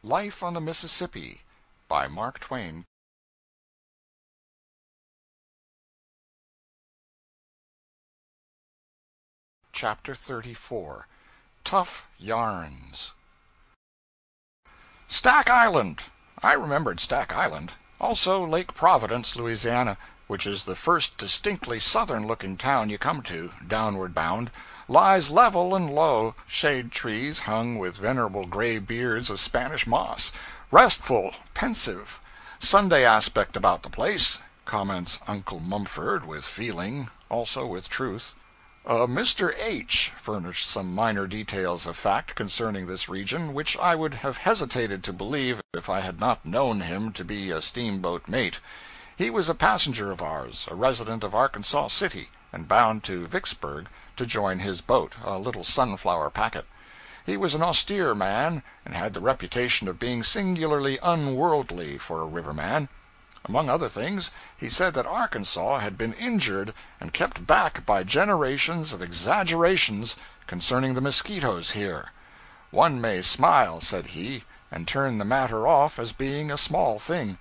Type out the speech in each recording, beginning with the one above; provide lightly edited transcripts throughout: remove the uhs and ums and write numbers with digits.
Life on the Mississippi by Mark Twain. Chapter 34. Tough Yarns. Stack Island. I remembered Stack Island. Also Lake Providence, Louisiana, which is the first distinctly southern-looking town you come to, downward bound, lies level and low, shade trees hung with venerable gray beards of Spanish moss, restful, pensive. Sunday aspect about the place, comments Uncle Mumford with feeling, also with truth. Mr. H. furnished some minor details of fact concerning this region, which I would have hesitated to believe if I had not known him to be a steamboat mate. He was a passenger of ours, a resident of Arkansas City, and bound to Vicksburg to join his boat, a little Sunflower packet. He was an austere man, and had the reputation of being singularly unworldly for a riverman. Among other things, he said that Arkansas had been injured and kept back by generations of exaggerations concerning the mosquitoes here. One may smile, said he, and turn the matter off as being a small thing,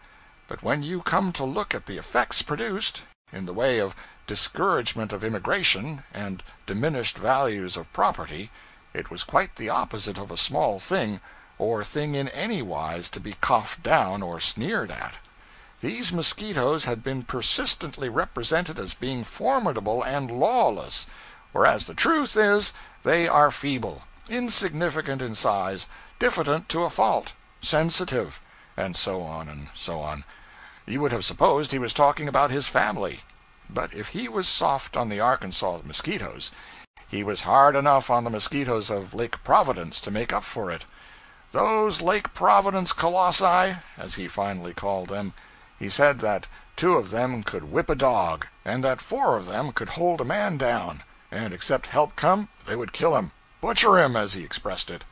but when you come to look at the effects produced, in the way of discouragement of immigration and diminished values of property, it was quite the opposite of a small thing, or thing in any wise to be coughed down or sneered at. These mosquitoes had been persistently represented as being formidable and lawless, whereas the truth is they are feeble, insignificant in size, diffident to a fault, sensitive, and so on and so on. You would have supposed he was talking about his family. But if he was soft on the Arkansas mosquitoes, he was hard enough on the mosquitoes of Lake Providence to make up for it. Those Lake Providence colossi, as he finally called them, he said that 2 of them could whip a dog, and that 4 of them could hold a man down, and except help come, they would kill him, butcher him, as he expressed it.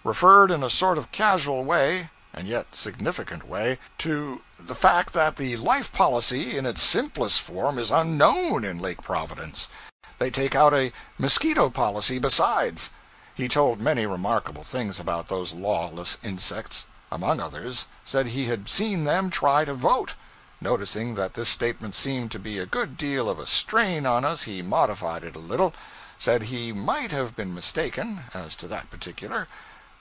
Referred in a sort of casual way, and yet significant way, to the fact that the life policy in its simplest form is unknown in Lake Providence. They take out a mosquito policy besides. He told many remarkable things about those lawless insects. Among others, said he had seen them try to vote. Noticing that this statement seemed to be a good deal of a strain on us, he modified it a little, said he might have been mistaken as to that particular,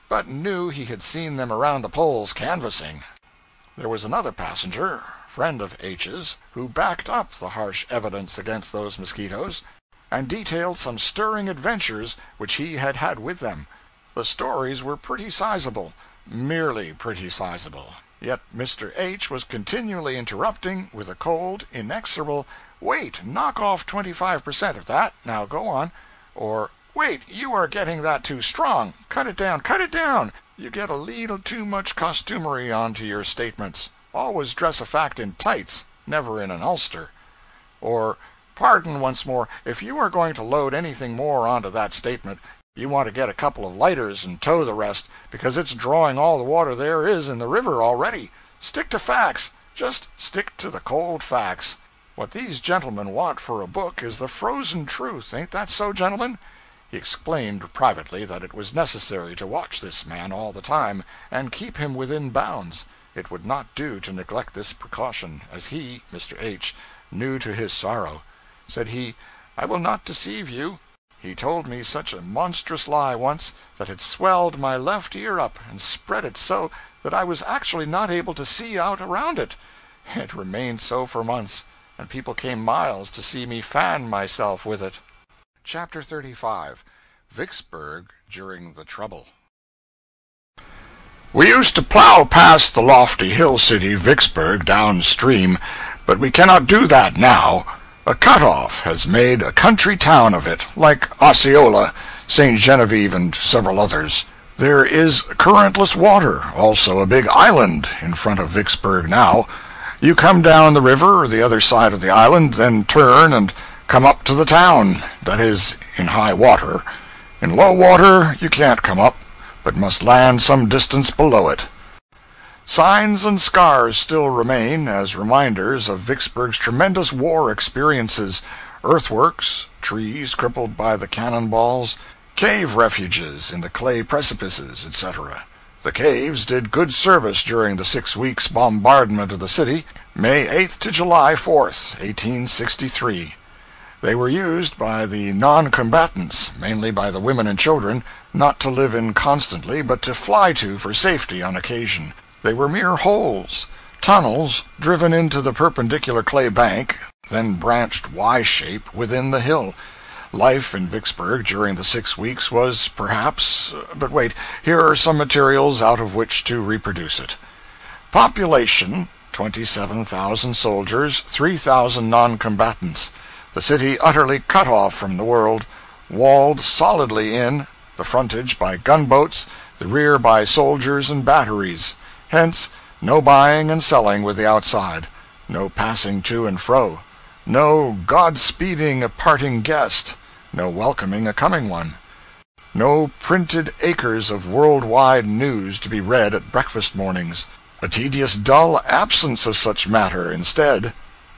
but knew he had seen them around the polls canvassing. There was another passenger, friend of H's, who backed up the harsh evidence against those mosquitoes, and detailed some stirring adventures which he had had with them. The stories were pretty sizable, merely pretty sizable. Yet Mr. H. was continually interrupting with a cold, inexorable, "Wait, knock off 25% of that, now go on," or "Wait, you are getting that too strong, cut it down, you get a leetle too much costumery onto your statements, always dress a fact in tights, never in an ulster," or "Pardon once more, if you are going to load anything more onto that statement, you want to get a couple of lighters and tow the rest, because it's drawing all the water there is in the river already. Stick to facts, just stick to the cold facts. What these gentlemen want for a book is the frozen truth, ain't that so, gentlemen?" He explained privately that it was necessary to watch this man all the time, and keep him within bounds. It would not do to neglect this precaution, as he, Mr. H., knew to his sorrow. Said he, "I will not deceive you. He told me such a monstrous lie once, that it swelled my left ear up, and spread it so that I was actually not able to see out around it. It remained so for months, and people came miles to see me fan myself with it." Chapter 35. Vicksburg during the Trouble. We used to plow past the lofty hill city Vicksburg downstream, but we cannot do that now. A cut-off has made a country town of it, like Osceola, St. Genevieve, and several others. There is currentless water, also a big island in front of Vicksburg now. You come down the river, the other side of the island, then turn and come up to the town, that is, in high water. In low water you can't come up, but must land some distance below it. Signs and scars still remain as reminders of Vicksburg's tremendous war experiences, earthworks, trees crippled by the cannon balls, cave refuges in the clay precipices, etc. The caves did good service during the 6 weeks' bombardment of the city, May 8th to July 4th, 1863. They were used by the non-combatants, mainly by the women and children, not to live in constantly, but to fly to for safety on occasion. They were mere holes, tunnels driven into the perpendicular clay bank, then branched Y-shape within the hill. Life in Vicksburg during the 6 weeks was but wait, here are some materials out of which to reproduce it. Population, 27,000 soldiers, 3,000 non-combatants. The city utterly cut off from the world, walled solidly in, the frontage by gunboats, the rear by soldiers and batteries. Hence, no buying and selling with the outside, no passing to and fro, no God-speeding a parting guest, no welcoming a coming one, no printed acres of world-wide news to be read at breakfast mornings, a tedious dull absence of such matter instead.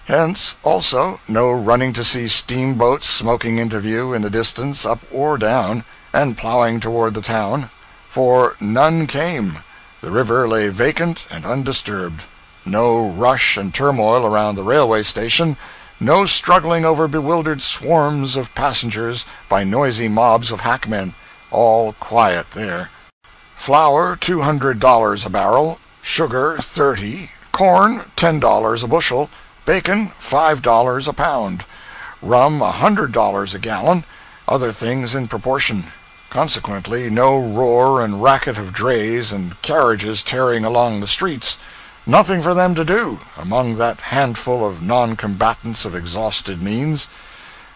Hence, also, no running to see steamboats smoking into view in the distance up or down, and plowing toward the town, for none came. The river lay vacant and undisturbed. No rush and turmoil around the railway station, no struggling over bewildered swarms of passengers by noisy mobs of hackmen. All quiet there. Flour $200 a barrel, sugar $30, corn $10 a bushel, bacon $5 a pound, rum $100 a gallon, other things in proportion. Consequently, no roar and racket of drays and carriages tearing along the streets. Nothing for them to do among that handful of non-combatants of exhausted means.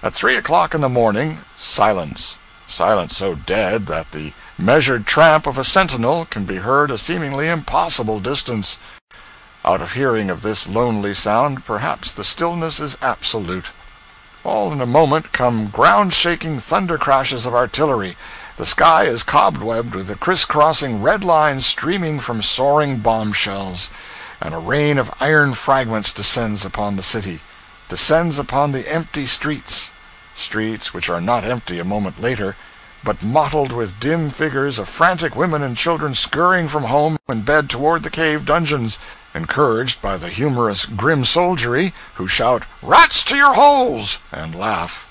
At 3 o'clock in the morning, silence. Silence so dead that the measured tramp of a sentinel can be heard a seemingly impossible distance. Out of hearing of this lonely sound, perhaps the stillness is absolute. All in a moment come ground-shaking thunder crashes of artillery. The sky is cobwebbed with the criss-crossing red lines streaming from soaring bombshells, and a rain of iron fragments descends upon the city, descends upon the empty streets which are not empty a moment later, but mottled with dim figures of frantic women and children scurrying from home and bed toward the cave dungeons, encouraged by the humorous grim soldiery, who shout, "Rats to your holes!" and laugh.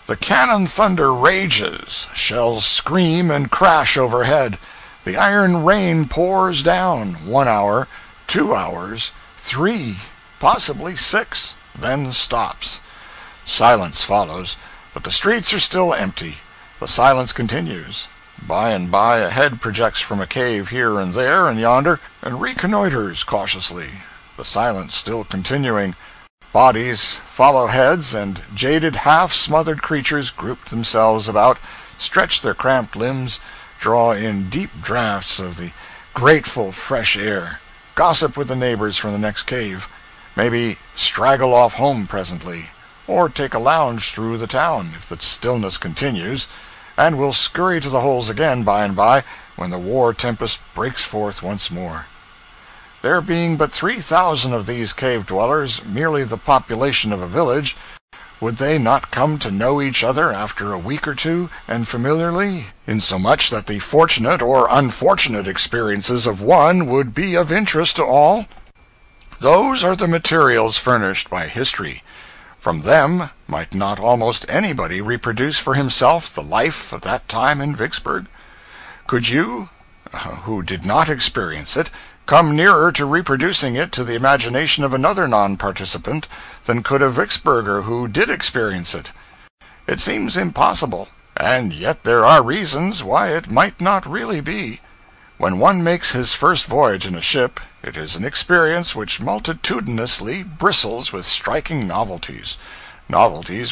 The cannon thunder rages, shells scream and crash overhead. The iron rain pours down, 1 hour, 2 hours, 3, possibly 6, then stops. Silence follows, but the streets are still empty. The silence continues. By and by a head projects from a cave here and there and yonder, and reconnoiters cautiously. The silence still continuing. Bodies follow heads, and jaded, half-smothered creatures group themselves about, stretch their cramped limbs, draw in deep draughts of the grateful fresh air, gossip with the neighbors from the next cave, maybe straggle off home presently, or take a lounge through the town, if the stillness continues, and will scurry to the holes again by and by, when the war tempest breaks forth once more. There being but 3,000 of these cave-dwellers, merely the population of a village, would they not come to know each other after a week or two, and familiarly, insomuch that the fortunate or unfortunate experiences of one would be of interest to all? Those are the materials furnished by history. From them might not almost anybody reproduce for himself the life of that time in Vicksburg? Could you, who did not experience it, come nearer to reproducing it to the imagination of another non-participant than could a Vicksburger who did experience it? It seems impossible, and yet there are reasons why it might not really be. When one makes his first voyage in a ship, it is an experience which multitudinously bristles with striking novelties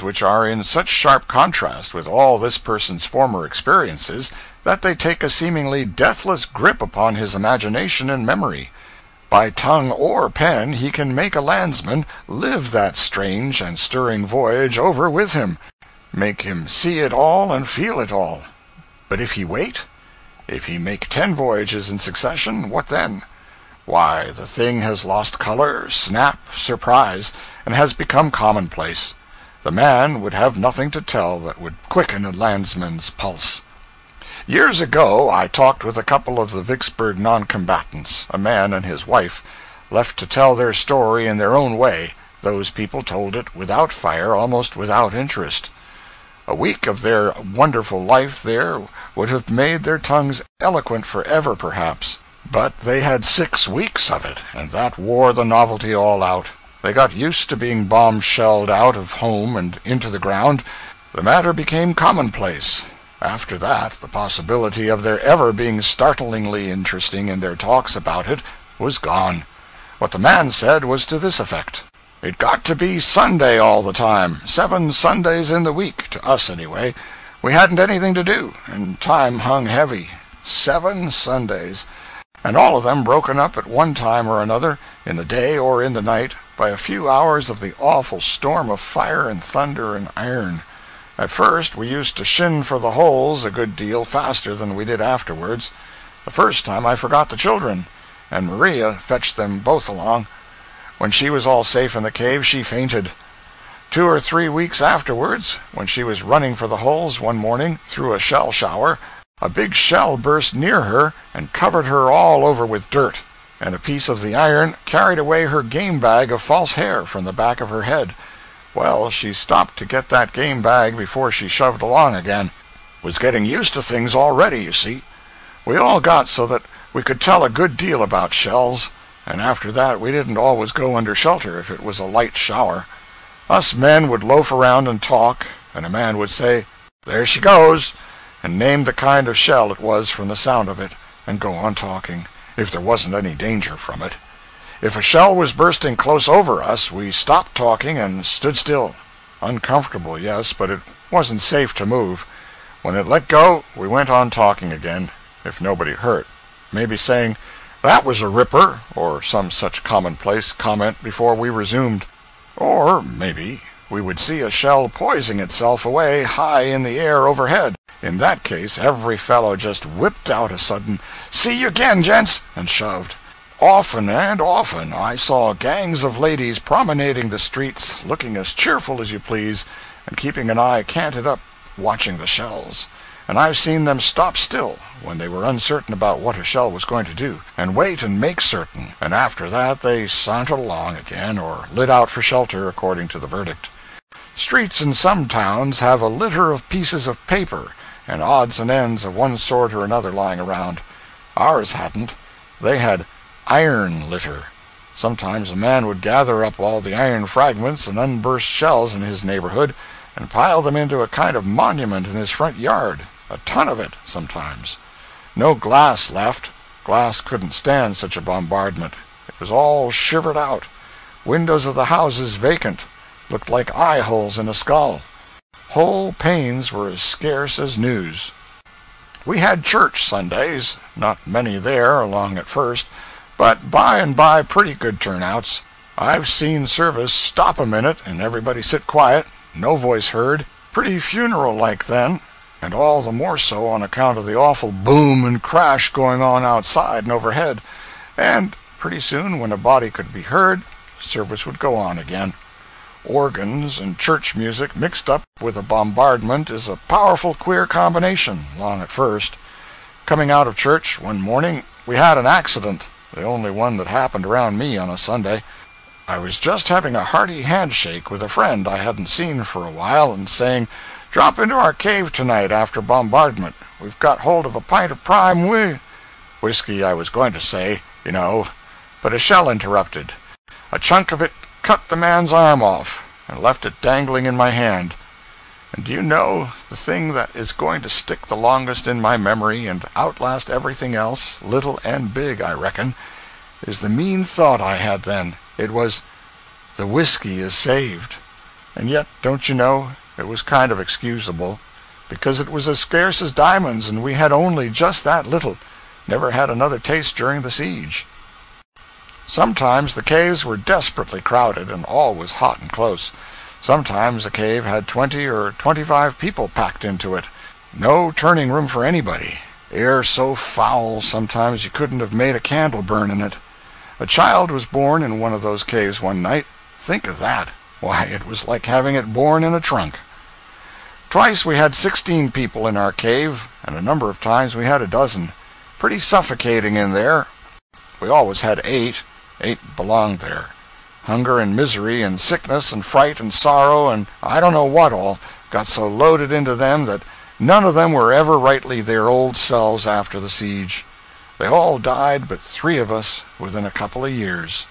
which are in such sharp contrast with all this person's former experiences that they take a seemingly deathless grip upon his imagination and memory. By tongue or pen he can make a landsman live that strange and stirring voyage over with him, make him see it all and feel it all. But if he wait? If he make 10 voyages in succession, what then? Why, the thing has lost color, snap, surprise, and has become commonplace. The man would have nothing to tell that would quicken a landsman's pulse. Years ago I talked with a couple of the Vicksburg non-combatants, a man and his wife, left to tell their story in their own way. Those people told it without fire, almost without interest. A week of their wonderful life there would have made their tongues eloquent forever, perhaps. But they had 6 weeks of it, and that wore the novelty all out. They got used to being bomb-shelled out of home and into the ground. The matter became commonplace. After that, the possibility of their ever being startlingly interesting in their talks about it was gone. What the man said was to this effect: "It got to be Sunday all the time, 7 Sundays in the week, to us anyway. We hadn't anything to do, and time hung heavy. 7 Sundays, and all of them broken up at one time or another, in the day or in the night, by a few hours of the awful storm of fire and thunder and iron. At first we used to shin for the holes a good deal faster than we did afterwards. The first time I forgot the children, and Maria fetched them both along. When she was all safe in the cave, she fainted. 2 or 3 weeks afterwards, when she was running for the holes one morning through a shell shower, a big shell burst near her and covered her all over with dirt, and a piece of the iron carried away her game bag of false hair from the back of her head. Well, she stopped to get that game bag before she shoved along again. Was getting used to things already, you see. We all got so that we could tell a good deal about shells, and after that we didn't always go under shelter if it was a light shower. Us men would loaf around and talk, and a man would say, 'There she goes,' and name the kind of shell it was from the sound of it, and go on talking, if there wasn't any danger from it. If a shell was bursting close over us, we stopped talking and stood still. Uncomfortable, yes, but it wasn't safe to move. When it let go, we went on talking again, if nobody hurt, maybe saying, 'That was a ripper,' or some such commonplace comment before we resumed. Or, maybe, we would see a shell poising itself away high in the air overhead. In that case, every fellow just whipped out a sudden, 'See you again, gents,' and shoved. Often and often I saw gangs of ladies promenading the streets, looking as cheerful as you please, and keeping an eye canted up, watching the shells. And I've seen them stop still, when they were uncertain about what a shell was going to do, and wait and make certain, and after that they sauntered along again, or lit out for shelter, according to the verdict. Streets in some towns have a litter of pieces of paper, and odds and ends of one sort or another lying around. Ours hadn't. They had iron litter. Sometimes a man would gather up all the iron fragments and unburst shells in his neighborhood and pile them into a kind of monument in his front yard, a ton of it, sometimes. No glass left. Glass couldn't stand such a bombardment. It was all shivered out. Windows of the houses vacant, looked like eye holes in a skull. Whole panes were as scarce as news. We had church Sundays, not many there along at first, but by and by pretty good turnouts. I've seen service stop a minute and everybody sit quiet, no voice heard, pretty funeral-like then, and all the more so on account of the awful boom and crash going on outside and overhead, and pretty soon, when a body could be heard, service would go on again. Organs and church music mixed up with a bombardment is a powerful queer combination, long at first. Coming out of church one morning, we had an accident, the only one that happened around me on a Sunday. I was just having a hearty handshake with a friend I hadn't seen for a while, and saying, "Drop into our cave tonight after bombardment. We've got hold of a pint of prime whiskey, I was going to say, you know, but a shell interrupted. A chunk of it cut the man's arm off, and left it dangling in my hand. And do you know, the thing that is going to stick the longest in my memory and outlast everything else, little and big, I reckon, is the mean thought I had then. It was, 'The whiskey is saved.' And yet, don't you know, it was kind of excusable, because it was as scarce as diamonds, and we had only just that little, never had another taste during the siege. Sometimes the caves were desperately crowded, and all was hot and close. Sometimes a cave had 20 or 25 people packed into it. No turning room for anybody. Air so foul sometimes you couldn't have made a candle burn in it. A child was born in one of those caves one night. Think of that. Why, it was like having it born in a trunk. Twice we had 16 people in our cave, and a number of times we had a dozen. Pretty suffocating in there. We always had 8. 8 belonged there. Hunger and misery and sickness and fright and sorrow and I don't know what all got so loaded into them that none of them were ever rightly their old selves after the siege. They all died but 3 of us within a couple of years.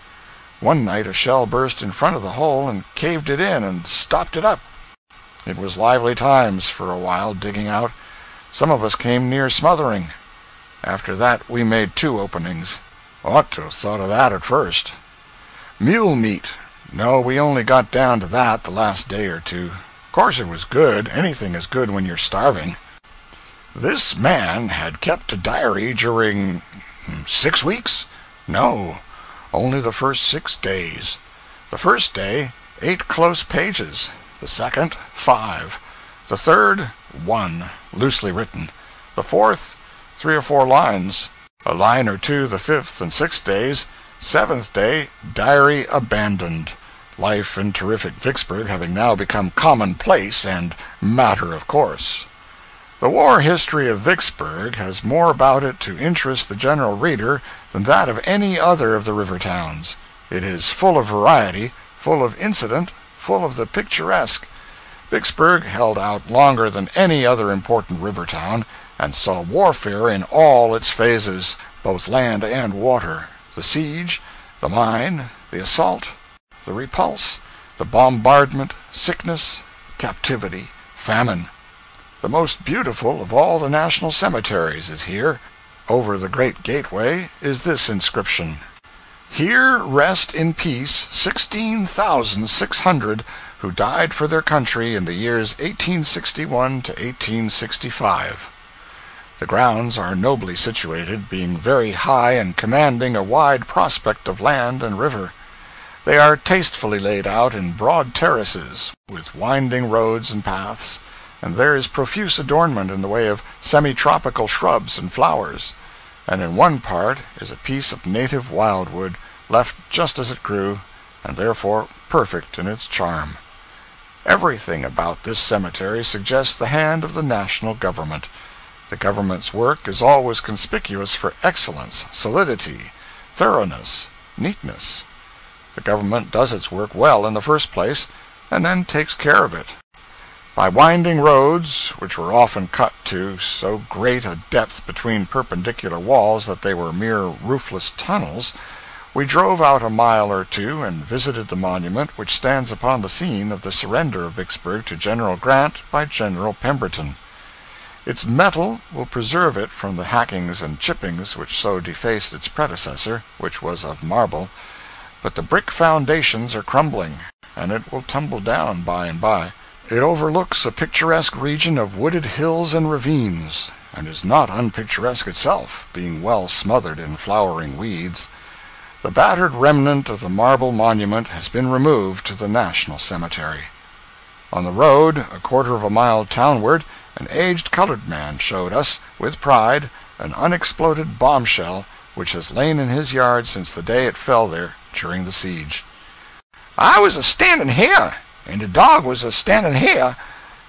One night a shell burst in front of the hole and caved it in and stopped it up. It was lively times for a while digging out. Some of us came near smothering. After that we made 2 openings. Ought to have thought of that at first. Mule meat. No, we only got down to that the last day or 2. Of course it was good. Anything is good when you're starving. This man had kept a diary during 6 weeks? No, only the first 6 days. The first day, 8 close pages. The second, 5. The third, 1, loosely written. The fourth, 3 or 4 lines. A line or 2 the 5th and 6th days. 7th day, diary abandoned. Life in terrific Vicksburg having now become commonplace and matter of course. The war history of Vicksburg has more about it to interest the general reader than that of any other of the river towns. It is full of variety, full of incident, full of the picturesque. Vicksburg held out longer than any other important river town, and saw warfare in all its phases, both land and water. The siege, the mine, the assault, the repulse, the bombardment, sickness, captivity, famine. The most beautiful of all the national cemeteries is here. Over the great gateway is this inscription: "Here rest in peace 16,600 who died for their country in the years 1861 to 1865. The grounds are nobly situated, being very high and commanding a wide prospect of land and river. They are tastefully laid out in broad terraces, with winding roads and paths, and there is profuse adornment in the way of semi-tropical shrubs and flowers, and in one part is a piece of native wildwood, left just as it grew, and therefore perfect in its charm. Everything about this cemetery suggests the hand of the national government. The government's work is always conspicuous for excellence, solidity, thoroughness, neatness. The government does its work well in the first place, and then takes care of it. By winding roads, which were often cut to so great a depth between perpendicular walls that they were mere roofless tunnels, we drove out a mile or 2 and visited the monument which stands upon the scene of the surrender of Vicksburg to General Grant by General Pemberton. Its metal will preserve it from the hackings and chippings which so defaced its predecessor, which was of marble, but the brick foundations are crumbling, and it will tumble down by and by. It overlooks a picturesque region of wooded hills and ravines, and is not unpicturesque itself, being well smothered in flowering weeds. The battered remnant of the marble monument has been removed to the National Cemetery. On the road, a quarter of a mile townward, an aged colored man showed us, with pride, an unexploded bombshell which has lain in his yard since the day it fell there during the siege. "I was a-standing here, and the dog was a-standing here.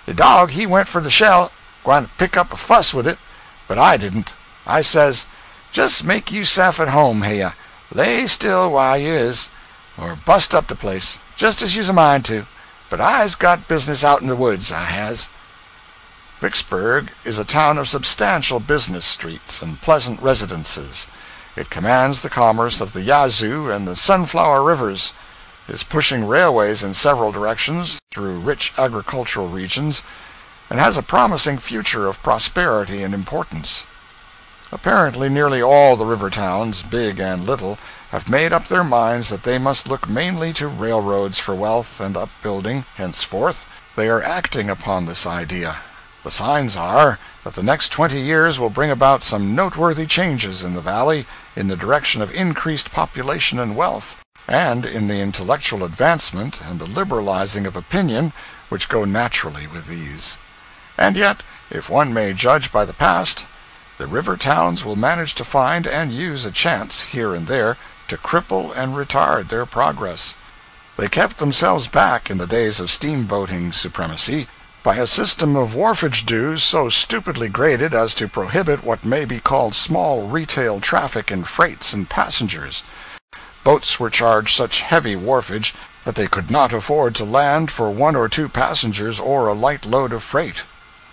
The dog, he went for the shell, going to pick up a fuss with it, but I didn't. I says, 'Just make yourself at home here. Lay still while you is, or bust up the place, just as you's a mind to. But I's got business out in the woods, I has.'" Vicksburg is a town of substantial business streets and pleasant residences. It commands the commerce of the Yazoo and the Sunflower Rivers, is pushing railways in several directions through rich agricultural regions, and has a promising future of prosperity and importance. Apparently nearly all the river towns, big and little, have made up their minds that they must look mainly to railroads for wealth and upbuilding henceforth. They are acting upon this idea. The signs are that the next 20 years will bring about some noteworthy changes in the valley in the direction of increased population and wealth, and in the intellectual advancement and the liberalizing of opinion which go naturally with these. And yet, if one may judge by the past, the river towns will manage to find and use a chance, here and there, to cripple and retard their progress. They kept themselves back in the days of steamboating supremacy, by a system of wharfage dues so stupidly graded as to prohibit what may be called small retail traffic in freights and passengers. Boats were charged such heavy wharfage that they could not afford to land for 1 or 2 passengers or a light load of freight.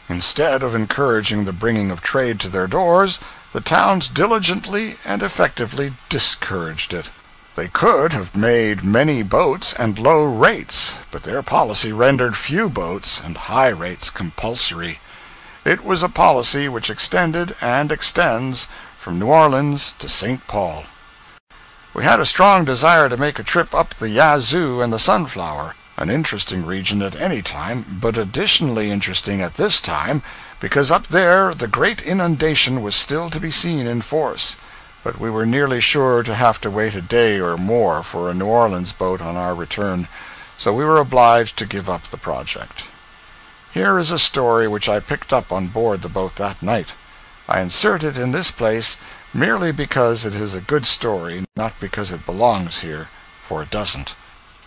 Instead of encouraging the bringing of trade to their doors, the towns diligently and effectively discouraged it. They could have made many boats and low rates, but their policy rendered few boats and high rates compulsory. It was a policy which extended and extends from New Orleans to St. Paul. We had a strong desire to make a trip up the Yazoo and the Sunflower, an interesting region at any time, but additionally interesting at this time, because up there the great inundation was still to be seen in force. But we were nearly sure to have to wait a day or more for a New Orleans boat on our return, so we were obliged to give up the project. Here is a story which I picked up on board the boat that night. I insert it in this place merely because it is a good story, not because it belongs here, for it doesn't.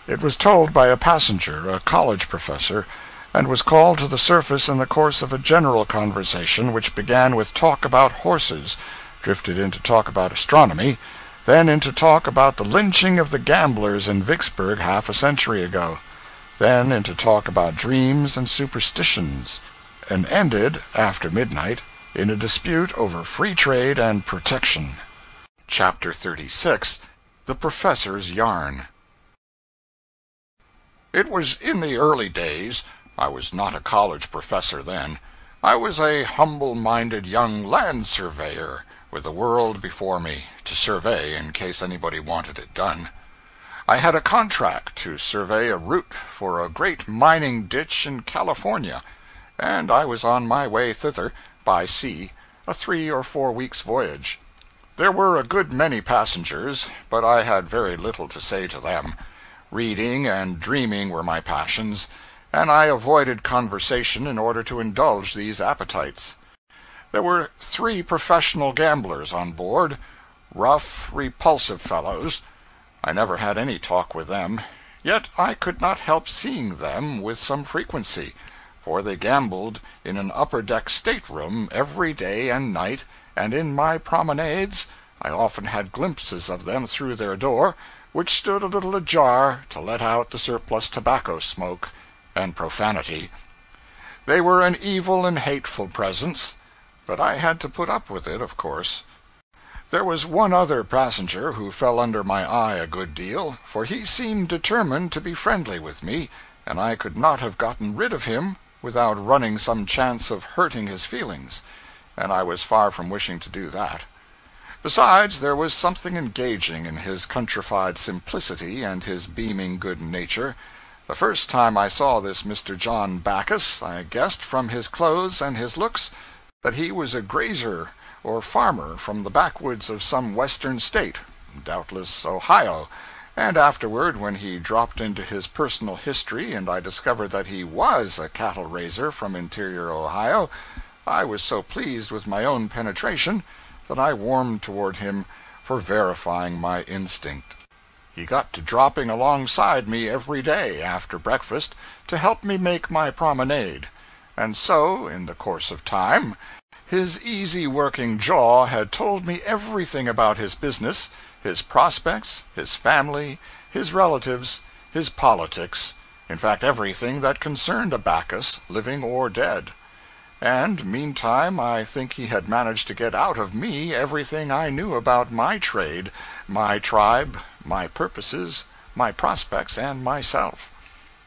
It was told by a passenger, a college professor, and was called to the surface in the course of a general conversation which began with talk about horses, drifted into talk about astronomy, then into talk about the lynching of the gamblers in Vicksburg half a century ago, then into talk about dreams and superstitions, and ended, after midnight, in a dispute over free trade and protection. Chapter 36. The Professor's Yarn. It was in the early days. I was not a college professor then. I was a humble-minded young land surveyor, with the world before me, to survey in case anybody wanted it done. I had a contract to survey a route for a great mining ditch in California, and I was on my way thither, by sea, a 3 or 4 weeks' voyage. There were a good many passengers, but I had very little to say to them. Reading and dreaming were my passions, and I avoided conversation in order to indulge these appetites. There were 3 professional gamblers on board, rough, repulsive fellows. I never had any talk with them, yet I could not help seeing them with some frequency, for they gambled in an upper-deck stateroom every day and night, and in my promenades I often had glimpses of them through their door, which stood a little ajar to let out the surplus tobacco smoke and profanity. They were an evil and hateful presence, but I had to put up with it, of course. There was one other passenger who fell under my eye a good deal, for he seemed determined to be friendly with me, and I could not have gotten rid of him without running some chance of hurting his feelings, and I was far from wishing to do that. Besides, there was something engaging in his countrified simplicity and his beaming good nature. The first time I saw this Mr. John Backus, I guessed from his clothes and his looks that he was a grazier or farmer from the backwoods of some western state, doubtless Ohio, and afterward, when he dropped into his personal history and I discovered that he was a cattle raiser from interior Ohio, I was so pleased with my own penetration that I warmed toward him for verifying my instinct. He got to dropping alongside me every day after breakfast to help me make my promenade, and so, in the course of time, his easy-working jaw had told me everything about his business, his prospects, his family, his relatives, his politics, in fact everything that concerned a Backus, living or dead. And, meantime, I think he had managed to get out of me everything I knew about my trade, my tribe, my purposes, my prospects, and myself.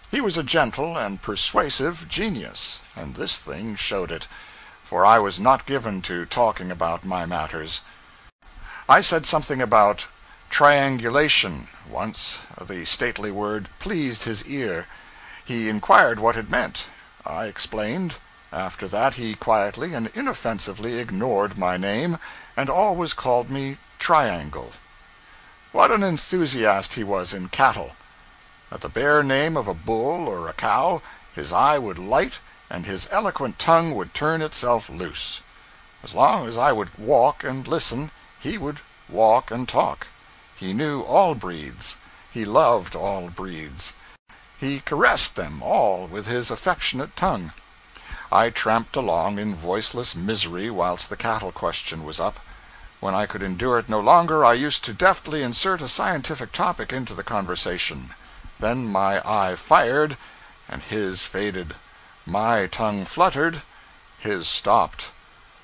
He was a gentle and persuasive genius, and this thing showed it, for I was not given to talking about my matters. I said something about triangulation once. The stately word pleased his ear. He inquired what it meant. I explained. After that he quietly and inoffensively ignored my name, and always called me Triangle. What an enthusiast he was in cattle! At the bare name of a bull or a cow, his eye would light and his eloquent tongue would turn itself loose. As long as I would walk and listen, he would walk and talk. He knew all breeds. He loved all breeds. He caressed them all with his affectionate tongue. I tramped along in voiceless misery whilst the cattle question was up. When I could endure it no longer, I used to deftly insert a scientific topic into the conversation. Then my eye fired, and his faded. My tongue fluttered, his stopped.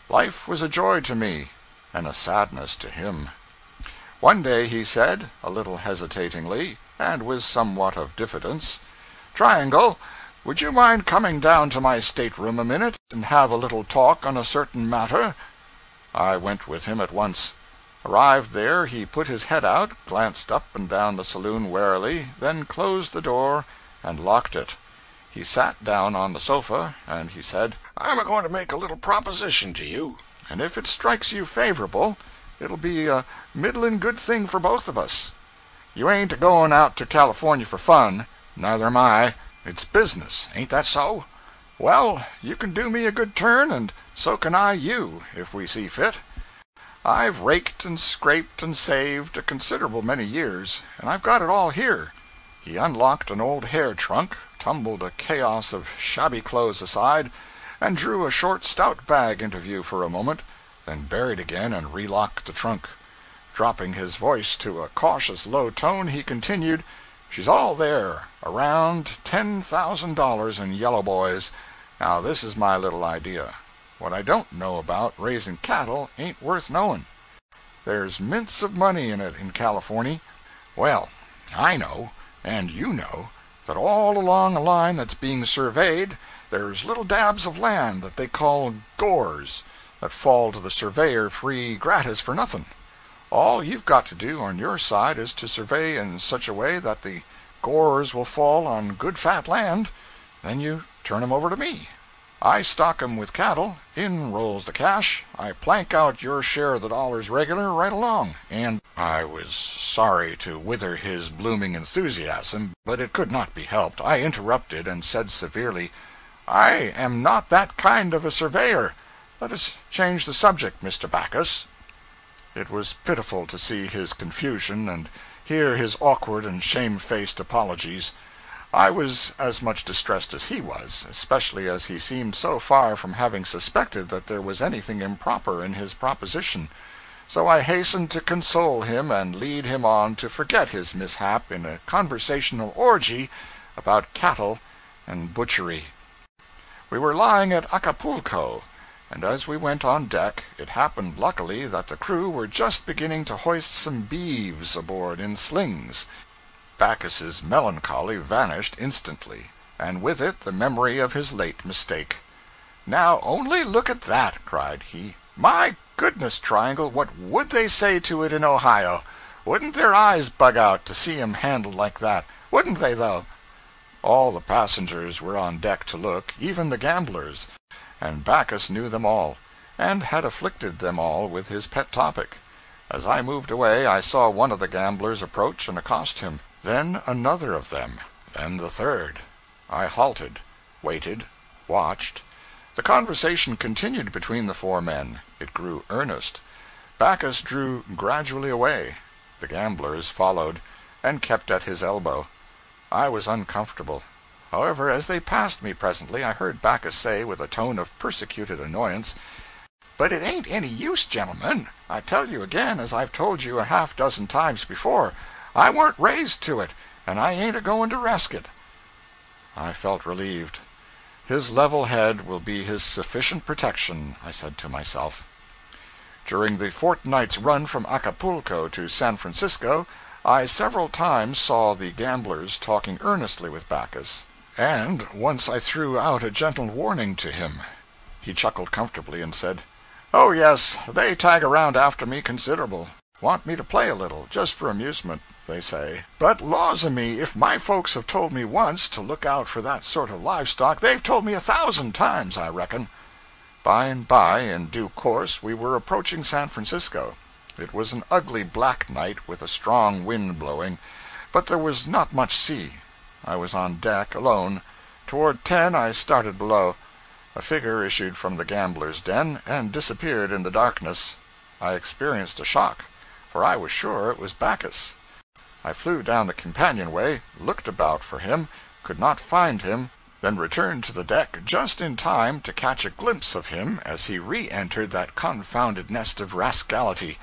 Life was a joy to me, and a sadness to him. One day he said, a little hesitatingly, and with somewhat of diffidence, "Triangle, would you mind coming down to my stateroom a minute and have a little talk on a certain matter?" I went with him at once. Arrived there, he put his head out, glanced up and down the saloon warily, then closed the door and locked it. He sat down on the sofa, and he said, "I'm a-going to make a little proposition to you, and if it strikes you favorable, it'll be a middlin' good thing for both of us. You ain't a-going out to California for fun, neither am I. It's business, ain't that so? Well, you can do me a good turn, and so can I you, if we see fit. I've raked and scraped and saved a considerable many years, and I've got it all here." He unlocked an old hair trunk, tumbled a chaos of shabby clothes aside, and drew a short stout bag into view for a moment, then buried again and relocked the trunk. Dropping his voice to a cautious low tone, he continued, "She's all there, around $10,000 in yellow boys. Now this is my little idea. What I don't know about raising cattle ain't worth knowing. There's mints of money in it in Californy. Well, I know, and you know, that all along a line that's being surveyed, there's little dabs of land that they call gores, that fall to the surveyor free gratis for nothing. All you've got to do on your side is to survey in such a way that the gores will fall on good fat land, then you turn 'em over to me. I stock 'em with cattle, in rolls the cash, I plank out your share of the dollars regular right along, and—" I was sorry to wither his blooming enthusiasm, but it could not be helped. I interrupted, and said severely, "I am not that kind of a surveyor. Let us change the subject, Mr. Backus." It was pitiful to see his confusion, and hear his awkward and shamefaced apologies. I was as much distressed as he was, especially as he seemed so far from having suspected that there was anything improper in his proposition. So I hastened to console him and lead him on to forget his mishap in a conversational orgy about cattle and butchery. We were lying at Acapulco, and as we went on deck, it happened luckily that the crew were just beginning to hoist some beeves aboard in slings. Backus's melancholy vanished instantly, and with it the memory of his late mistake. "Now only look at that!" cried he. "My goodness, Triangle, what would they say to it in Ohio? Wouldn't their eyes bug out to see 'em handled like that? Wouldn't they, though?" All the passengers were on deck to look, even the gamblers, and Backus knew them all, and had afflicted them all with his pet topic. As I moved away, I saw one of the gamblers approach and accost him, then another of them, then the third. I halted, waited, watched. The conversation continued between the four men. It grew earnest. Backus drew gradually away. The gamblers followed, and kept at his elbow. I was uncomfortable. However, as they passed me presently, I heard Backus say, with a tone of persecuted annoyance, "But it ain't any use, gentlemen. I tell you again, as I've told you a half-dozen times before, I weren't raised to it, and I ain't a-going to resk it." I felt relieved. His level head will be his sufficient protection, I said to myself. During the fortnight's run from Acapulco to San Francisco, I several times saw the gamblers talking earnestly with Backus, and once I threw out a gentle warning to him. He chuckled comfortably and said, "Oh, yes, they tag around after me considerable. Want me to play a little, just for amusement, they say. But laws o' me, if my folks have told me once to look out for that sort of livestock, they've told me 1,000 times, I reckon." By and by, in due course, we were approaching San Francisco. It was an ugly black night, with a strong wind blowing, but there was not much sea. I was on deck, alone. Toward 10 I started below. A figure issued from the gambler's den, and disappeared in the darkness. I experienced a shock, for I was sure it was Backus. I flew down the companionway, looked about for him, could not find him, then returned to the deck just in time to catch a glimpse of him as he re-entered that confounded nest of rascality.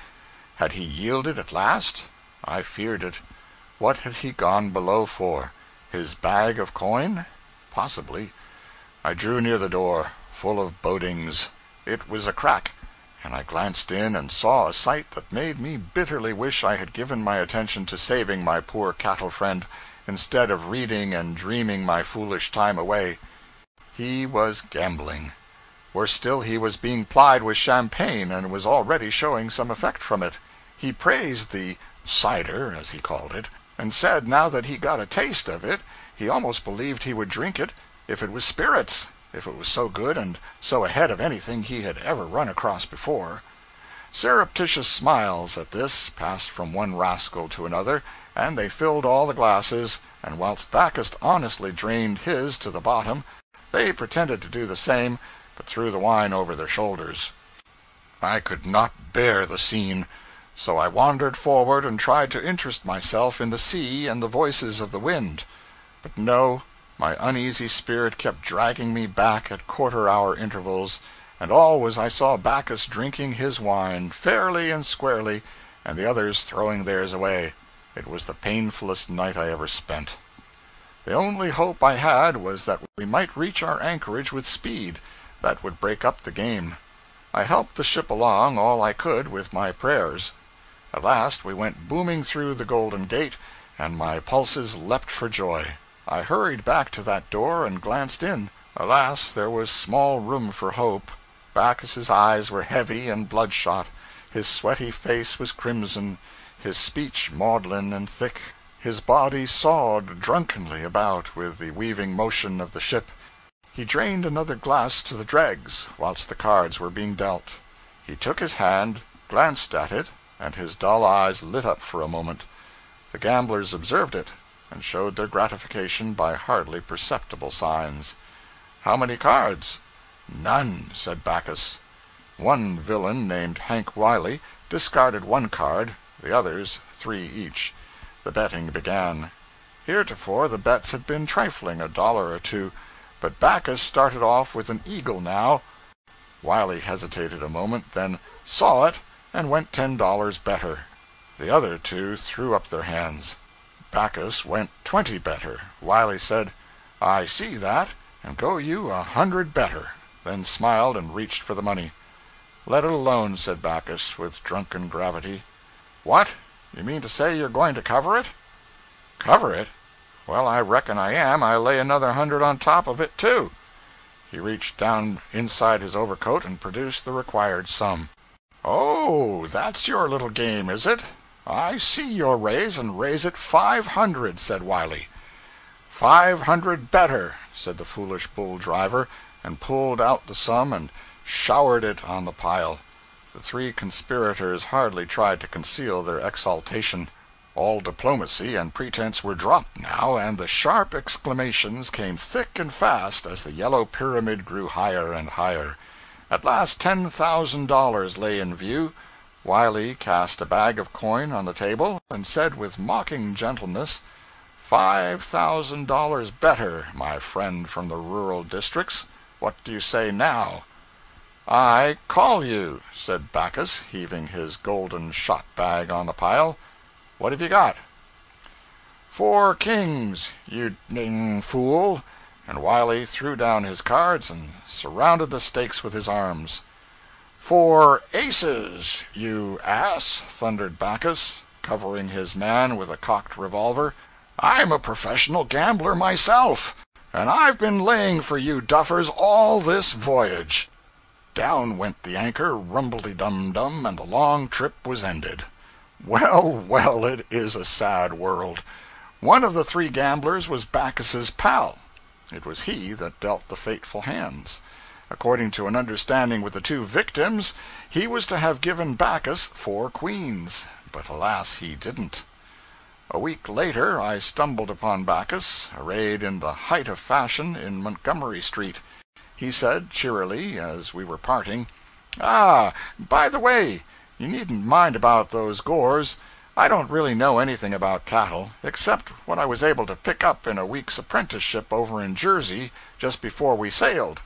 Had he yielded at last? I feared it. What had he gone below for? His bag of coin? Possibly. I drew near the door, full of bodings. It was a crack, and I glanced in and saw a sight that made me bitterly wish I had given my attention to saving my poor cattle friend, instead of reading and dreaming my foolish time away. He was gambling. Worse still, he was being plied with champagne, and was already showing some effect from it. He praised the cider, as he called it, and said now that he got a taste of it, he almost believed he would drink it if it was spirits, if it was so good and so ahead of anything he had ever run across before. Surreptitious smiles at this passed from one rascal to another, and they filled all the glasses, and whilst Bacchus honestly drained his to the bottom, they pretended to do the same, but threw the wine over their shoulders. I could not bear the scene, so I wandered forward and tried to interest myself in the sea and the voices of the wind. But no, my uneasy spirit kept dragging me back at quarter-hour intervals, and always I saw Bacchus drinking his wine, fairly and squarely, and the others throwing theirs away. It was the painfulest night I ever spent. The only hope I had was that we might reach our anchorage with speed. That would break up the game. I helped the ship along all I could with my prayers. At last we went booming through the Golden Gate, and my pulses leapt for joy. I hurried back to that door and glanced in. Alas, there was small room for hope. Bacchus's eyes were heavy and bloodshot. His sweaty face was crimson, his speech maudlin and thick. His body sawed drunkenly about with the weaving motion of the ship. He drained another glass to the dregs whilst the cards were being dealt. He took his hand, glanced at it, and his dull eyes lit up for a moment. The gamblers observed it, and showed their gratification by hardly perceptible signs. "How many cards?" "None," said Bacchus. One villain, named Hank Wiley, discarded one card, the others 3 each. The betting began. Heretofore the bets had been trifling, $1 or 2, but Bacchus started off with an eagle now. Wiley hesitated a moment, then saw it, and went $10 better. The other 2 threw up their hands. Bacchus went 20 better. Wiley said, "I see that, and go you 100 better," then smiled and reached for the money. "Let it alone," said Bacchus, with drunken gravity. "What? You mean to say you're going to cover it?" "Cover it? Well, I reckon I am. I lay another 100 on top of it, too." He reached down inside his overcoat and produced the required sum. "Oh, that's your little game, is it? I see your raise, and raise it 500, said Wiley. 500 better, said the foolish bull driver, and pulled out the sum and showered it on the pile. The 3 conspirators hardly tried to conceal their exultation. All diplomacy and pretense were dropped now, and the sharp exclamations came thick and fast as the yellow pyramid grew higher and higher. At last $10,000 lay in view. Wiley cast a bag of coin on the table, and said with mocking gentleness, $5,000 better, my friend from the rural districts. What do you say now? I call you, said Bacchus, heaving his golden shot bag on the pile. What have you got? 4 kings, you ding fool. And Wiley threw down his cards and surrounded the stakes with his arms. 4 aces, you ass, thundered Bacchus, covering his man with a cocked revolver. I'm a professional gambler myself, and I've been laying for you duffers all this voyage. Down went the anchor, rumbledy-dum-dum, and the long trip was ended. Well, well, it is a sad world. One of the 3 gamblers was Bacchus's pal. It was he that dealt the fateful hands. According to an understanding with the 2 victims, he was to have given Bacchus 4 queens, but alas, he didn't. A week later I stumbled upon Bacchus, arrayed in the height of fashion, in Montgomery Street. He said, cheerily, as we were parting, "Ah, by the way, you needn't mind about those gores. I don't really know anything about cattle, except what I was able to pick up in a week's apprenticeship over in Jersey just before we sailed.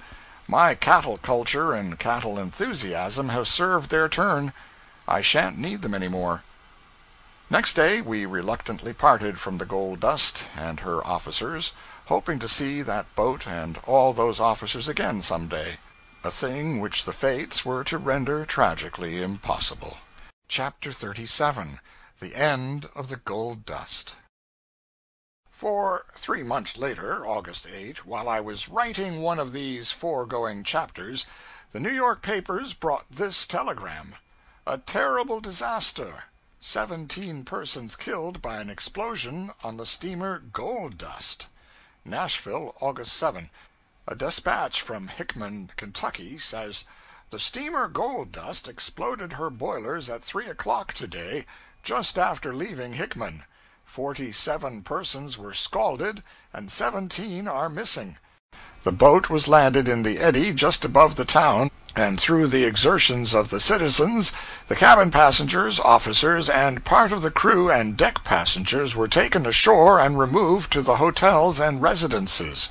My cattle culture and cattle enthusiasm have served their turn. I shan't need them any more. Next day we reluctantly parted from the Gold Dust and her officers, hoping to see that boat and all those officers again some day, a thing which the fates were to render tragically impossible. Chapter 37. The End of the Gold Dust. For 3 months later, August 8, while I was writing one of these foregoing chapters, the New York papers brought this telegram: "A terrible disaster. 17 persons killed by an explosion on the steamer Gold Dust." Nashville, August 7. A dispatch from Hickman, Kentucky, says: "The steamer Gold Dust exploded her boilers at 3 o'clock today, just after leaving Hickman. 47 persons were scalded, and 17 are missing. The boat was landed in the eddy just above the town, and through the exertions of the citizens, the cabin passengers, officers, and part of the crew and deck passengers were taken ashore and removed to the hotels and residences.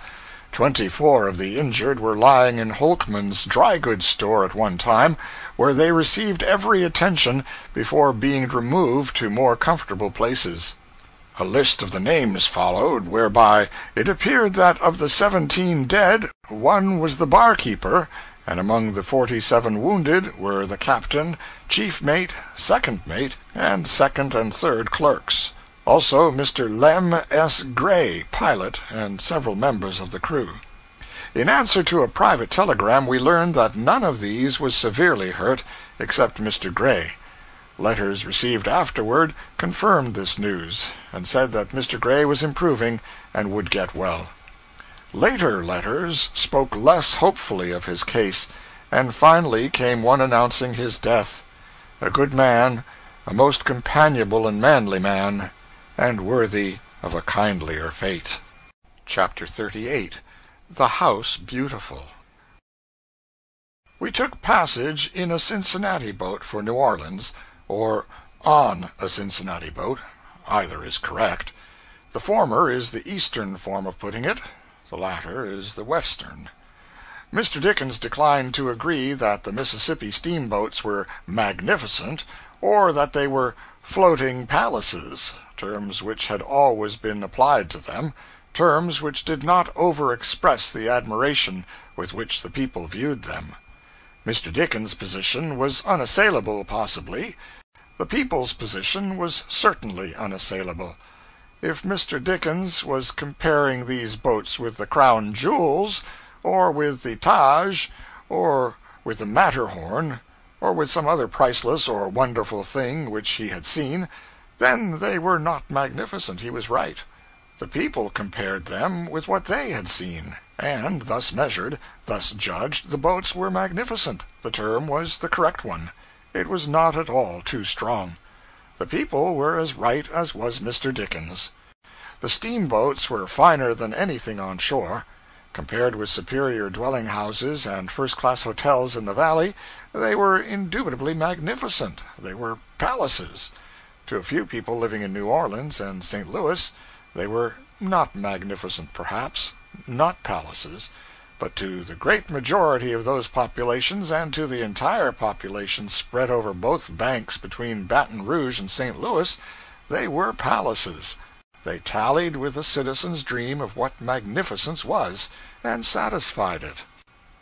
24 of the injured were lying in Holkman's dry goods store at one time, where they received every attention before being removed to more comfortable places." A list of the names followed, whereby it appeared that of the 17 dead, 1 was the barkeeper, and among the 47 wounded were the captain, chief mate, second mate, and second and third clerks. Also Mr. Lem S. Gray, pilot, and several members of the crew. In answer to a private telegram, we learned that none of these was severely hurt, except Mr. Gray. Letters received afterward confirmed this news, and said that Mr. Gray was improving and would get well. Later letters spoke less hopefully of his case, and finally came one announcing his death. A good man, a most companionable and manly man, and worthy of a kindlier fate. Chapter 38. The House Beautiful. We took passage in a Cincinnati boat for New Orleans, or on a Cincinnati boat. Either is correct. The former is the eastern form of putting it, the latter is the western. Mr. Dickens declined to agree that the Mississippi steamboats were magnificent, or that they were floating palaces, terms which had always been applied to them, terms which did not over-express the admiration with which the people viewed them. Mr. Dickens' position was unassailable, possibly. The people's position was certainly unassailable. If Mr. Dickens was comparing these boats with the Crown Jewels, or with the Taj, or with the Matterhorn, or with some other priceless or wonderful thing which he had seen, then they were not magnificent. He was right. The people compared them with what they had seen, and thus measured, thus judged, the boats were magnificent. The term was the correct one. It was not at all too strong. The people were as right as was Mr. Dickens. The steamboats were finer than anything on shore. Compared with superior dwelling-houses and first-class hotels in the valley, they were indubitably magnificent. They were palaces. To a few people living in New Orleans and St. Louis, they were not magnificent, perhaps, not palaces, but to the great majority of those populations, and to the entire population spread over both banks between Baton Rouge and St. Louis, they were palaces. They tallied with the citizen's dream of what magnificence was, and satisfied it.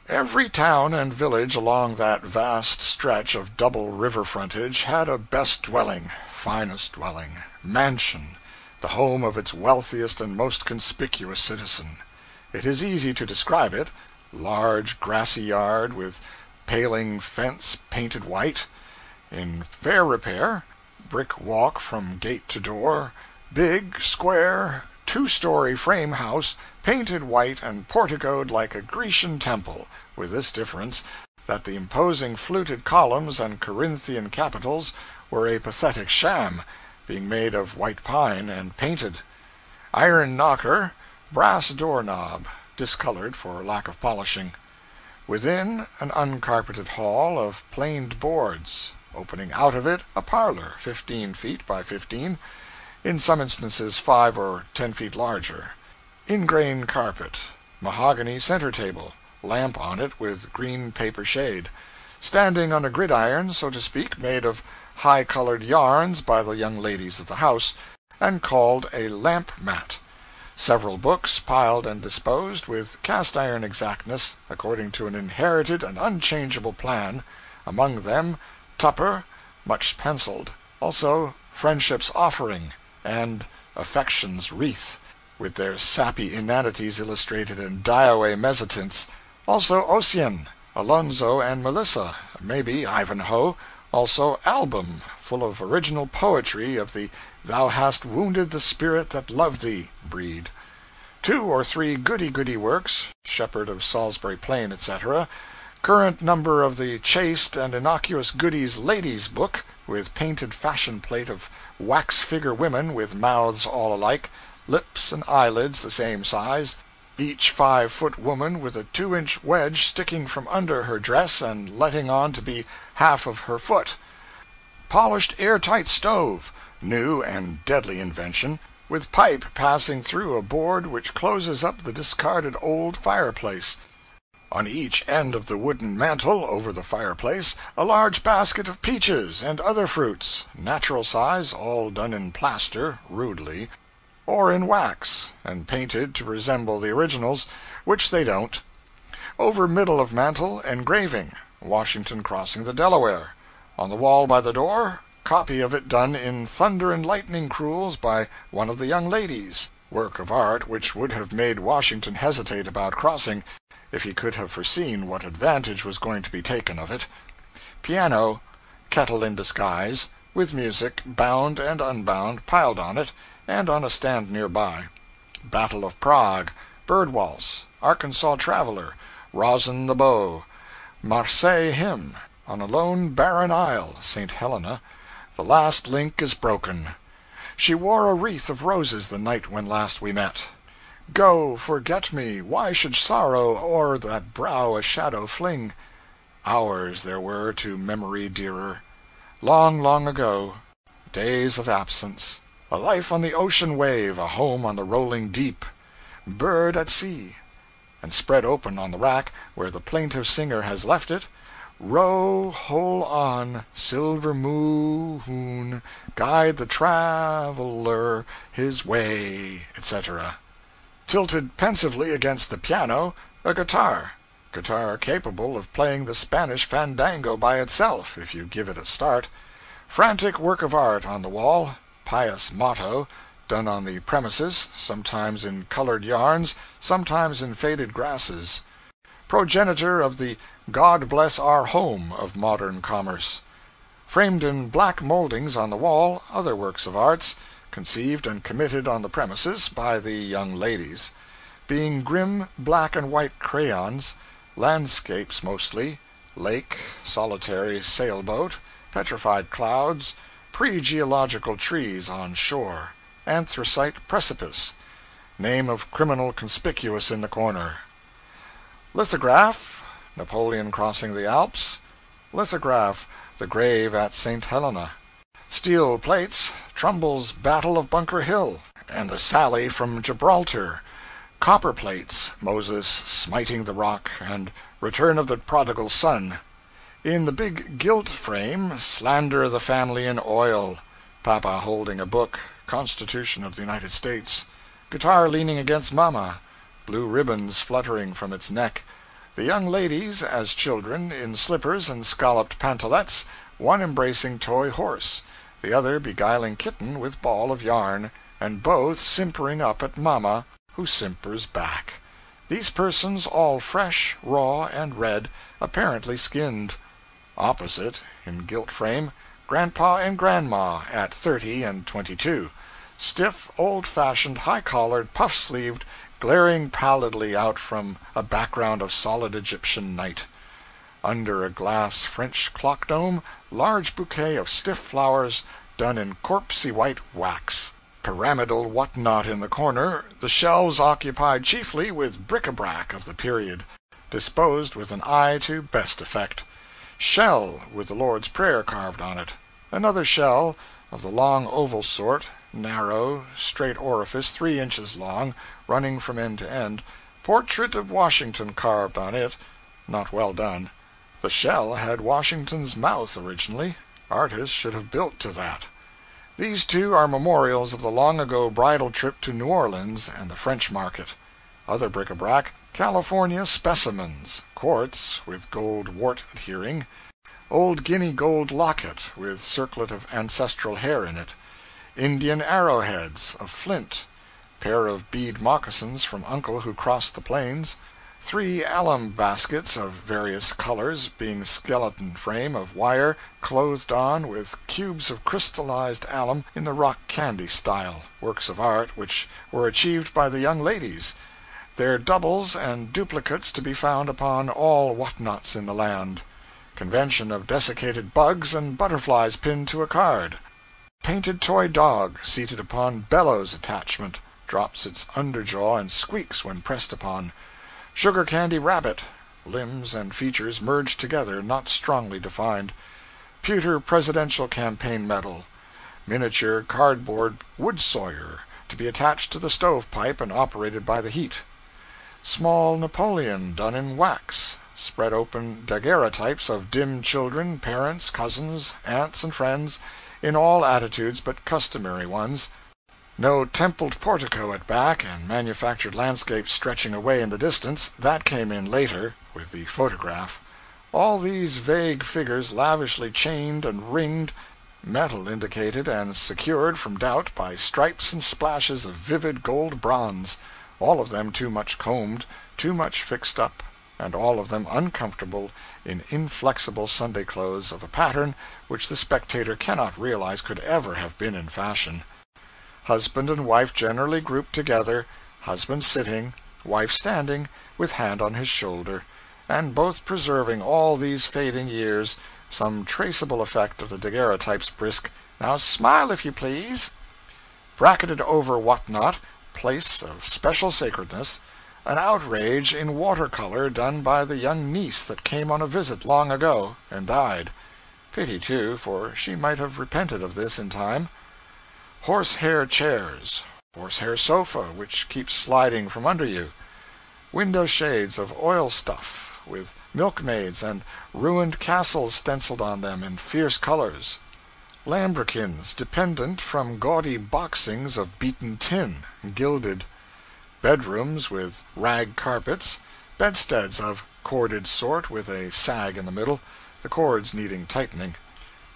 Every town and village along that vast stretch of double river frontage had a best dwelling, finest dwelling, mansion, the home of its wealthiest and most conspicuous citizen. It is easy to describe it: large grassy yard with paling fence painted white, in fair repair, brick walk from gate to door, big, square, 2-story frame house, painted white and porticoed like a Grecian temple, with this difference, that the imposing fluted columns and Corinthian capitals were a pathetic sham, being made of white pine and painted. Iron knocker, brass doorknob, discolored for lack of polishing. Within, an uncarpeted hall of planed boards. opening out of it a parlor 15 feet by 15, in some instances 5 or 10 feet larger. Ingrain carpet, mahogany center table, lamp on it with green paper shade, standing on a gridiron, so to speak, made of high-colored yarns by the young ladies of the house, and called a lamp mat. Several books piled and disposed with cast-iron exactness, according to an inherited and unchangeable plan, among them Tupper, much penciled, also Friendship's Offering, and Affection's Wreath, with their sappy inanities illustrated in die-away mezzotints, also Ossian, Alonzo and Melissa, maybe Ivanhoe, also Album, full of original poetry of the "Thou hast wounded the spirit that loved thee" breed. 2 or 3 goody-goody works, Shepherd of Salisbury Plain, etc., current number of the chaste and innocuous Goodies Ladies' Book, with painted fashion plate of wax figure women with mouths all alike, lips and eyelids the same size, each 5-foot woman with a 2-inch wedge sticking from under her dress and letting on to be half of her foot. Polished airtight stove, new and deadly invention, with pipe passing through a board which closes up the discarded old fireplace. On each end of the wooden mantel over the fireplace a large basket of peaches and other fruits, natural size, all done in plaster, rudely, or in wax, and painted to resemble the originals, which they don't. Over middle of mantel, engraving, Washington crossing the Delaware. On the wall by the door, copy of it done in thunder and lightning crewels by one of the young ladies, work of art which would have made Washington hesitate about crossing, if he could have foreseen what advantage was going to be taken of it. Piano, kettle in disguise, with music, bound and unbound, piled on it, and on a stand nearby. Battle of Prague, Bird Waltz, Arkansas Traveler, Rosin the Bow, Marseille Hymn, on a lone barren isle, St. Helena, the last link is broken. She wore a wreath of roses the night when last we met. Go, forget me, why should sorrow o'er that brow a shadow fling? Hours there were to memory dearer, long, long ago, days of absence, a life on the ocean wave, a home on the rolling deep, bird at sea, and spread open on the rack where the plaintive singer has left it, row whole on, silver moon, guide the traveler his way, etc. Tilted pensively against the piano, a guitar capable of playing the Spanish fandango by itself, if you give it a start. Frantic work of art on the wall, pious motto, done on the premises, sometimes in colored yarns, sometimes in faded grasses. Progenitor of the God Bless Our Home of modern commerce. Framed in black moldings on the wall, other works of arts, conceived and committed on the premises by the young ladies, being grim black and white crayons, landscapes mostly, lake, solitary sailboat, petrified clouds, pre-geological trees on shore, anthracite precipice, name of criminal conspicuous in the corner. Lithograph, Napoleon crossing the Alps. Lithograph, the grave at St. Helena. Steel plates, Trumbull's Battle of Bunker Hill, and the sally from Gibraltar. Copper plates, Moses smiting the rock, and Return of the Prodigal Son. In the big gilt frame, Slander the Family in Oil. Papa holding a book, Constitution of the United States. Guitar leaning against Mama. Blue ribbons fluttering from its neck. The young ladies, as children, in slippers and scalloped pantalettes, one embracing toy horse, the other beguiling kitten with ball of yarn, and both simpering up at Mama, who simpers back. These persons all fresh, raw, and red, apparently skinned. Opposite, in gilt frame, Grandpa and Grandma at 30 and 22, stiff, old-fashioned, high-collared, puff-sleeved, glaring pallidly out from a background of solid Egyptian night. Under a glass French clock dome, large bouquet of stiff flowers done in corpsey white wax. Pyramidal what-not in the corner, the shelves occupied chiefly with bric-a-brac of the period, disposed with an eye to best effect. shell with the Lord's Prayer carved on it. Another shell, of the long oval sort, narrow, straight orifice 3 inches long, running from end to end, portrait of Washington carved on it, not well done. The shell had Washington's mouth originally. Artists should have built to that. These two are memorials of the long-ago bridal trip to New Orleans and the French market. Other bric-a-brac, California specimens, quartz with gold wart adhering, old Guinea gold locket with circlet of ancestral hair in it, Indian arrowheads of flint, pair of bead moccasins from uncle who crossed the plains, 3 alum baskets of various colors, being skeleton frame of wire clothed on with cubes of crystallized alum in the rock candy style, works of art which were achieved by the young ladies, their doubles and duplicates to be found upon all whatnots in the land, convention of desiccated bugs and butterflies pinned to a card, painted toy dog seated upon bellows attachment, drops its underjaw and squeaks when pressed upon, sugar candy rabbit, limbs and features merged together, not strongly defined, pewter presidential campaign medal, miniature cardboard wood sawyer to be attached to the stovepipe and operated by the heat, small Napoleon done in wax, spread open daguerreotypes of dim children, parents, cousins, aunts, and friends, in all attitudes but customary ones, no templed portico at back, and manufactured landscapes stretching away in the distance. That came in later, with the photograph. All these vague figures lavishly chained and ringed, metal indicated and secured from doubt by stripes and splashes of vivid gold bronze, all of them too much combed, too much fixed up, and all of them uncomfortable in inflexible Sunday clothes of a pattern which the spectator cannot realize could ever have been in fashion. Husband and wife generally grouped together, husband sitting, wife standing, with hand on his shoulder, and both preserving all these fading years some traceable effect of the daguerreotype's brisk, "Now smile, if you please," bracketed over whatnot, place of special sacredness, an outrage in watercolor done by the young niece that came on a visit long ago, and died. Pity, too, for she might have repented of this in time. Horsehair chairs, horsehair sofa which keeps sliding from under you, window shades of oil stuff, with milkmaids and ruined castles stenciled on them in fierce colors, lambrequins dependent from gaudy boxings of beaten tin, gilded, bedrooms with rag carpets, bedsteads of corded sort with a sag in the middle, the cords needing tightening,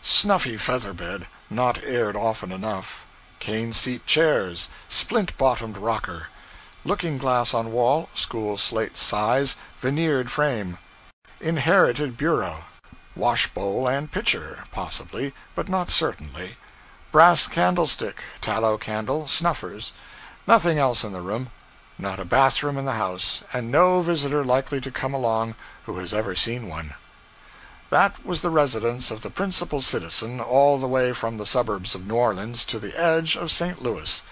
snuffy feather bed, not aired often enough, cane seat chairs, splint-bottomed rocker, looking-glass on wall, school slate size, veneered frame, inherited bureau, wash-bowl and pitcher, possibly, but not certainly, brass candlestick, tallow candle, snuffers, nothing else in the room, not a bathroom in the house, and no visitor likely to come along who has ever seen one. That was the residence of the principal citizen all the way from the suburbs of New Orleans to the edge of St. Louis.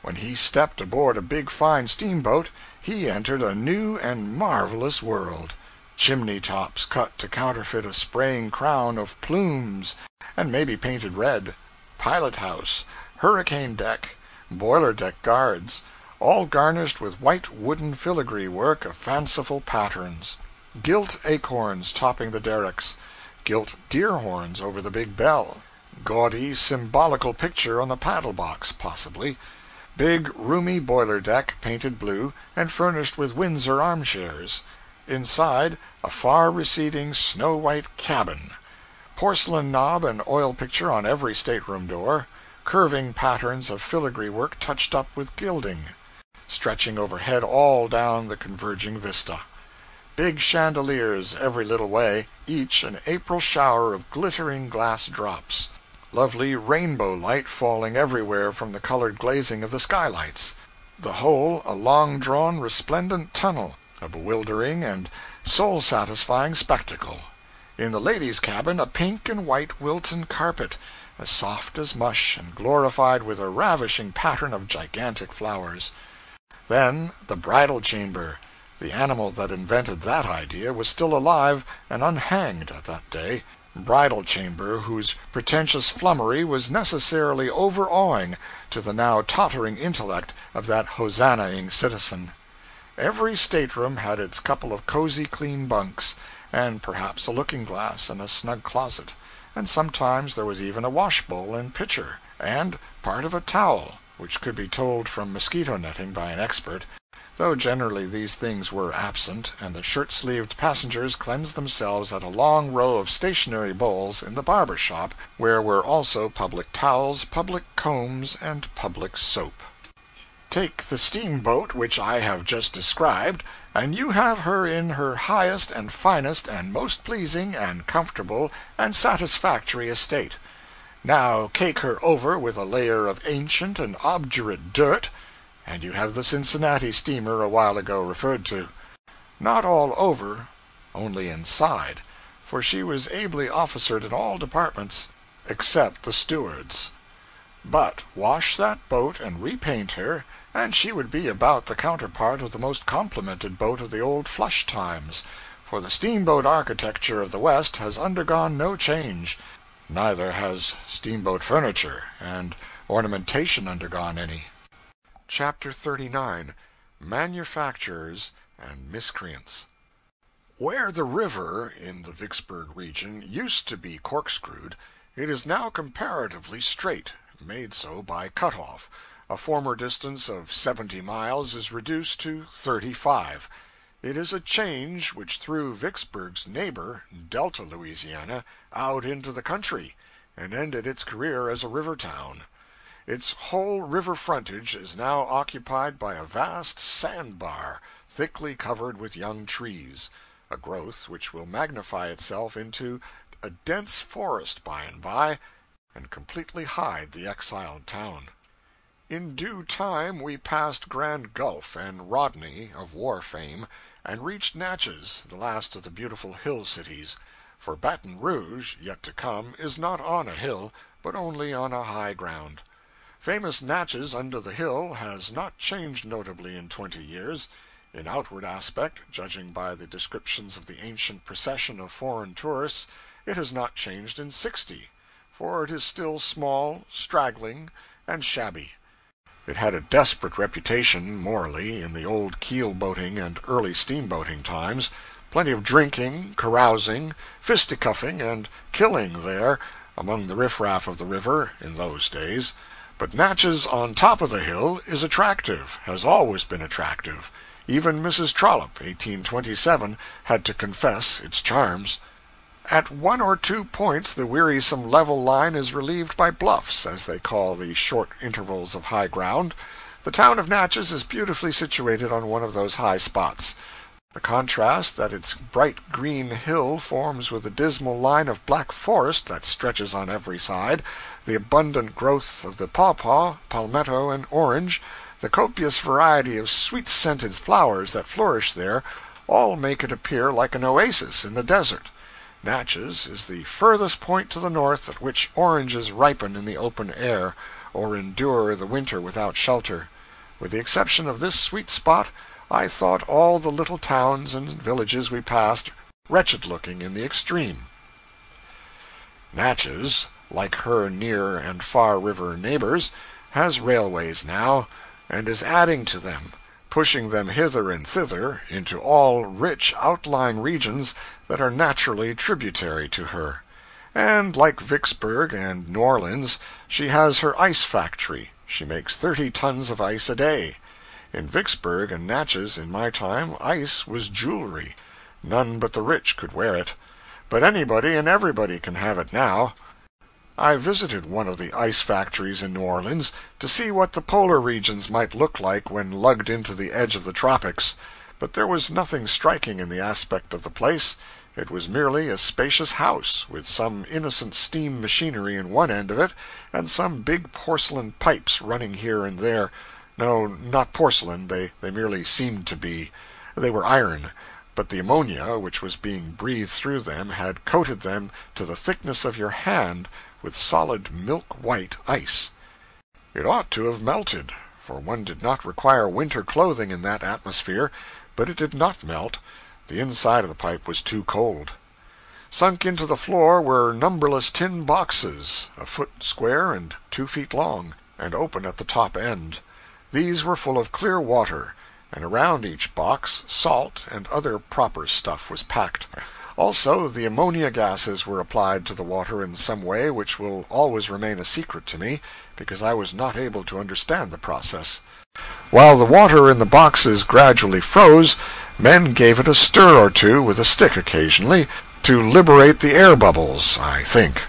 When he stepped aboard a big fine steamboat, he entered a new and marvelous world. Chimney tops cut to counterfeit a spraying crown of plumes, and maybe painted red, pilot house, hurricane deck, boiler deck guards, all garnished with white wooden filigree work of fanciful patterns, gilt acorns topping the derricks, gilt deer horns over the big bell, gaudy symbolical picture on the paddle box, possibly, big roomy boiler deck painted blue and furnished with Windsor armchairs, inside a far receding snow-white cabin, porcelain knob and oil picture on every stateroom door, curving patterns of filigree work touched up with gilding, stretching overhead all down the converging vista. Big chandeliers every little way, each an April shower of glittering glass drops. Lovely rainbow light falling everywhere from the colored glazing of the skylights. The whole a long-drawn resplendent tunnel, a bewildering and soul-satisfying spectacle. In the ladies' cabin a pink and white Wilton carpet, as soft as mush and glorified with a ravishing pattern of gigantic flowers. Then the bridal chamber, The animal that invented that idea was still alive and unhanged at that day, bridal chamber whose pretentious flummery was necessarily overawing to the now tottering intellect of that hosannaing citizen. Every stateroom had its couple of cozy clean bunks, and perhaps a looking-glass and a snug closet, and sometimes there was even a wash-bowl and pitcher, and part of a towel, which could be told from mosquito-netting by an expert, though generally these things were absent, and the shirt-sleeved passengers cleansed themselves at a long row of stationary bowls in the barber shop, where were also public towels, public combs, and public soap. Take the steamboat which I have just described, and you have her in her highest and finest and most pleasing and comfortable and satisfactory estate. Now cake her over with a layer of ancient and obdurate dirt, and you have the Cincinnati steamer a while ago referred to. Not all over, only inside, for she was ably officered in all departments except the steward's. But wash that boat and repaint her, and she would be about the counterpart of the most complimented boat of the old flush times, for the steamboat architecture of the West has undergone no change, neither has steamboat furniture and ornamentation undergone any. Chapter 39. Manufacturers and Miscreants. Where the river, in the Vicksburg region, used to be corkscrewed, it is now comparatively straight, made so by cut-off. A former distance of 70 miles is reduced to 35. It is a change which threw Vicksburg's neighbor, Delta, Louisiana, out into the country, and ended its career as a river town. Its whole river frontage is now occupied by a vast sandbar, thickly covered with young trees, a growth which will magnify itself into a dense forest by and by, and completely hide the exiled town. In due time we passed Grand Gulf and Rodney, of war fame, and reached Natchez, the last of the beautiful hill cities, for Baton Rouge, yet to come, is not on a hill, but only on a high ground. Famous Natchez under the hill has not changed notably in 20 years. In outward aspect, judging by the descriptions of the ancient procession of foreign tourists, it has not changed in 60, for it is still small, straggling, and shabby. It had a desperate reputation, morally, in the old keel-boating and early steamboating times. Plenty of drinking, carousing, fisticuffing, and killing there, among the riffraff of the river, in those days. But Natchez on top of the hill is attractive, has always been attractive. Even Mrs. Trollope, 1827, had to confess its charms. At one or two points the wearisome level line is relieved by bluffs, as they call the short intervals of high ground. The town of Natchez is beautifully situated on one of those high spots. The contrast that its bright green hill forms with the dismal line of black forest that stretches on every side, the abundant growth of the pawpaw, palmetto, and orange, the copious variety of sweet-scented flowers that flourish there, all make it appear like an oasis in the desert. Natchez is the furthest point to the north at which oranges ripen in the open air, or endure the winter without shelter. With the exception of this sweet spot, I thought all the little towns and villages we passed wretched-looking in the extreme. Natchez, like her near and far river neighbors, has railways now, and is adding to them, pushing them hither and thither into all rich outlying regions that are naturally tributary to her. And, like Vicksburg and New Orleans, she has her ice factory. She makes 30 tons of ice a day. In Vicksburg and Natchez, in my time, ice was jewelry. None but the rich could wear it. But anybody and everybody can have it now. I visited one of the ice factories in New Orleans to see what the polar regions might look like when lugged into the edge of the tropics, but there was nothing striking in the aspect of the place. It was merely a spacious house, with some innocent steam machinery in one end of it, and some big porcelain pipes running here and there. No, not porcelain, they merely seemed to be. They were iron, but the ammonia which was being breathed through them had coated them to the thickness of your hand with solid milk-white ice. It ought to have melted, for one did not require winter clothing in that atmosphere, but it did not melt. The inside of the pipe was too cold. Sunk into the floor were numberless tin boxes, a foot square and 2 feet long, and open at the top end. These were full of clear water, and around each box salt and other proper stuff was packed. Also, the ammonia gases were applied to the water in some way which will always remain a secret to me, because I was not able to understand the process. While the water in the boxes gradually froze, men gave it a stir or two with a stick occasionally, to liberate the air bubbles, I think.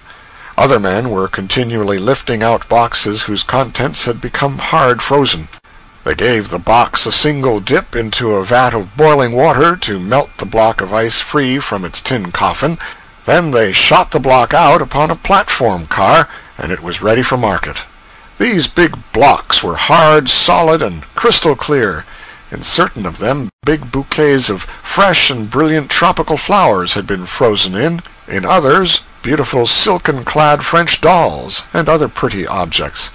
Other men were continually lifting out boxes whose contents had become hard frozen. They gave the box a single dip into a vat of boiling water to melt the block of ice free from its tin coffin. Then they shot the block out upon a platform car, and it was ready for market. These big blocks were hard, solid, and crystal clear. In certain of them, big bouquets of fresh and brilliant tropical flowers had been frozen in. In others, beautiful silken-clad French dolls, and other pretty objects.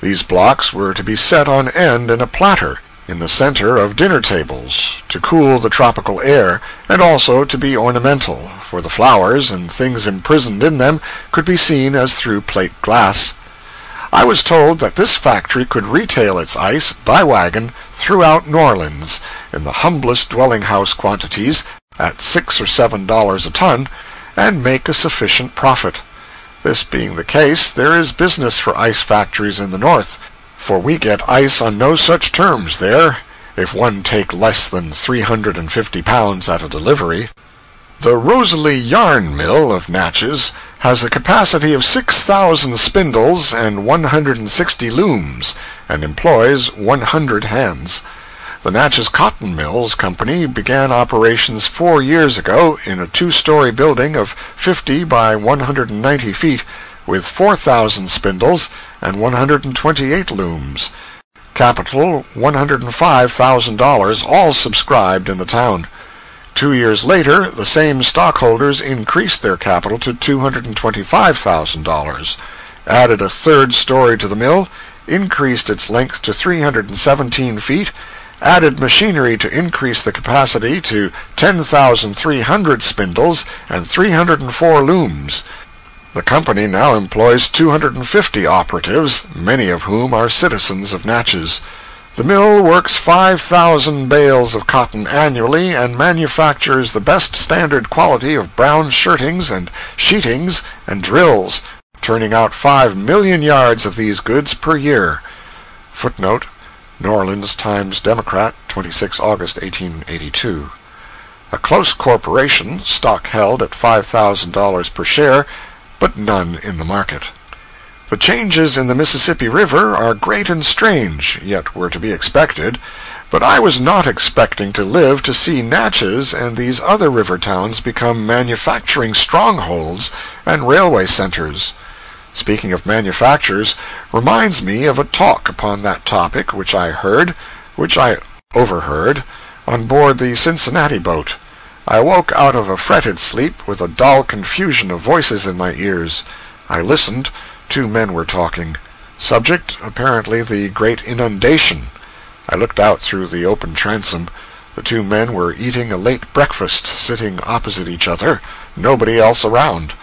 These blocks were to be set on end in a platter, in the center of dinner tables, to cool the tropical air, and also to be ornamental, for the flowers and things imprisoned in them could be seen as through plate glass. I was told that this factory could retail its ice, by wagon, throughout New Orleans, in the humblest dwelling-house quantities, at $6 or $7 a ton, and make a sufficient profit. This being the case, there is business for ice factories in the North, for we get ice on no such terms there, if one take less than 350 pounds at a delivery. The Rosalie Yarn Mill of Natchez has a capacity of 6,000 spindles and 160 looms, and employs 100 hands. The Natchez Cotton Mills Company began operations 4 years ago in a 2-story building of 50 by 190 feet, with 4,000 spindles and 128 looms. Capital $105,000, all subscribed in the town. 2 years later, the same stockholders increased their capital to $225,000, added a 3rd story to the mill, increased its length to 317 feet, added machinery to increase the capacity to 10,300 spindles and 304 looms. The company now employs 250 operatives, many of whom are citizens of Natchez. The mill works 5,000 bales of cotton annually and manufactures the best standard quality of brown shirtings and sheetings and drills, turning out 5 million yards of these goods per year. Footnote: New Orleans Times-Democrat, 26 August 1882. A close corporation, stock held at $5,000 per share, but none in the market. The changes in the Mississippi River are great and strange, yet were to be expected, but I was not expecting to live to see Natchez and these other river towns become manufacturing strongholds and railway centers. Speaking of manufactures reminds me of a talk upon that topic which I overheard, on board the Cincinnati boat. I woke out of a fretted sleep with a dull confusion of voices in my ears. I listened. 2 men were talking. Subject, apparently, the great inundation. I looked out through the open transom. The 2 men were eating a late breakfast, sitting opposite each other, nobody else around.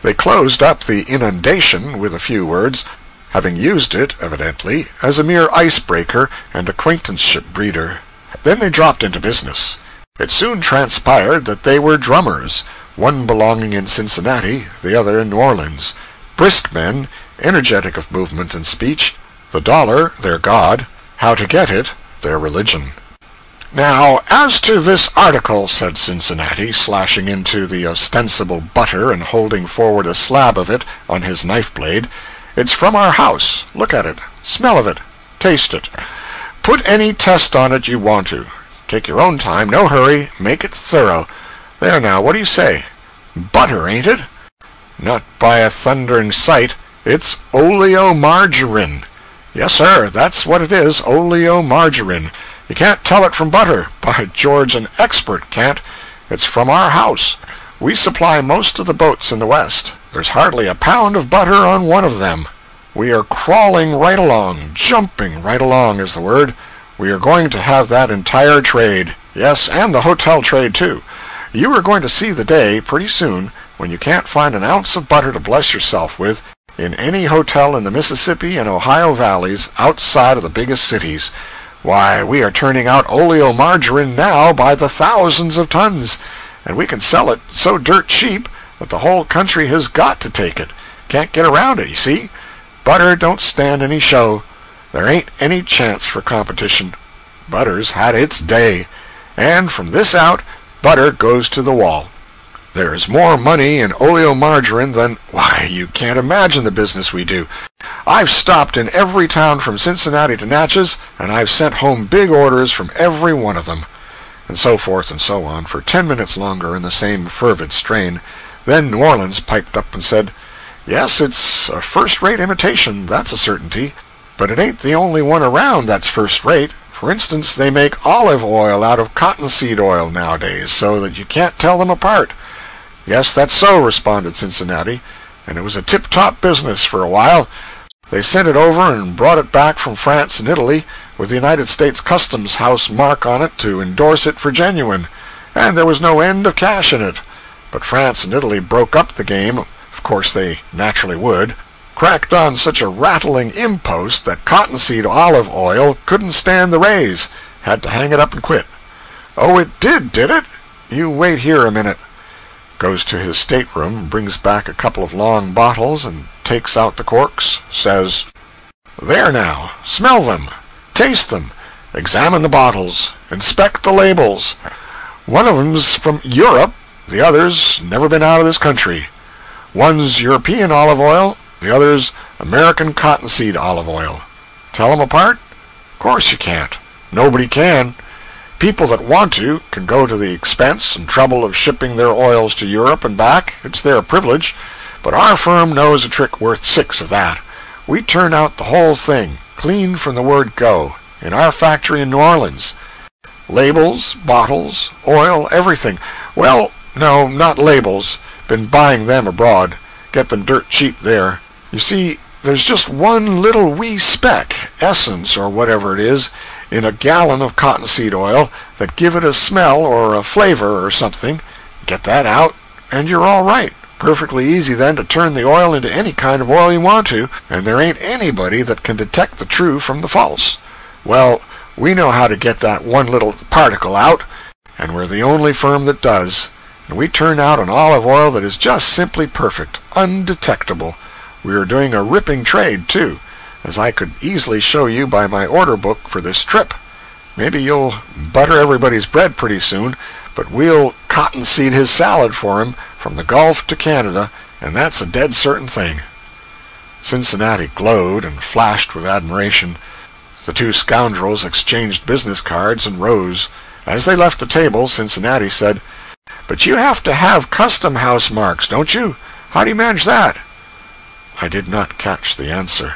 They closed up the inundation with a few words, having used it, evidently, as a mere icebreaker and acquaintanceship breeder. Then they dropped into business. It soon transpired that they were drummers, one belonging in Cincinnati, the other in New Orleans. Brisk men, energetic of movement and speech, the dollar their god, how to get it their religion. "Now, as to this article," said Cincinnati, slashing into the ostensible butter and holding forward a slab of it on his knife-blade, "it's from our house. Look at it. Smell of it. Taste it. Put any test on it you want to. Take your own time, no hurry, make it thorough. There now, what do you say? Butter, ain't it? Not by a thundering sight. It's oleomargarine. Yes, sir, that's what it is, oleomargarine. You can't tell it from butter. By George, an expert can't. It's from our house. We supply most of the boats in the West. There's hardly a pound of butter on one of them. We are crawling right along, jumping right along is the word. We are going to have that entire trade. Yes, and the hotel trade, too. You are going to see the day, pretty soon, when you can't find an ounce of butter to bless yourself with in any hotel in the Mississippi and Ohio valleys outside of the biggest cities. Why, we are turning out oleomargarine now by the thousands of tons, and we can sell it so dirt cheap that the whole country has got to take it. Can't get around it, you see. Butter don't stand any show. There ain't any chance for competition. Butter's had its day, and from this out, butter goes to the wall. There's more money in oleomargarine than, why, you can't imagine the business we do. I've stopped in every town from Cincinnati to Natchez, and I've sent home big orders from every one of them. And so forth and so on, for 10 minutes longer in the same fervid strain. Then New Orleans piped up and said, "Yes, it's a first-rate imitation, that's a certainty. But it ain't the only one around that's first-rate. For instance, they make olive oil out of cottonseed oil nowadays, so that you can't tell them apart." "Yes, that's so," responded Cincinnati, "and it was a tip-top business for a while. They sent it over and brought it back from France and Italy with the United States Customs House mark on it to endorse it for genuine, and there was no end of cash in it. But France and Italy broke up the game, of course they naturally would, cracked on such a rattling impost that cottonseed olive oil couldn't stand the raise, had to hang it up and quit." "Oh, it did it? You wait here a minute." Goes to his stateroom, brings back a couple of long bottles, and takes out the corks, says, "There now, smell them, taste them, examine the bottles, inspect the labels. One of 'em's from Europe, the other's never been out of this country. One's European olive oil, the other's American cottonseed olive oil. Tell 'em apart? Of course you can't. Nobody can. People that want to can go to the expense and trouble of shipping their oils to Europe and back. It's their privilege. But our firm knows a trick worth 6 of that. We turn out the whole thing, clean from the word go, in our factory in New Orleans. Labels, bottles, oil, everything. Well, no, not labels. Been buying them abroad. Get them dirt cheap there. You see, there's just one little wee speck, essence or whatever it is, in a gallon of cottonseed oil that give it a smell or a flavor or something. Get that out, and you're all right. Perfectly easy then to turn the oil into any kind of oil you want to, and there ain't anybody that can detect the true from the false. Well, we know how to get that one little particle out, and we're the only firm that does. And we turn out an olive oil that is just simply perfect, undetectable. We are doing a ripping trade, too, as I could easily show you by my order book for this trip. Maybe you'll butter everybody's bread pretty soon, but we'll cottonseed his salad for him from the Gulf to Canada, and that's a dead certain thing." Cincinnati glowed and flashed with admiration. The two scoundrels exchanged business cards and rose. As they left the table, Cincinnati said, "But you have to have custom house marks, don't you? How do you manage that?" I did not catch the answer.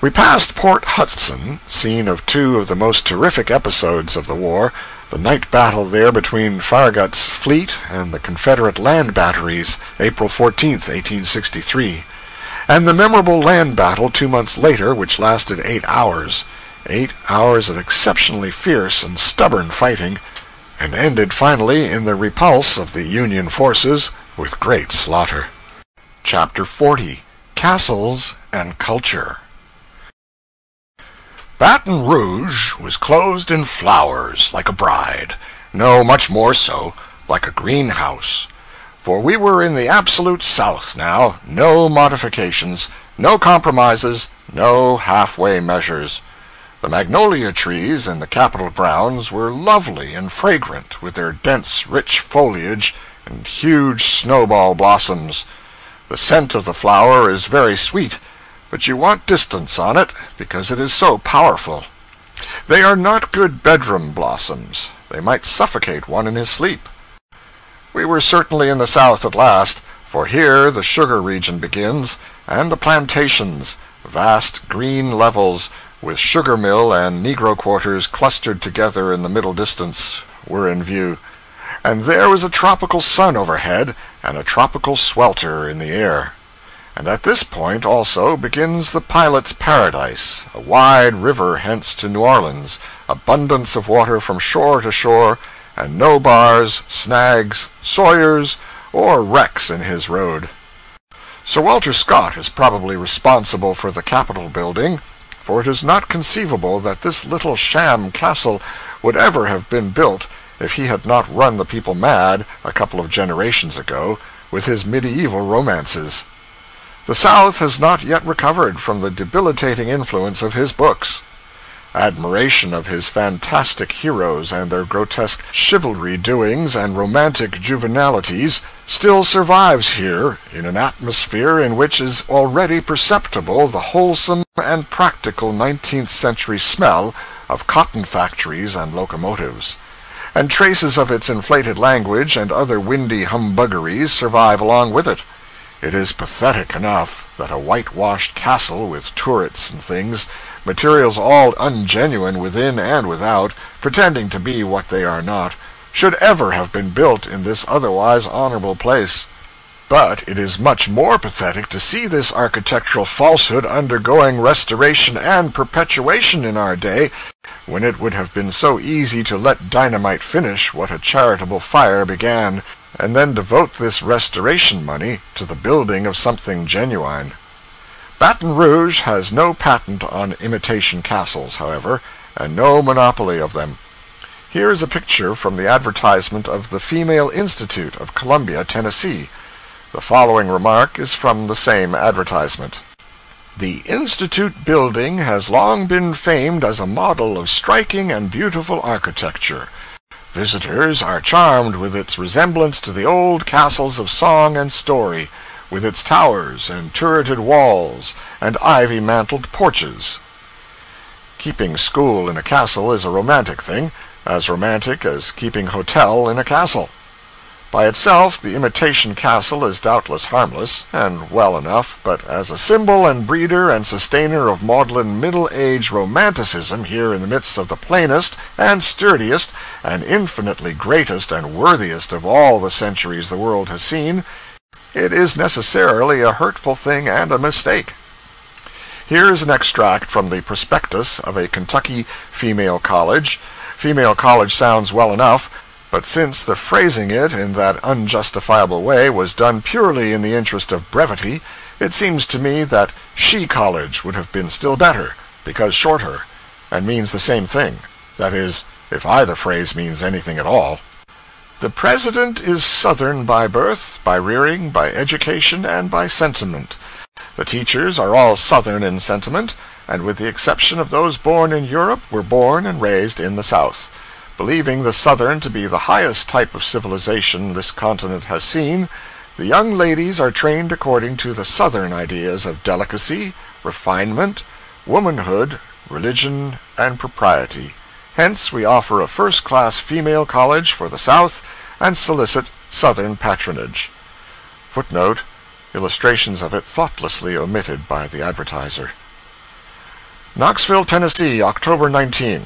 We passed Port Hudson, scene of 2 of the most terrific episodes of the war, the night battle there between Farragut's fleet and the Confederate land batteries, April 14th, 1863, and the memorable land battle 2 months later, which lasted 8 hours, 8 hours of exceptionally fierce and stubborn fighting, and ended finally in the repulse of the Union forces with great slaughter. Chapter 40. Castles and Culture. Baton Rouge was clothed in flowers like a bride, no, much more so, like a greenhouse. For we were in the absolute South now, no modifications, no compromises, no halfway measures. The magnolia trees in the Capitol grounds were lovely and fragrant, with their dense, rich foliage and huge snowball blossoms. The scent of the flower is very sweet, but you want distance on it, because it is so powerful. They are not good bedroom blossoms. They might suffocate one in his sleep. We were certainly in the South at last, for here the sugar region begins, and the plantations, vast green levels, with sugar mill and negro quarters clustered together in the middle distance, were in view. And there was a tropical sun overhead, and a tropical swelter in the air. And at this point also begins the pilot's paradise, a wide river hence to New Orleans, abundance of water from shore to shore, and no bars, snags, sawyers, or wrecks in his road. Sir Walter Scott is probably responsible for the Capitol building, for it is not conceivable that this little sham castle would ever have been built if he had not run the people mad a couple of generations ago with his medieval romances. The South has not yet recovered from the debilitating influence of his books. Admiration of his fantastic heroes and their grotesque chivalry doings and romantic juvenilities still survives here in an atmosphere in which is already perceptible the wholesome and practical 19th century smell of cotton factories and locomotives, and traces of its inflated language and other windy humbuggeries survive along with it. It is pathetic enough that a whitewashed castle with turrets and things, materials all ungenuine within and without, pretending to be what they are not, should ever have been built in this otherwise honorable place. But it is much more pathetic to see this architectural falsehood undergoing restoration and perpetuation in our day, when it would have been so easy to let dynamite finish what a charitable fire began, and then devote this restoration money to the building of something genuine. Baton Rouge has no patent on imitation castles, however, and no monopoly of them. Here is a picture from the advertisement of the Female Institute of Columbia, Tennessee. The following remark is from the same advertisement. The Institute building has long been famed as a model of striking and beautiful architecture. Visitors are charmed with its resemblance to the old castles of song and story, with its towers and turreted walls and ivy-mantled porches. Keeping school in a castle is a romantic thing, as romantic as keeping hotel in a castle. By itself, the imitation castle is doubtless harmless, and well enough, but as a symbol and breeder and sustainer of maudlin middle-age romanticism here in the midst of the plainest and sturdiest and infinitely greatest and worthiest of all the centuries the world has seen, it is necessarily a hurtful thing and a mistake. Here is an extract from the prospectus of a Kentucky female college. Female college sounds well enough, but since the phrasing it in that unjustifiable way was done purely in the interest of brevity, it seems to me that she college would have been still better, because shorter, and means the same thing. That is, if either phrase means anything at all. The President is Southern by birth, by rearing, by education, and by sentiment. The teachers are all Southern in sentiment, and with the exception of those born in Europe, were born and raised in the South. Believing the Southern to be the highest type of civilization this continent has seen, the young ladies are trained according to the Southern ideas of delicacy, refinement, womanhood, religion, and propriety. Hence we offer a first-class female college for the South and solicit Southern patronage. Footnote: illustrations of it thoughtlessly omitted by the advertiser. Knoxville, Tennessee, October 19.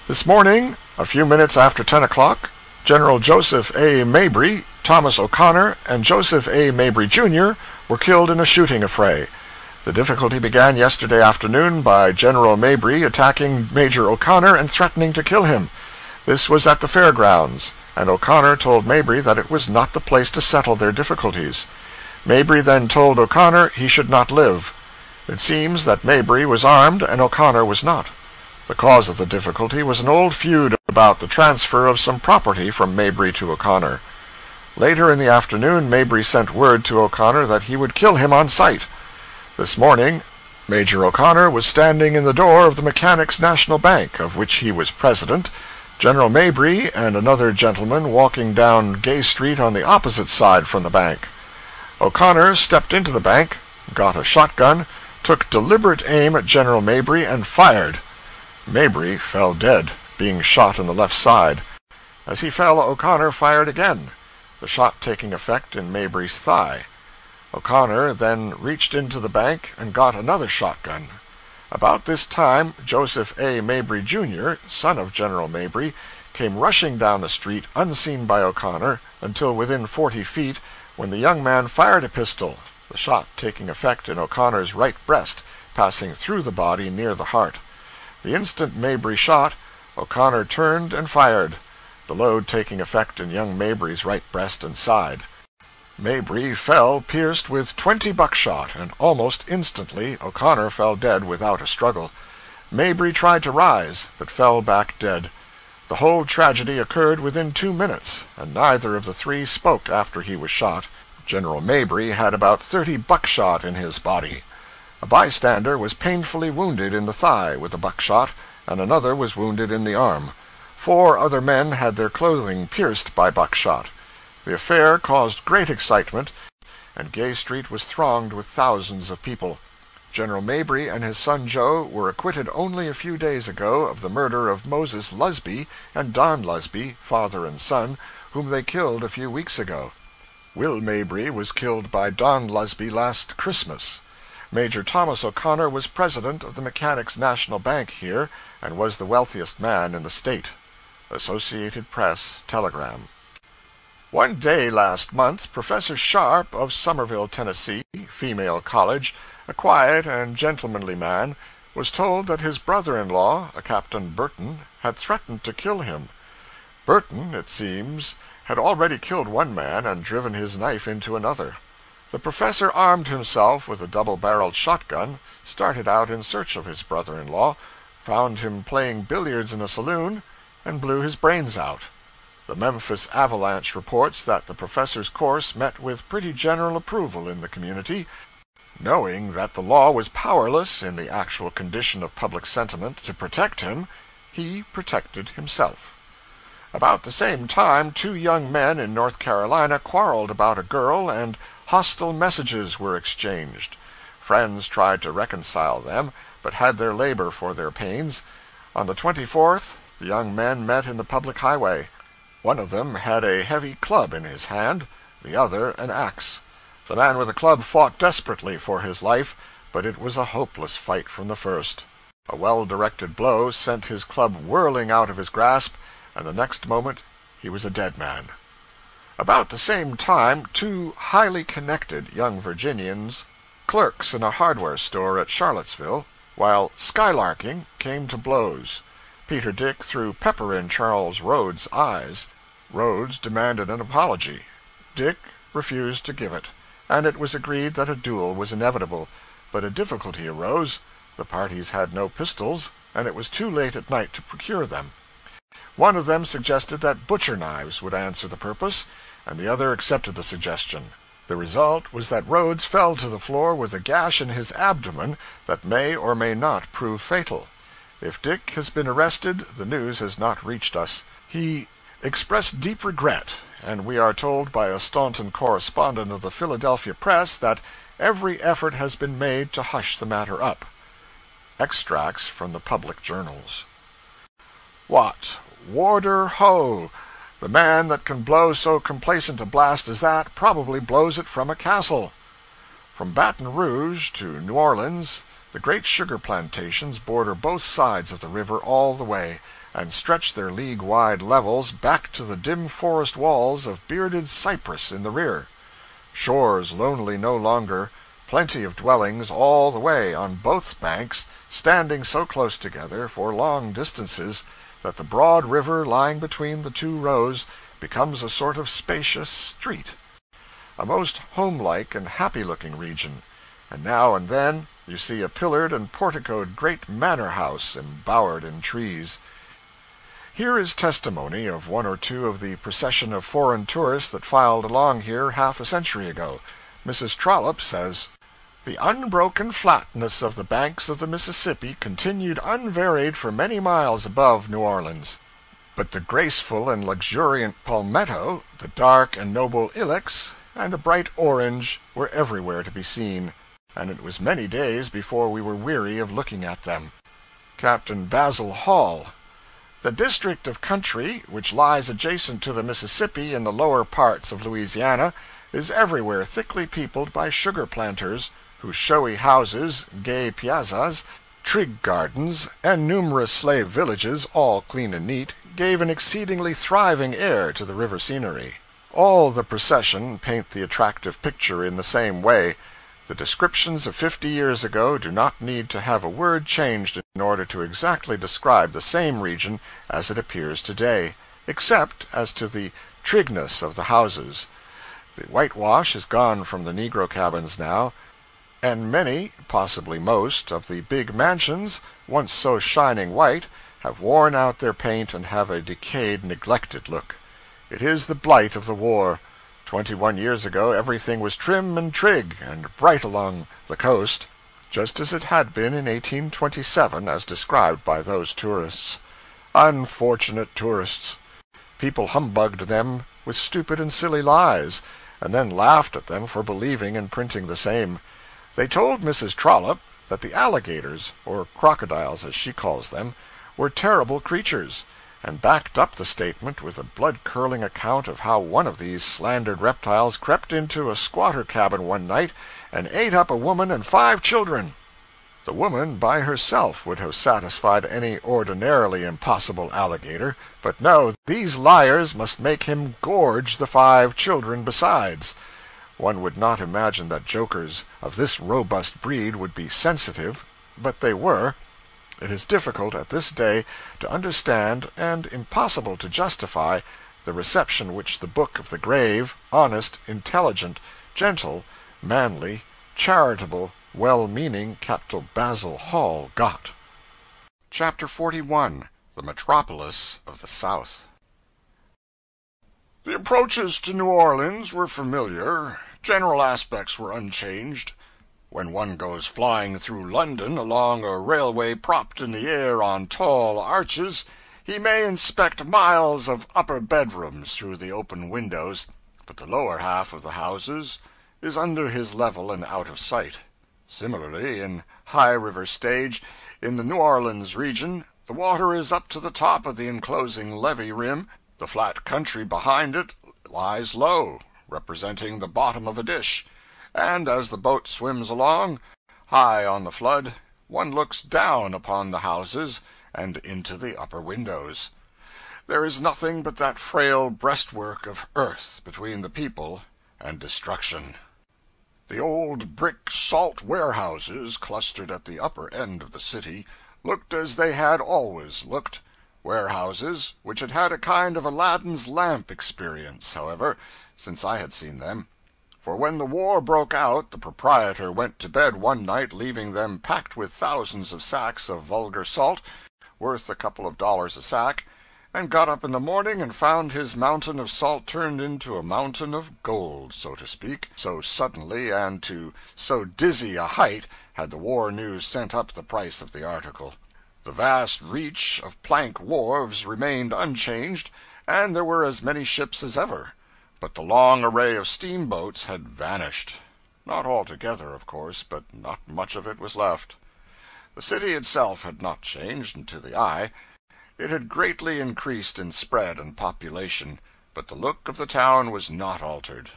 This morning, a few minutes after 10 o'clock, General Joseph A. Mabry, Thomas O'Connor, and Joseph A. Mabry, Jr. were killed in a shooting affray. The difficulty began yesterday afternoon by General Mabry attacking Major O'Connor and threatening to kill him. This was at the fairgrounds, and O'Connor told Mabry that it was not the place to settle their difficulties. Mabry then told O'Connor he should not live. It seems that Mabry was armed and O'Connor was not. The cause of the difficulty was an old feud about the transfer of some property from Mabry to O'Connor. Later in the afternoon, Mabry sent word to O'Connor that he would kill him on sight. This morning, Major O'Connor was standing in the door of the Mechanics' National Bank, of which he was president, General Mabry and another gentleman walking down Gay Street on the opposite side from the bank. O'Connor stepped into the bank, got a shotgun, took deliberate aim at General Mabry, and fired. Mabry fell dead, being shot in the left side. As he fell, O'Connor fired again, the shot taking effect in Mabry's thigh. O'Connor then reached into the bank and got another shotgun. About this time, Joseph A. Mabry, Jr., son of General Mabry, came rushing down the street unseen by O'Connor until within 40 feet, when the young man fired a pistol. the shot taking effect in O'Connor's right breast, passing through the body near the heart. The instant Mabry shot, O'Connor turned and fired, the load taking effect in young Mabry's right breast and side. Mabry fell pierced with 20 buckshot, and almost instantly O'Connor fell dead without a struggle. Mabry tried to rise, but fell back dead. The whole tragedy occurred within 2 minutes, and neither of the three spoke after he was shot. General Mabry had about 30 buckshot in his body. A bystander was painfully wounded in the thigh with a buckshot, and another was wounded in the arm. 4 other men had their clothing pierced by buckshot. The affair caused great excitement, and Gay Street was thronged with thousands of people. General Mabry and his son Joe were acquitted only a few days ago of the murder of Moses Lusby and Don Lusby, father and son, whom they killed a few weeks ago. Will Mabry was killed by Don Lusby last Christmas. Major Thomas O'Connor was president of the Mechanics' National Bank here, and was the wealthiest man in the state. Associated Press telegram. One day last month, Professor Sharp of Somerville, Tennessee, female college, a quiet and gentlemanly man, was told that his brother-in-law, a Captain Burton, had threatened to kill him. Burton, it seems, had already killed one man and driven his knife into another. The professor armed himself with a double-barreled shotgun, started out in search of his brother-in-law, found him playing billiards in a saloon, and blew his brains out. The Memphis Avalanche reports that the professor's course met with pretty general approval in the community. Knowing that the law was powerless in the actual condition of public sentiment to protect him, he protected himself. About the same time, 2 young men in North Carolina quarreled about a girl, and hostile messages were exchanged. Friends tried to reconcile them, but had their labor for their pains. On the 24th, the young men met in the public highway. One of them had a heavy club in his hand, the other an axe. The man with the club fought desperately for his life, but it was a hopeless fight from the first. A well-directed blow sent his club whirling out of his grasp, and the next moment he was a dead man. About the same time, 2 highly connected young Virginians, clerks in a hardware store at Charlottesville, while skylarking, came to blows. Peter Dick threw pepper in Charles Rhodes' eyes. Rhodes demanded an apology. Dick refused to give it, and it was agreed that a duel was inevitable. But a difficulty arose. The parties had no pistols, and it was too late at night to procure them. One of them suggested that butcher knives would answer the purpose, and the other accepted the suggestion. The result was that Rhodes fell to the floor with a gash in his abdomen that may or may not prove fatal. If Dick has been arrested, the news has not reached us. He expressed deep regret, and we are told by a Staunton correspondent of the Philadelphia Press that every effort has been made to hush the matter up. Extracts from the public journals. What? Warder Ho! The man that can blow so complacent a blast as that probably blows it from a castle. From Baton Rouge to New Orleans, the great sugar plantations border both sides of the river all the way, and stretch their league-wide levels back to the dim forest walls of bearded cypress in the rear. Shores lonely no longer, plenty of dwellings all the way on both banks, standing so close together for long distances that the broad river lying between the 2 rows becomes a sort of spacious street. A most homelike and happy-looking region, and now and then you see a pillared and porticoed great manor house embowered in trees. Here is testimony of 1 or 2 of the procession of foreign tourists that filed along here half a century ago. Mrs. Trollope says, "The unbroken flatness of the banks of the Mississippi continued unvaried for many miles above New Orleans. But the graceful and luxuriant palmetto, the dark and noble ilex, and the bright orange were everywhere to be seen, and it was many days before we were weary of looking at them." Captain Basil Hall. The district of country which lies adjacent to the Mississippi in the lower parts of Louisiana is everywhere thickly peopled by sugar planters, whose showy houses, gay piazzas, trig gardens, and numerous slave villages, all clean and neat, gave an exceedingly thriving air to the river scenery. All the procession paint the attractive picture in the same way. The descriptions of 50 years ago do not need to have a word changed in order to exactly describe the same region as it appears today, except as to the trigness of the houses. The whitewash is gone from the negro cabins now, and many, possibly most, of the big mansions, once so shining white, have worn out their paint and have a decayed, neglected look. It is the blight of the war. 21 years ago everything was trim and trig and bright along the coast, just as it had been in 1827 as described by those tourists. Unfortunate tourists! People humbugged them with stupid and silly lies, and then laughed at them for believing and printing the same. They told Mrs. Trollope that the alligators, or crocodiles as she calls them, were terrible creatures, and backed up the statement with a blood-curdling account of how one of these slandered reptiles crept into a squatter cabin one night and ate up a woman and 5 children. The woman by herself would have satisfied any ordinarily impossible alligator, but no, these liars must make him gorge the 5 children besides. One would not imagine that jokers of this robust breed would be sensitive, but they were. It is difficult at this day to understand, and impossible to justify, the reception which the book of the grave, honest, intelligent, gentle, manly, charitable, well-meaning Captain Basil Hall got. Chapter 41. The Metropolis of the South. The approaches to New Orleans were familiar. General aspects were unchanged. When one goes flying through London along a railway propped in the air on tall arches, he may inspect miles of upper bedrooms through the open windows, but the lower half of the houses is under his level and out of sight. Similarly, in High River Stage, in the New Orleans region, the water is up to the top of the enclosing levee rim. The flat country behind it lies low, representing the bottom of a dish, and as the boat swims along, high on the flood, one looks down upon the houses and into the upper windows. There is nothing but that frail breastwork of earth between the people and destruction. The old brick salt warehouses clustered at the upper end of the city looked as they had always looked. Warehouses which had had a kind of Aladdin's lamp experience, however, since I had seen them. For when the war broke out, the proprietor went to bed one night leaving them packed with thousands of sacks of vulgar salt, worth a couple of dollars a sack, and got up in the morning and found his mountain of salt turned into a mountain of gold, so to speak, so suddenly and to so dizzy a height had the war news sent up the price of the article. The vast reach of plank wharves remained unchanged, and there were as many ships as ever. But the long array of steamboats had vanished. Not altogether, of course, but not much of it was left. The city itself had not changed to the eye. It had greatly increased in spread and population, but the look of the town was not altered.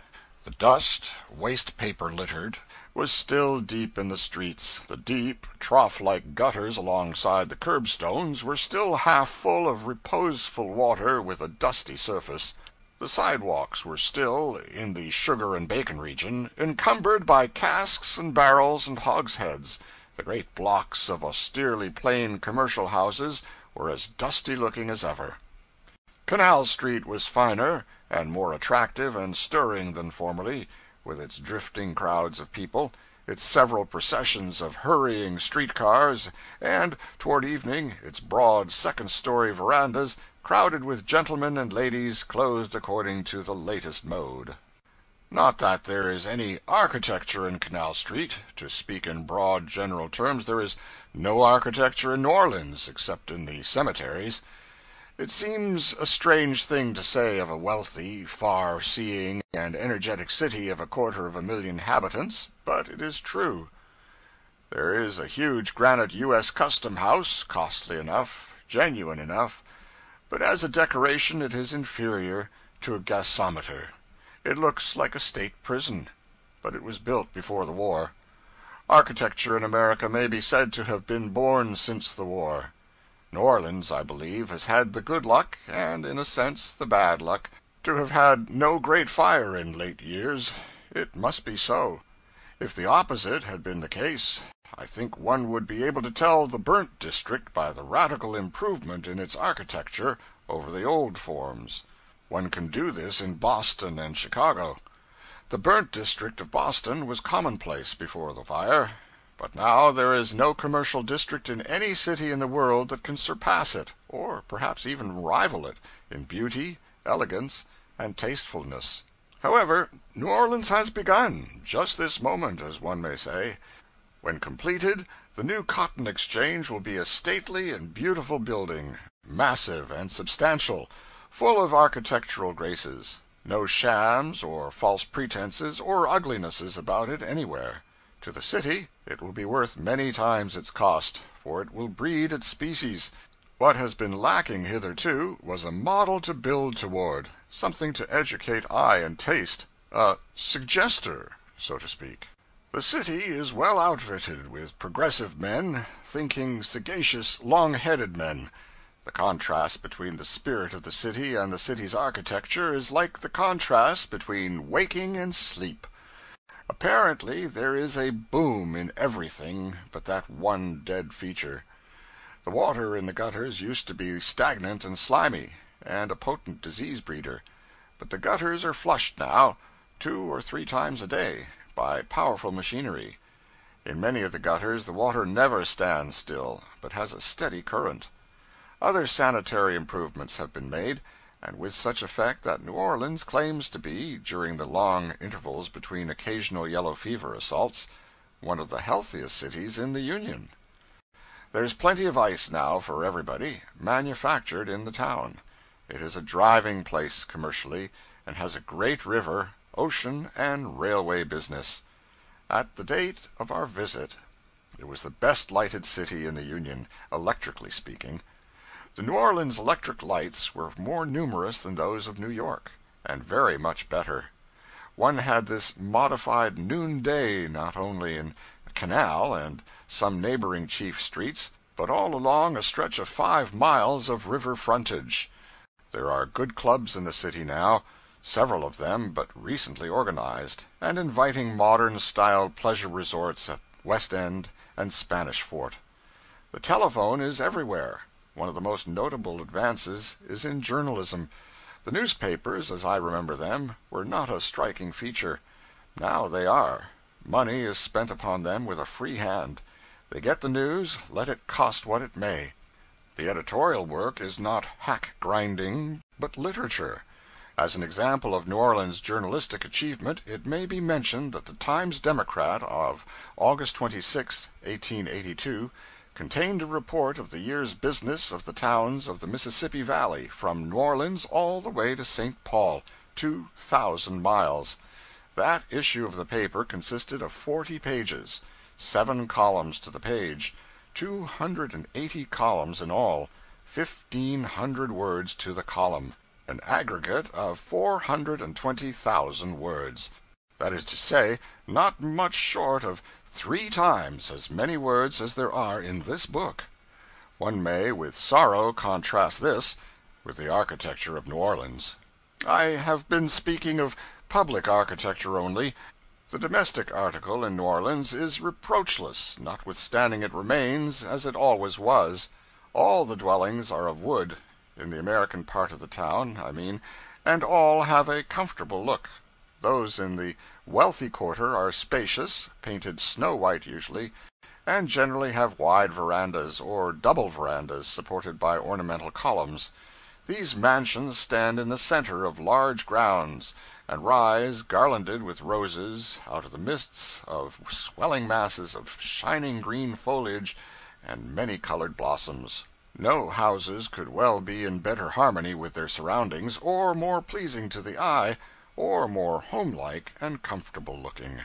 The dust, waste-paper littered, was still deep in the streets. The deep, trough-like gutters alongside the curbstones were still half full of reposeful water with a dusty surface. The sidewalks were still, in the sugar and bacon region, encumbered by casks and barrels and hogsheads. The great blocks of austerely plain commercial houses were as dusty-looking as ever. Canal Street was finer, and more attractive and stirring than formerly, with its drifting crowds of people, its several processions of hurrying street-cars, and, toward evening, its broad second-story verandas crowded with gentlemen and ladies clothed according to the latest mode. Not that there is any architecture in Canal Street. To speak in broad general terms, there is no architecture in New Orleans, except in the cemeteries. It seems a strange thing to say of a wealthy, far-seeing, and energetic city of 250,000 inhabitants, but it is true. There is a huge granite U.S. Custom House, costly enough, genuine enough, but as a decoration it is inferior to a gasometer. It looks like a state prison, but it was built before the war. Architecture in America may be said to have been born since the war. New Orleans, I believe, has had the good luck, and in a sense the bad luck, to have had no great fire in late years. It must be so. If the opposite had been the case, I think one would be able to tell the burnt district by the radical improvement in its architecture over the old forms. One can do this in Boston and Chicago. The burnt district of Boston was commonplace before the fire, but now there is no commercial district in any city in the world that can surpass it, or perhaps even rival it, in beauty, elegance, and tastefulness. However, New Orleans has begun, just this moment, as one may say. When completed, the new Cotton Exchange will be a stately and beautiful building, massive and substantial, full of architectural graces. No shams or false pretenses or uglinesses about it anywhere. To the city, it will be worth many times its cost, for it will breed its species. What has been lacking hitherto was a model to build toward, something to educate eye and taste, a suggester, so to speak. The city is well outfitted with progressive men, thinking, sagacious, long-headed men. The contrast between the spirit of the city and the city's architecture is like the contrast between waking and sleep. Apparently there is a boom in everything but that one dead feature. The water in the gutters used to be stagnant and slimy, and a potent disease breeder, but the gutters are flushed now, 2 or 3 times a day, by powerful machinery. In many of the gutters the water never stands still, but has a steady current. Other sanitary improvements have been made, and with such effect that New Orleans claims to be, during the long intervals between occasional yellow fever assaults, one of the healthiest cities in the Union. There's plenty of ice now for everybody, manufactured in the town. It is a driving place commercially, and has a great river, ocean, and railway business. At the date of our visit, it was the best lighted city in the Union, electrically speaking. The New Orleans electric lights were more numerous than those of New York, and very much better. One had this modified noonday not only in Canal and some neighboring chief streets, but all along a stretch of 5 miles of river frontage. There are good clubs in the city now, several of them but recently organized, and inviting modern-style pleasure resorts at West End and Spanish Fort. The telephone is everywhere. One of the most notable advances is in journalism. The newspapers, as I remember them, were not a striking feature. Now they are. Money is spent upon them with a free hand. They get the news, let it cost what it may. The editorial work is not hack-grinding, but literature. As an example of New Orleans' journalistic achievement, it may be mentioned that the Times Democrat of August 26, 1882, contained a report of the year's business of the towns of the Mississippi Valley, from New Orleans all the way to St. Paul, 2,000 miles. That issue of the paper consisted of 40 pages, 7 columns to the page, 280 columns in all, 1,500 words to the column, an aggregate of 420,000 words. That is to say, not much short of 3 times as many words as there are in this book. One may with sorrow contrast this with the architecture of New Orleans. I have been speaking of public architecture only. The domestic article in New Orleans is reproachless, notwithstanding it remains as it always was. All the dwellings are of wood, in the American part of the town, I mean, and all have a comfortable look. Those in the wealthy quarter are spacious, painted snow-white usually, and generally have wide verandas, or double verandas, supported by ornamental columns. These mansions stand in the center of large grounds, and rise, garlanded with roses, out of the midst of swelling masses of shining green foliage and many-colored blossoms. No houses could well be in better harmony with their surroundings, or more pleasing to the eye, or more homelike and comfortable looking.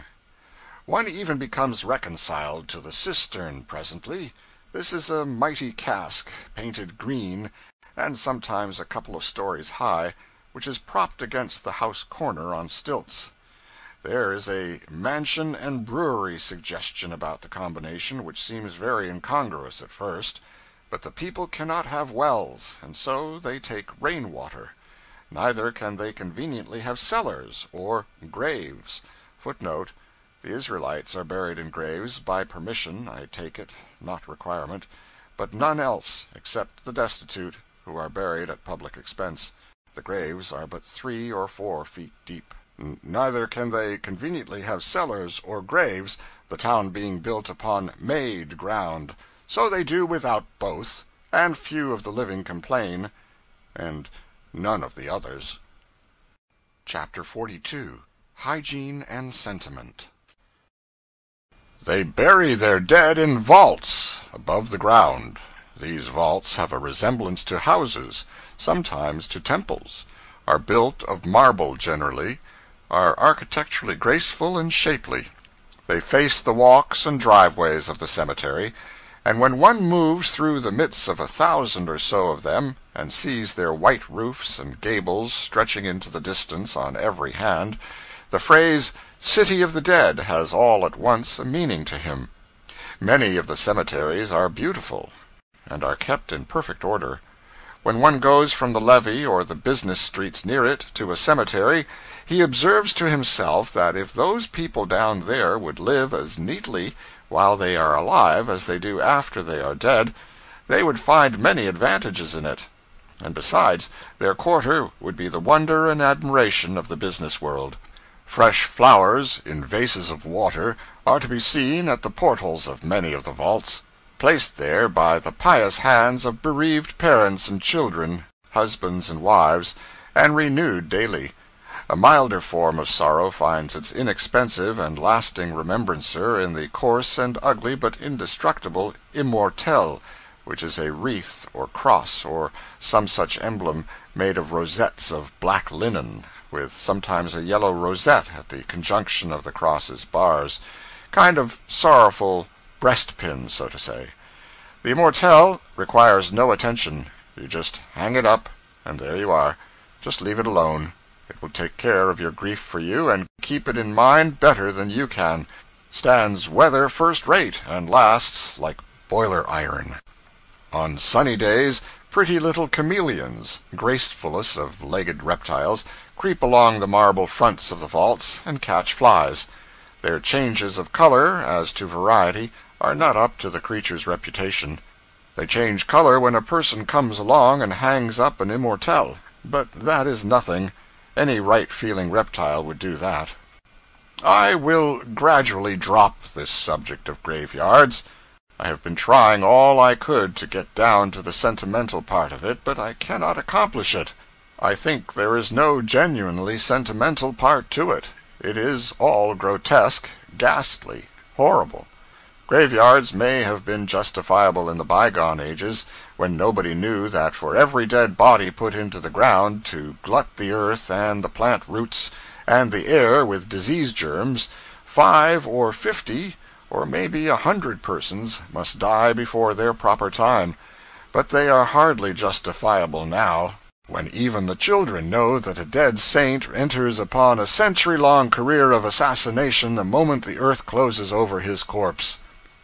One even becomes reconciled to the cistern presently. This is a mighty cask, painted green, and sometimes a couple of stories high, which is propped against the house corner on stilts. There is a mansion and brewery suggestion about the combination which seems very incongruous at first, but the people cannot have wells, and so they take rain-water. Neither can they conveniently have cellars or graves. Footnote: The Israelites are buried in graves, by permission, I take it, not requirement, but none else, except the destitute, who are buried at public expense. The graves are but 3 or 4 feet deep. Neither can they conveniently have cellars or graves, the town being built upon made ground. So they do without both, and few of the living complain, and none of the others. Chapter 42. Hygiene and Sentiment. They bury their dead in vaults above the ground. These vaults have a resemblance to houses, sometimes to temples, are built of marble generally, are architecturally graceful and shapely. They face the walks and driveways of the cemetery, and when one moves through the midst of 1,000 or so of them, and sees their white roofs and gables stretching into the distance on every hand, the phrase "City of the Dead" has all at once a meaning to him. Many of the cemeteries are beautiful, and are kept in perfect order. When one goes from the levee or the business streets near it to a cemetery, he observes to himself that if those people down there would live as neatly while they are alive as they do after they are dead, they would find many advantages in it. And besides, their quarter would be the wonder and admiration of the business world. Fresh flowers, in vases of water, are to be seen at the portals of many of the vaults, placed there by the pious hands of bereaved parents and children, husbands and wives, and renewed daily. A milder form of sorrow finds its inexpensive and lasting remembrancer in the coarse and ugly but indestructible immortelle, which is a wreath or cross or some such emblem made of rosettes of black linen, with sometimes a yellow rosette at the conjunction of the cross's bars, kind of sorrowful breastpin, so to say. The immortelle requires no attention. You just hang it up, and there you are. Just leave it alone. It will take care of your grief for you, and keep it in mind better than you can. Stands weather first rate, and lasts like boiler iron. On sunny days, pretty little chameleons, gracefullest of legged reptiles, creep along the marble fronts of the vaults and catch flies. Their changes of color, as to variety, are not up to the creature's reputation. They change color when a person comes along and hangs up an immortelle, but that is nothing. Any right-feeling reptile would do that. I will gradually drop this subject of graveyards. I have been trying all I could to get down to the sentimental part of it, but I cannot accomplish it. I think there is no genuinely sentimental part to it. It is all grotesque, ghastly, horrible. Graveyards may have been justifiable in the bygone ages, when nobody knew that for every dead body put into the ground to glut the earth and the plant roots and the air with disease germs, 5 or 50 or maybe 100 persons must die before their proper time. But they are hardly justifiable now, when even the children know that a dead saint enters upon a century-long career of assassination the moment the earth closes over his corpse.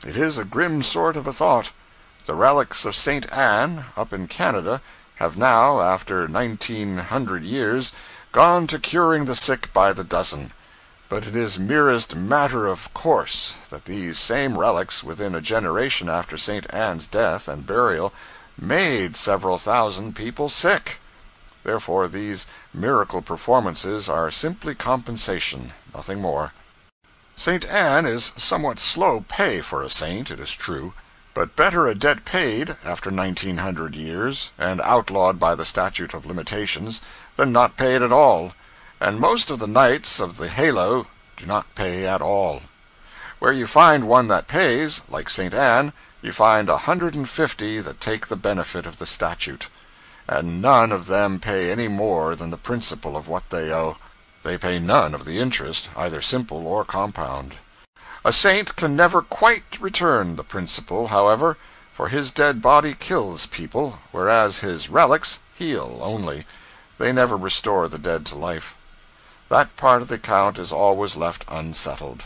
It is a grim sort of a thought. The relics of St. Anne, up in Canada, have now, after 1900 years, gone to curing the sick by the dozen. But it is merest matter of course that these same relics, within a generation after St. Anne's death and burial, made several thousand people sick. Therefore these miracle performances are simply compensation, nothing more. St. Anne is somewhat slow pay for a saint, it is true, but better a debt paid, after 1900 years, and outlawed by the statute of limitations, than not paid at all, and most of the knights of the halo do not pay at all. Where you find one that pays, like St. Anne, you find 150 that take the benefit of the statute, and none of them pay any more than the principal of what they owe. They pay none of the interest, either simple or compound. A saint can never quite return the principal, however, for his dead body kills people, whereas his relics heal only. They never restore the dead to life. That part of the account is always left unsettled.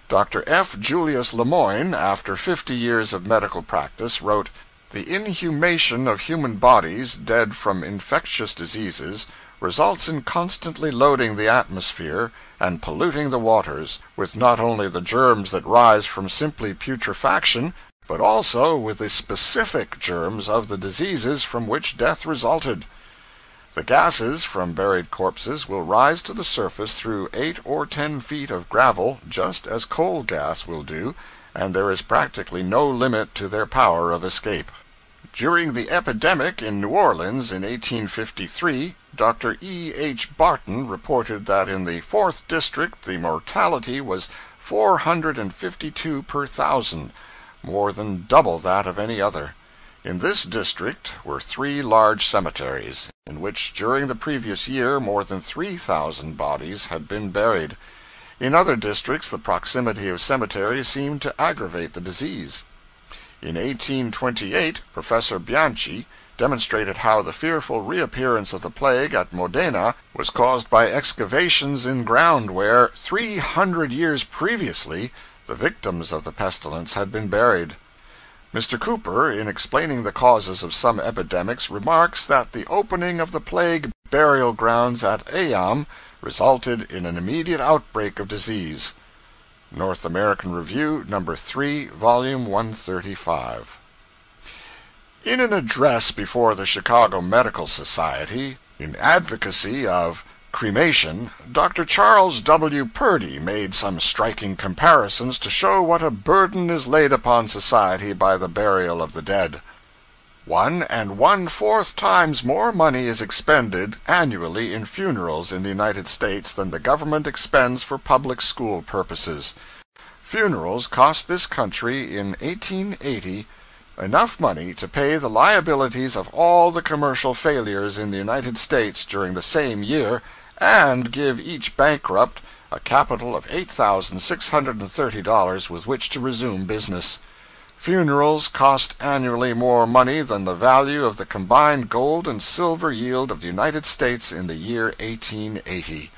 Dr. F. Julius Lemoyne, after 50 years of medical practice, wrote, "The inhumation of human bodies, dead from infectious diseases, results in constantly loading the atmosphere and polluting the waters with not only the germs that rise from simply putrefaction, but also with the specific germs of the diseases from which death resulted. The gases from buried corpses will rise to the surface through 8 or 10 feet of gravel just as coal gas will do, and there is practically no limit to their power of escape. During the epidemic in New Orleans in 1853, Dr. E. H. Barton reported that in the 4th District the mortality was 452 per thousand, more than double that of any other. In this district were 3 large cemeteries, in which during the previous year more than 3,000 bodies had been buried. In other districts the proximity of cemeteries seemed to aggravate the disease. In 1828, Professor Bianchi demonstrated how the fearful reappearance of the plague at Modena was caused by excavations in ground where, 300 years previously, the victims of the pestilence had been buried. Mr. Cooper, in explaining the causes of some epidemics, remarks that the opening of the plague burial grounds at Ayam resulted in an immediate outbreak of disease. North American Review, No. 3, Volume 135. In an address before the Chicago Medical Society, in advocacy of cremation, Dr. Charles W. Purdy made some striking comparisons to show what a burden is laid upon society by the burial of the dead. 1 1/4 times more money is expended annually in funerals in the United States than the government expends for public school purposes. Funerals cost this country in 1880 enough money to pay the liabilities of all the commercial failures in the United States during the same year, and give each bankrupt a capital of $8,630 with which to resume business. Funerals cost annually more money than the value of the combined gold and silver yield of the United States in the year 1880.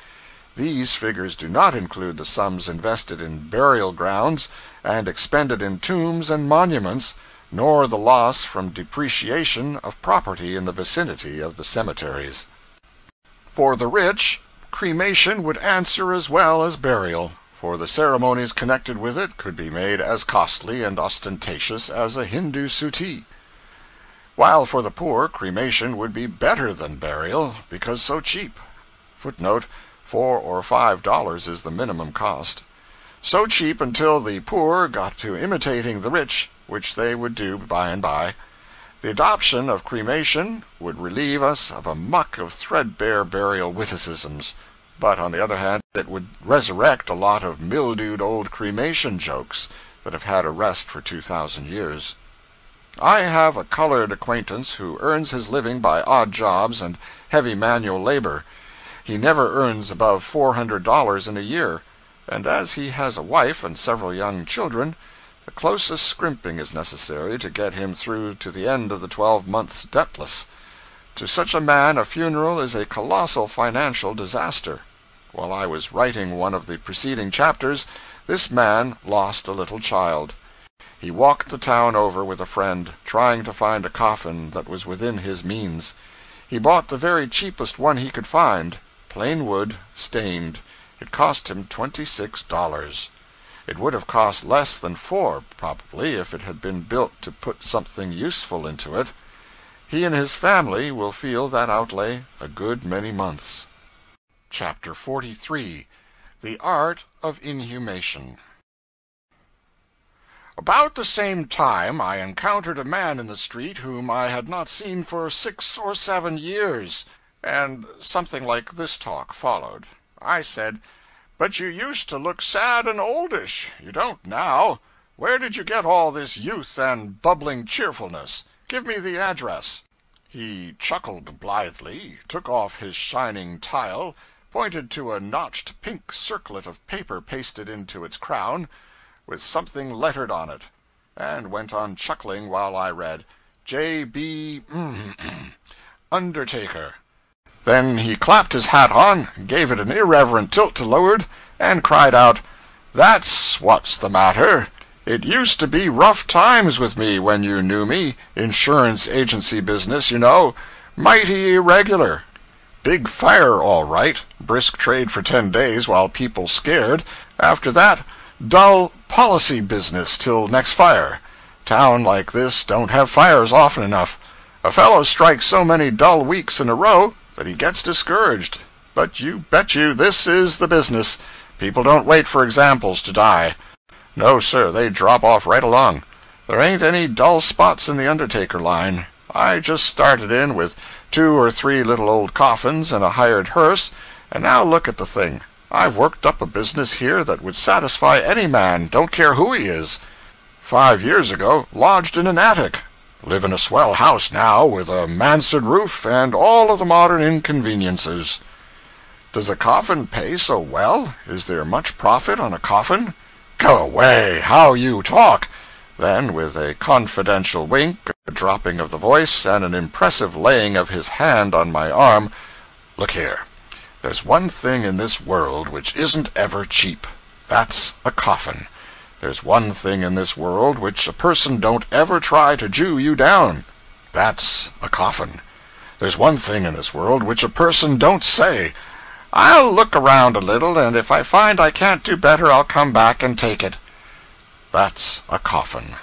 These figures do not include the sums invested in burial grounds and expended in tombs and monuments, nor the loss from depreciation of property in the vicinity of the cemeteries. For the rich, cremation would answer as well as burial, for the ceremonies connected with it could be made as costly and ostentatious as a Hindu suttee. While for the poor, cremation would be better than burial, because so cheap. Footnote, $4 or $5 is the minimum cost. So cheap until the poor got to imitating the rich, which they would do by and by. The adoption of cremation would relieve us of a muck of threadbare burial witticisms, but on the other hand it would resurrect a lot of mildewed old cremation jokes that have had a rest for 2,000 years. I have a colored acquaintance who earns his living by odd jobs and heavy manual labor. He never earns above $400 in a year, and as he has a wife and several young children, the closest scrimping is necessary to get him through to the end of the 12 months debtless. To such a man a funeral is a colossal financial disaster. While I was writing one of the preceding chapters, this man lost a little child. He walked the town over with a friend, trying to find a coffin that was within his means. He bought the very cheapest one he could find, plain wood, stained. It cost him $26. It would have cost less than $4, probably, if it had been built to put something useful into it. He and his family will feel that outlay a good many months. Chapter 43. The Art of Inhumation. About the same time I encountered a man in the street whom I had not seen for 6 or 7 years, and something like this talk followed. I said, "But you used to look sad and oldish. You don't now. Where did you get all this youth and bubbling cheerfulness? Give me the address." He chuckled blithely, took off his shining tile, pointed to a notched pink circlet of paper pasted into its crown, with something lettered on it, and went on chuckling while I read, J.B. Undertaker. Then he clapped his hat on, gave it an irreverent tilt to leeward, and cried out, "That's what's the matter. It used to be rough times with me when you knew me, insurance agency business, you know, mighty irregular. Big fire, all right. Brisk trade for 10 days while people scared. After that, dull policy business till next fire. Town like this don't have fires often enough. A fellow strikes so many dull weeks in a row that he gets discouraged. But you bet you this is the business. People don't wait for examples to die. No, sir, they drop off right along. There ain't any dull spots in the undertaker line. I just started in with 2 or 3 little old coffins and a hired hearse, and now look at the thing. I've worked up a business here that would satisfy any man, don't care who he is. 5 years ago, lodged in an attic. Live in a swell house now with a mansard roof and all of the modern inconveniences. Does a coffin pay so well? Is there much profit on a coffin? Go away, how you talk! Then, with a confidential wink, a dropping of the voice, and an impressive laying of his hand on my arm, look here, there's one thing in this world which isn't ever cheap. That's a coffin. There's one thing in this world which a person don't ever try to Jew you down. That's a coffin. There's one thing in this world which a person don't say, "I'll look around a little, and if I find I can't do better, I'll come back and take it." That's a coffin.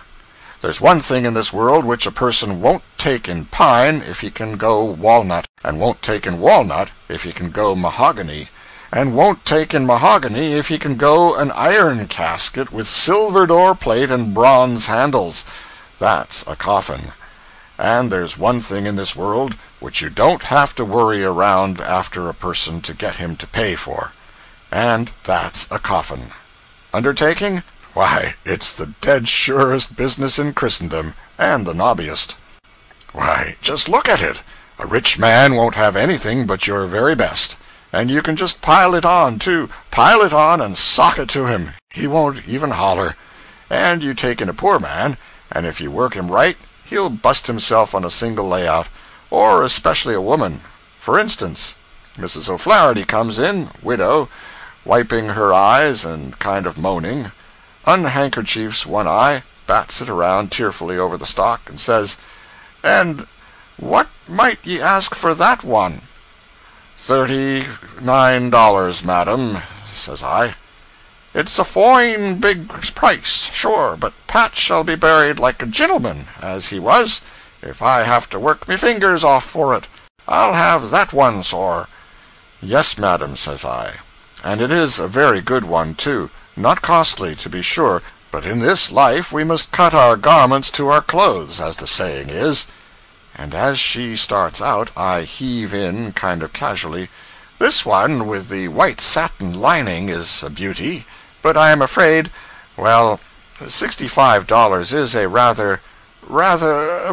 There's one thing in this world which a person won't take in pine if he can go walnut, and won't take in walnut if he can go mahogany, and won't take in mahogany if he can go an iron casket with silver door plate and bronze handles. That's a coffin. And there's one thing in this world which you don't have to worry around after a person to get him to pay for. And that's a coffin. Undertaking? Why, it's the dead surest business in Christendom, and the nobbiest. Why, just look at it. A rich man won't have anything but your very best. And you can just pile it on, too. Pile it on and sock it to him. He won't even holler. And you take in a poor man, and if you work him right, he'll bust himself on a single layout, or especially a woman. For instance, Mrs. O'Flaherty comes in, widow, wiping her eyes and kind of moaning, unhandkerchiefs one eye, bats it around tearfully over the stock, and says, "And what might ye ask for that one?" $39, madam," says I. "It's a fine big price, sure, but Pat shall be buried like a gentleman, as he was, if I have to work me fingers off for it. I'll have that one, sir." "Yes, madam," says I, "and it is a very good one, too. Not costly, to be sure, but in this life we must cut our garments to our clothes, as the saying is." And as she starts out, I heave in, kind of casually, "This one with the white satin lining is a beauty, but I am afraid, well, $65 is a rather,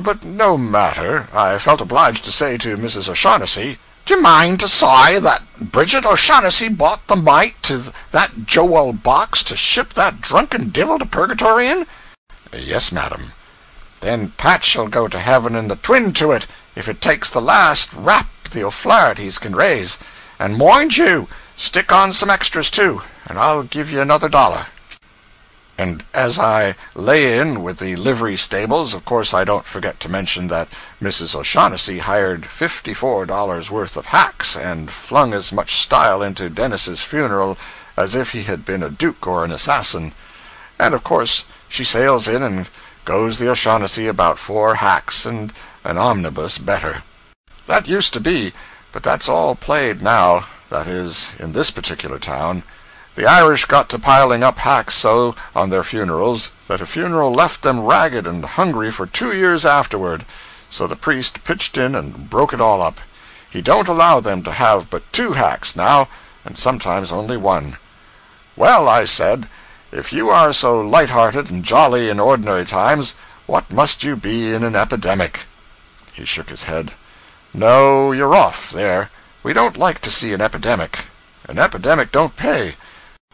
but no matter." I felt obliged to say to Mrs. O'Shaughnessy, "D'ye mind to say that Bridget O'Shaughnessy bought the mite to that Joel box to ship that drunken divil to purgatory in?" "Yes, madam." "Then Pat shall go to heaven in the twin to it, if it takes the last rap the O'Flahertys can raise. And mind you, stick on some extras, too, and I'll give you another $1. And as I lay in with the livery stables, of course I don't forget to mention that Mrs. O'Shaughnessy hired $54 worth of hacks, and flung as much style into Dennis's funeral as if he had been a duke or an assassin. And of course she sails in and goes the O'Shaughnessy about 4 hacks and an omnibus better. That used to be, but that's all played now, that is, in this particular town. The Irish got to piling up hacks so on their funerals that a funeral left them ragged and hungry for 2 years afterward, so the priest pitched in and broke it all up. He don't allow them to have but 2 hacks now, and sometimes only 1. "Well," I said, "if you are so light-hearted and jolly in ordinary times, what must you be in an epidemic?" He shook his head. "No, you're off, there. We don't like to see an epidemic. An epidemic don't pay.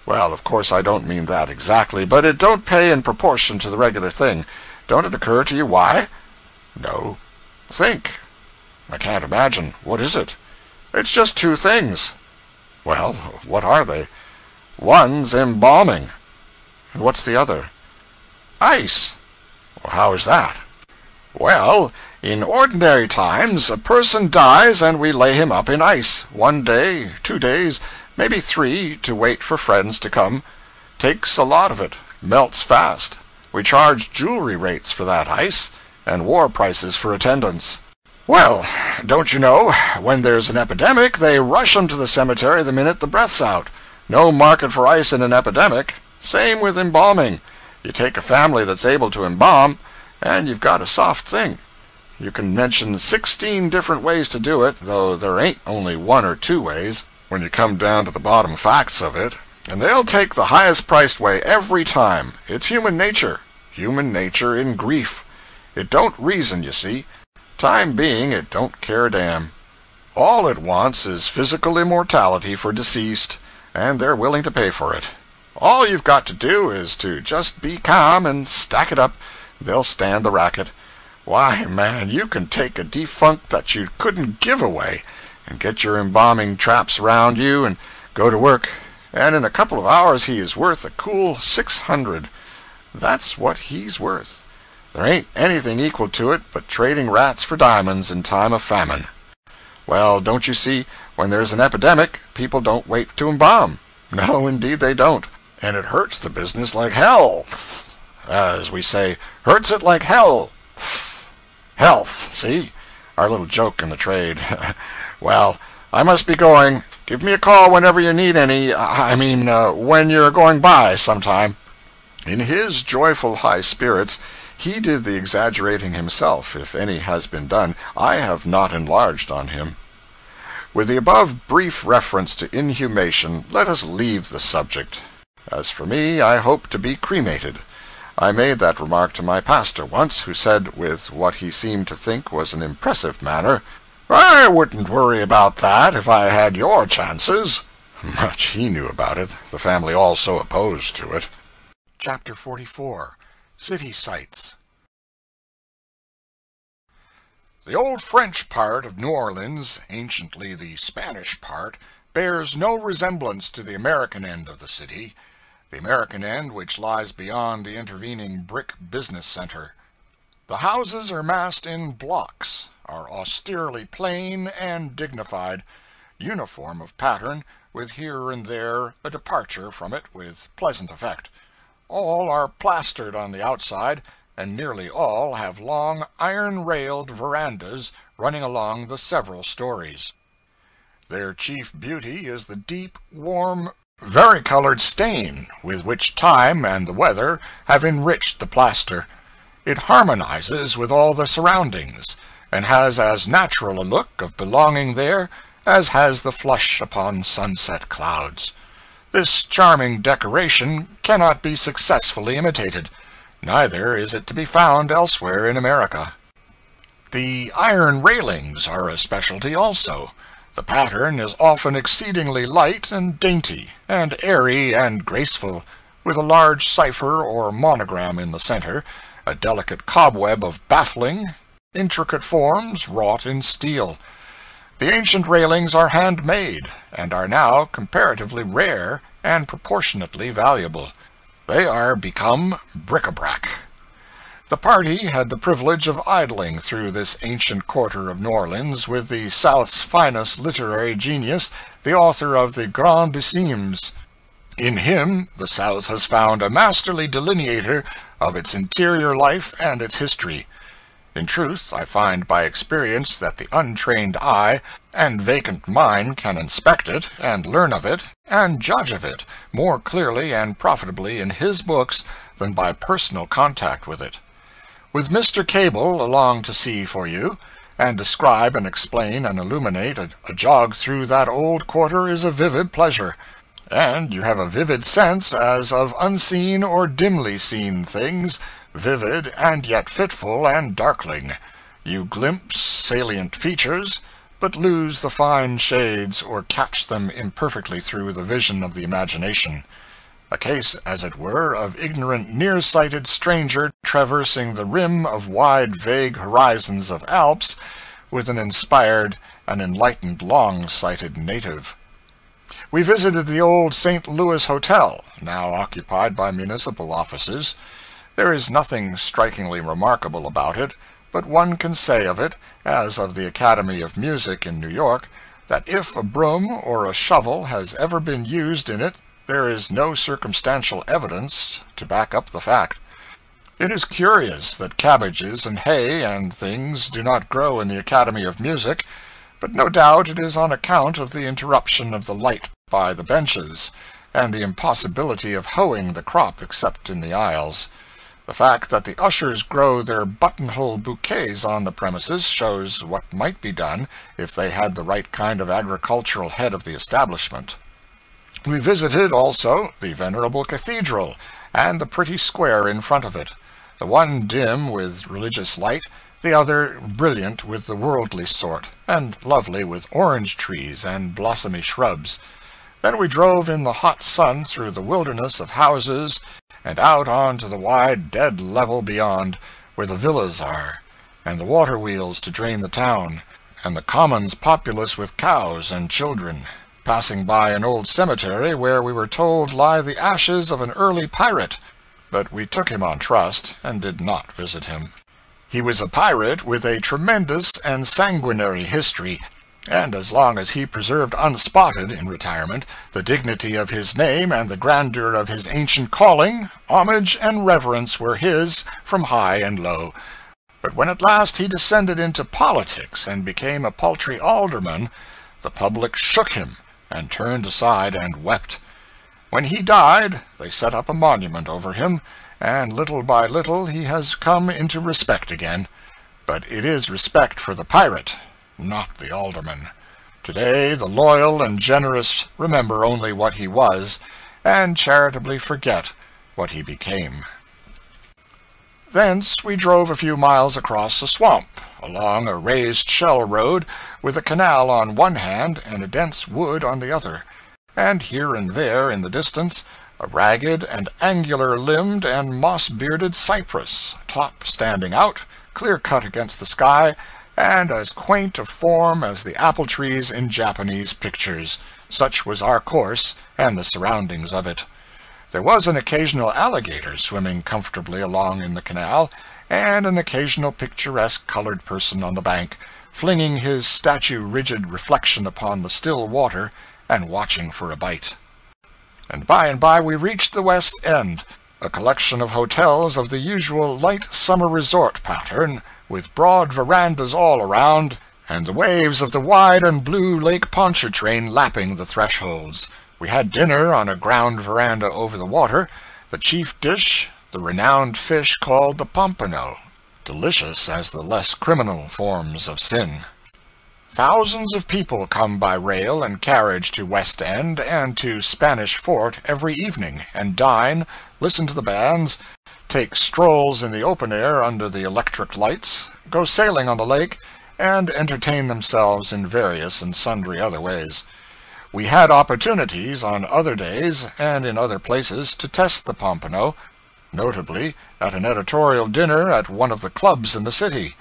Well, of course I don't mean that exactly, but it don't pay in proportion to the regular thing. Don't it occur to you why?" "No." "Think." "I can't imagine. What is it?" "It's just 2 things." "Well, what are they?" "One's embalming." "And what's the other?" "Ice." "How is that?" "Well, In ordinary times, a person dies and we lay him up in ice, 1 day, 2 days, maybe 3, to wait for friends to come. Takes a lot of it, melts fast. We charge jewelry rates for that ice, and war prices for attendance. Well, don't you know, when there's an epidemic, they rush 'em to the cemetery the minute the breath's out. No market for ice in an epidemic. Same with embalming. You take a family that's able to embalm, and you've got a soft thing. You can mention 16 different ways to do it, though there ain't only 1 or 2 ways, when you come down to the bottom facts of it. And they'll take the highest priced way every time. It's human nature. Human nature in grief. It don't reason, you see. Time being, it don't care a damn. All it wants is physical immortality for deceased, and they're willing to pay for it. All you've got to do is to just be calm and stack it up. They'll stand the racket. Why, man, you can take a defunct that you couldn't give away and get your embalming traps around you and go to work, and in a couple of hours he is worth a cool $600. That's what he's worth. There ain't anything equal to it but trading rats for diamonds in time of famine. Well, don't you see, when there's an epidemic, people don't wait to embalm. No, indeed they don't. And it hurts the business like hell. As we say, hurts it like hell. Health, see? Our little joke in the trade. Well, I must be going. Give me a call whenever you need any. When you're going by sometime. In his joyful high spirits, he did the exaggerating himself, if any has been done. I have not enlarged on him. With the above brief reference to inhumation, let us leave the subject. As for me, I hope to be cremated. I made that remark to my pastor once, who said, with what he seemed to think was an impressive manner, "I wouldn't worry about that if I had your chances." Much he knew about it, the family all so opposed to it. Chapter 44. City Sights. The old French part of New Orleans, anciently the Spanish part, bears no resemblance to the American end of the city, the American end which lies beyond the intervening brick business center. The houses are massed in blocks, are austerely plain and dignified, uniform of pattern, with here and there a departure from it with pleasant effect. All are plastered on the outside, and nearly all have long iron-railed verandas running along the several stories. Their chief beauty is the deep, warm, varicolored stain with which time and the weather have enriched the plaster. It harmonizes with all the surroundings, and has as natural a look of belonging there as has the flush upon sunset clouds. This charming decoration cannot be successfully imitated, neither is it to be found elsewhere in America. The iron railings are a specialty also. The pattern is often exceedingly light and dainty, and airy and graceful, with a large cipher or monogram in the center, a delicate cobweb of baffling, intricate forms wrought in steel. The ancient railings are handmade, and are now comparatively rare and proportionately valuable. They are become bric-a-brac. The party had the privilege of idling through this ancient quarter of New Orleans with the South's finest literary genius, the author of the Grandissimes. In him the South has found a masterly delineator of its interior life and its history. In truth, I find by experience that the untrained eye and vacant mind can inspect it, and learn of it, and judge of it, more clearly and profitably in his books than by personal contact with it. With Mr. Cable along to see for you, and describe and explain and illuminate a jog through that old quarter is a vivid pleasure, and you have a vivid sense as of unseen or dimly seen things, vivid and yet fitful and darkling. You glimpse salient features, but lose the fine shades or catch them imperfectly through the vision of the imagination. A case, as it were, of ignorant near-sighted stranger traversing the rim of wide vague horizons of Alps with an inspired and enlightened long-sighted native. We visited the old St. Louis Hotel, now occupied by municipal offices. There is nothing strikingly remarkable about it, but one can say of it, as of the Academy of Music in New York, that if a broom or a shovel has ever been used in it, there is no circumstantial evidence to back up the fact. It is curious that cabbages and hay and things do not grow in the Academy of Music, but no doubt it is on account of the interruption of the light by the benches, and the impossibility of hoeing the crop except in the aisles. The fact that the ushers grow their buttonhole bouquets on the premises shows what might be done if they had the right kind of agricultural head of the establishment. We visited also the venerable cathedral, and the pretty square in front of it, the one dim with religious light, the other brilliant with the worldly sort, and lovely with orange trees and blossomy shrubs. Then we drove in the hot sun through the wilderness of houses, and out on to the wide dead level beyond, where the villas are, and the water wheels to drain the town, and the commons populous with cows and children, passing by an old cemetery where we were told lie the ashes of an early pirate, but we took him on trust, and did not visit him. He was a pirate with a tremendous and sanguinary history, and as long as he preserved unspotted, in retirement, the dignity of his name and the grandeur of his ancient calling, homage and reverence were his from high and low. But when at last he descended into politics and became a paltry alderman, the public shook him, and turned aside and wept. When he died, they set up a monument over him, and little by little he has come into respect again. But it is respect for the pirate, not the alderman. Today the loyal and generous remember only what he was, and charitably forget what he became. Thence we drove a few miles across a swamp, along a raised shell road, with a canal on one hand and a dense wood on the other, and here and there in the distance a ragged and angular-limbed and moss-bearded cypress, top standing out, clear-cut against the sky, and as quaint of form as the apple trees in Japanese pictures. Such was our course, and the surroundings of it. There was an occasional alligator swimming comfortably along in the canal, and an occasional picturesque colored person on the bank, flinging his statue-rigid reflection upon the still water, and watching for a bite. And by we reached the West End, a collection of hotels of the usual light summer resort pattern, with broad verandas all around, and the waves of the wide and blue Lake Pontchartrain lapping the thresholds. We had dinner on a ground veranda over the water, the chief dish, the renowned fish called the pompano, delicious as the less criminal forms of sin. Thousands of people come by rail and carriage to West End and to Spanish Fort every evening, and dine, listen to the bands, take strolls in the open air under the electric lights, go sailing on the lake, and entertain themselves in various and sundry other ways. We had opportunities on other days and in other places to test the pompano, notably at an editorial dinner at one of the clubs in the city.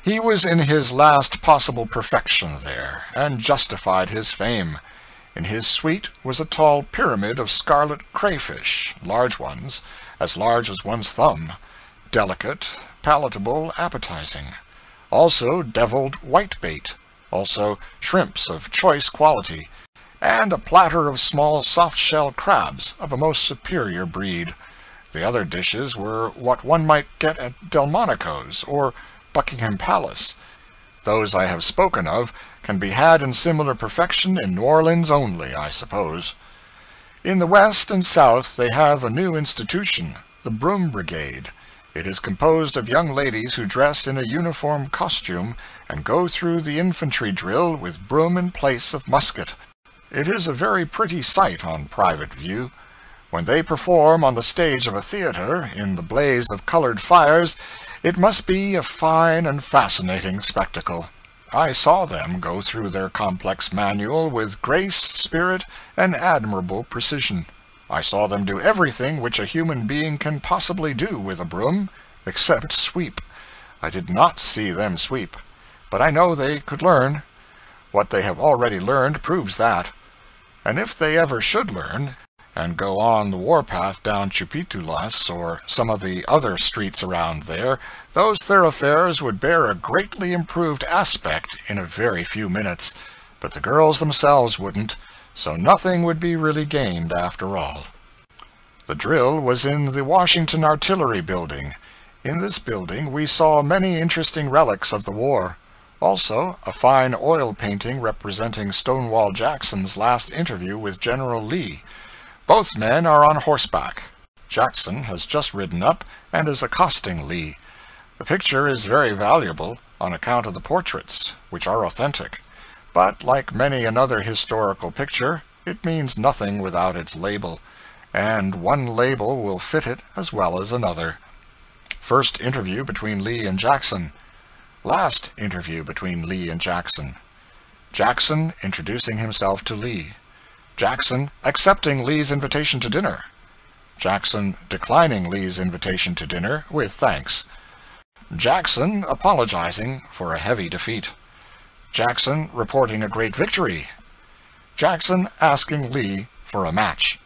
He was in his last possible perfection there, and justified his fame. In his suite was a tall pyramid of scarlet crayfish, large ones, as large as one's thumb, delicate, palatable, appetizing. Also deviled whitebait, also shrimps of choice quality, and a platter of small soft-shell crabs of a most superior breed. The other dishes were what one might get at Delmonico's or Buckingham Palace. Those I have spoken of can be had in similar perfection in New Orleans only, I suppose. In the West and South they have a new institution, the Broom Brigade. It is composed of young ladies who dress in a uniform costume and go through the infantry drill with broom in place of musket. It is a very pretty sight on private view. When they perform on the stage of a theater, in the blaze of colored fires, it must be a fine and fascinating spectacle. I saw them go through their complex manual with grace, spirit, and admirable precision. I saw them do everything which a human being can possibly do with a broom, except sweep. I did not see them sweep, but I know they could learn. What they have already learned proves that. And if they ever should learn, and go on the warpath down Chupitulas or some of the other streets around there, those thoroughfares would bear a greatly improved aspect in a very few minutes, but the girls themselves wouldn't, so nothing would be really gained after all. The drill was in the Washington Artillery Building. In this building we saw many interesting relics of the war. Also, a fine oil painting representing Stonewall Jackson's last interview with General Lee. Both men are on horseback. Jackson has just ridden up and is accosting Lee. The picture is very valuable on account of the portraits, which are authentic. But, like many another historical picture, it means nothing without its label, and one label will fit it as well as another. First interview between Lee and Jackson. Last interview between Lee and Jackson. Jackson introducing himself to Lee. Jackson accepting Lee's invitation to dinner. Jackson declining Lee's invitation to dinner with thanks. Jackson apologizing for a heavy defeat. Jackson reporting a great victory. Jackson asking Lee for a match.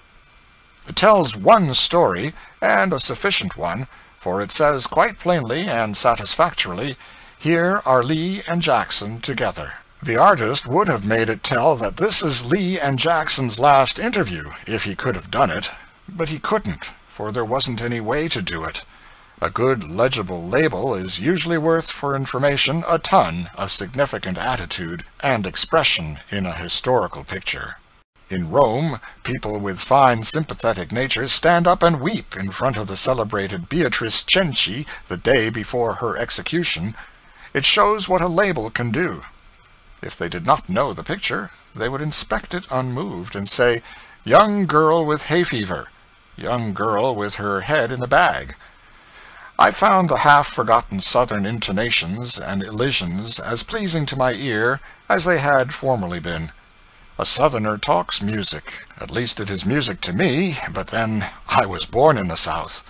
It tells one story, and a sufficient one, for it says quite plainly and satisfactorily, "Here are Lee and Jackson together." The artist would have made it tell that this is Lee and Jackson's last interview, if he could have done it, but he couldn't, for there wasn't any way to do it. A good legible label is usually worth for information a ton of significant attitude and expression in a historical picture. In Rome, people with fine sympathetic natures stand up and weep in front of the celebrated Beatrice Cenci the day before her execution. It shows what a label can do. If they did not know the picture, they would inspect it unmoved and say, "Young girl with hay fever," "Young girl with her head in a bag." I found the half-forgotten Southern intonations and elisions as pleasing to my ear as they had formerly been. A Southerner talks music. At least it is music to me, but then I was born in the South.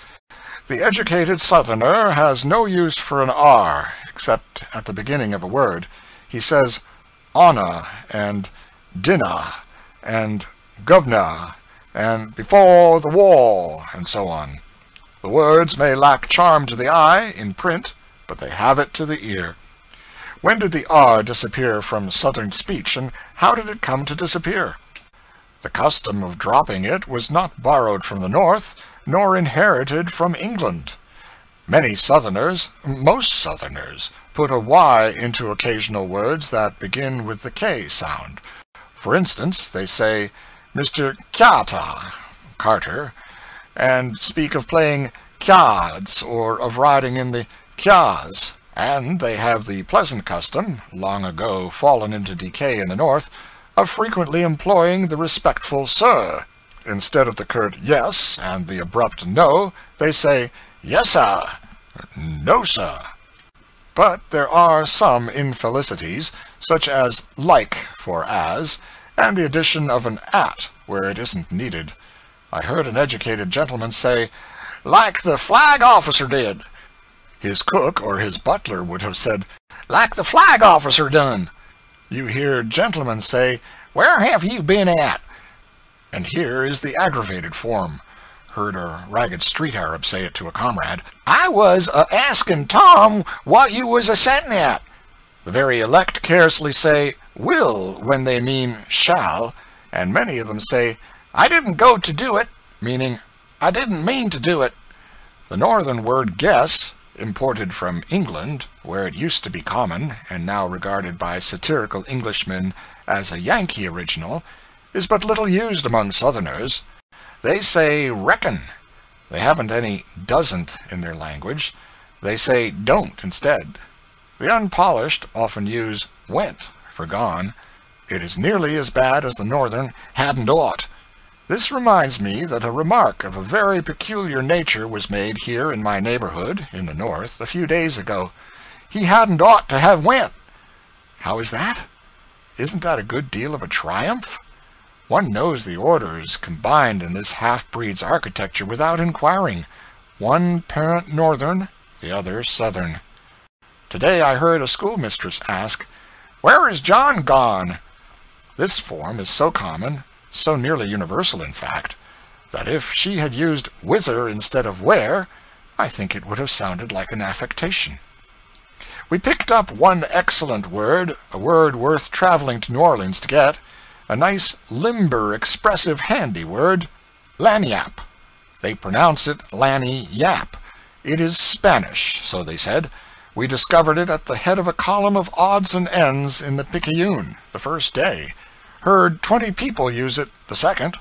The educated Southerner has no use for an R, except at the beginning of a word. He says "onna" and "dinna" and "govna" and "before the war," and so on. The words may lack charm to the eye, in print, but they have it to the ear. When did the R disappear from Southern speech, and how did it come to disappear? The custom of dropping it was not borrowed from the North, nor inherited from England. Many Southerners, most Southerners, put a Y into occasional words that begin with the K sound. For instance, they say Mr. Kyata, Carter, and speak of playing kyads or of riding in the kyas, and they have the pleasant custom, long ago fallen into decay in the North, of frequently employing the respectful sir. Instead of the curt yes and the abrupt no, they say yes sir, no sir. But there are some infelicities, such as like for as, and the addition of an at where it isn't needed. I heard an educated gentleman say, "like the flag officer did." His cook or his butler would have said, "like the flag officer done." You hear gentlemen say, "where have you been at?" And here is the aggravated form. Heard a ragged street Arab say it to a comrade, "I was a-asking Tom what you was a-setting at." The very elect carelessly say "will" when they mean "shall," and many of them say, "I didn't go to do it," meaning "I didn't mean to do it." The northern word guess, imported from England, where it used to be common, and now regarded by satirical Englishmen as a Yankee original, is but little used among Southerners. They say reckon. They haven't any doesn't in their language. They say don't instead. The unpolished often use went for gone. It is nearly as bad as the northern hadn't ought. This reminds me that a remark of a very peculiar nature was made here in my neighborhood, in the North, a few days ago. He hadn't ought to have went. How is that? Isn't that a good deal of a triumph? One knows the orders combined in this half-breed's architecture without inquiring. One parent northern, the other southern. Today I heard a schoolmistress ask, "Where is John gone?" This form is so common, so nearly universal in fact, that if she had used whither instead of where, I think it would have sounded like an affectation. We picked up one excellent word, a word worth traveling to New Orleans to get, a nice, limber, expressive, handy word, lagniappe. They pronounce it Lanny Yap. It is Spanish, so they said. We discovered it at the head of a column of odds and ends in the Picayune, the first day. Heard 20 people use it the second.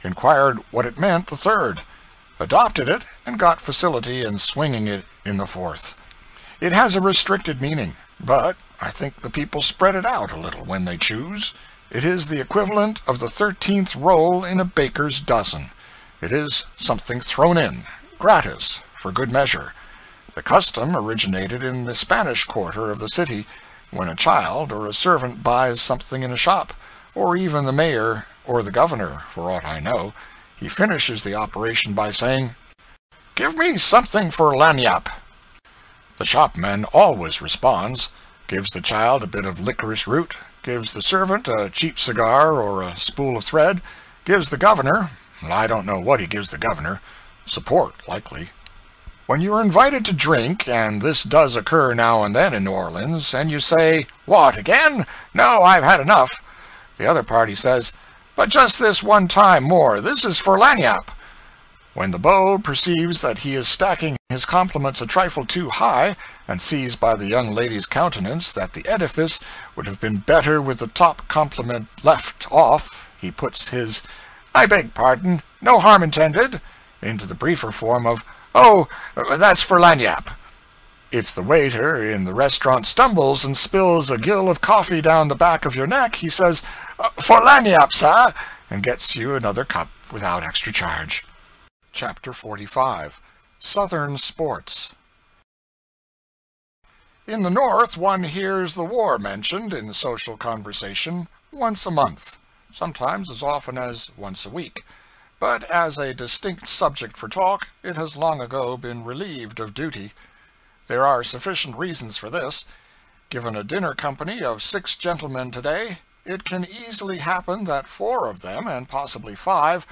Inquired what it meant the third. Adopted it, and got facility in swinging it in the fourth. It has a restricted meaning, but I think the people spread it out a little when they choose. It is the equivalent of the 13th roll in a baker's dozen. It is something thrown in, gratis, for good measure. The custom originated in the Spanish quarter of the city, when a child or a servant buys something in a shop, or even the mayor or the governor, for aught I know. He finishes the operation by saying, "Give me something for lagniappe." The shopman always responds, gives the child a bit of licorice root, gives the servant a cheap cigar or a spool of thread, gives the governor, I don't know what he gives the governor, support, likely. When you are invited to drink, and this does occur now and then in New Orleans, and you say, "What, again? No, I've had enough," the other party says, "But just this one time more, this is for lagniappe." When the beau perceives that he is stacking his compliments a trifle too high, and sees by the young lady's countenance that the edifice would have been better with the top compliment left off, he puts his "I beg pardon, no harm intended," into the briefer form of, "Oh, that's for lagniappe." If the waiter in the restaurant stumbles and spills a gill of coffee down the back of your neck, he says, "For lagniappe, sir," and gets you another cup without extra charge. Chapter 45. Southern Sports. In the North, one hears the war mentioned in social conversation once a month, sometimes as often as once a week. But as a distinct subject for talk, it has long ago been relieved of duty. There are sufficient reasons for this. Given a dinner company of 6 gentlemen today, it can easily happen that 4 of them, and possibly 5,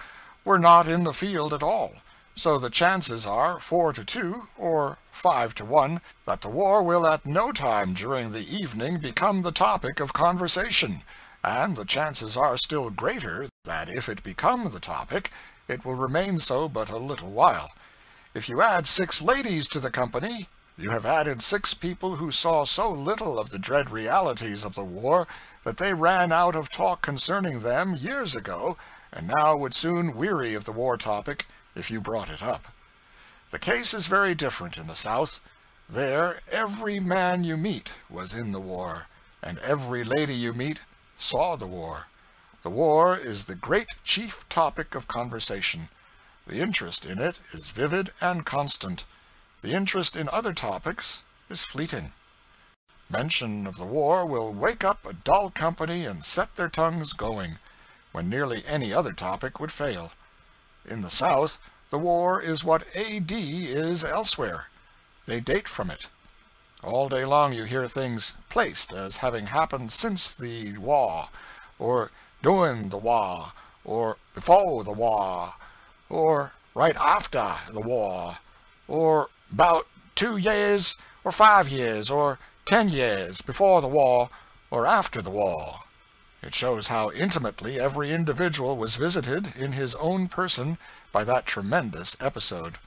were not in the field at all. So the chances are 4-2, or 5-1, that the war will at no time during the evening become the topic of conversation, and the chances are still greater that if it become the topic, it will remain so but a little while. If you add 6 ladies to the company, you have added 6 people who saw so little of the dread realities of the war that they ran out of talk concerning them years ago, and now would soon weary of the war topic if you brought it up. The case is very different in the South. There every man you meet was in the war, and every lady you meet saw the war. The war is the great chief topic of conversation. The interest in it is vivid and constant. The interest in other topics is fleeting. Mention of the war will wake up a dull company and set their tongues going, when nearly any other topic would fail. In the South, the war is what A.D. is elsewhere. They date from it. All day long you hear things placed as having happened since the war, or during the war, or before the war, or right after the war, or about 2 years, or 5 years, or 10 years before the war, or after the war. It shows how intimately every individual was visited in his own person by that tremendous episode.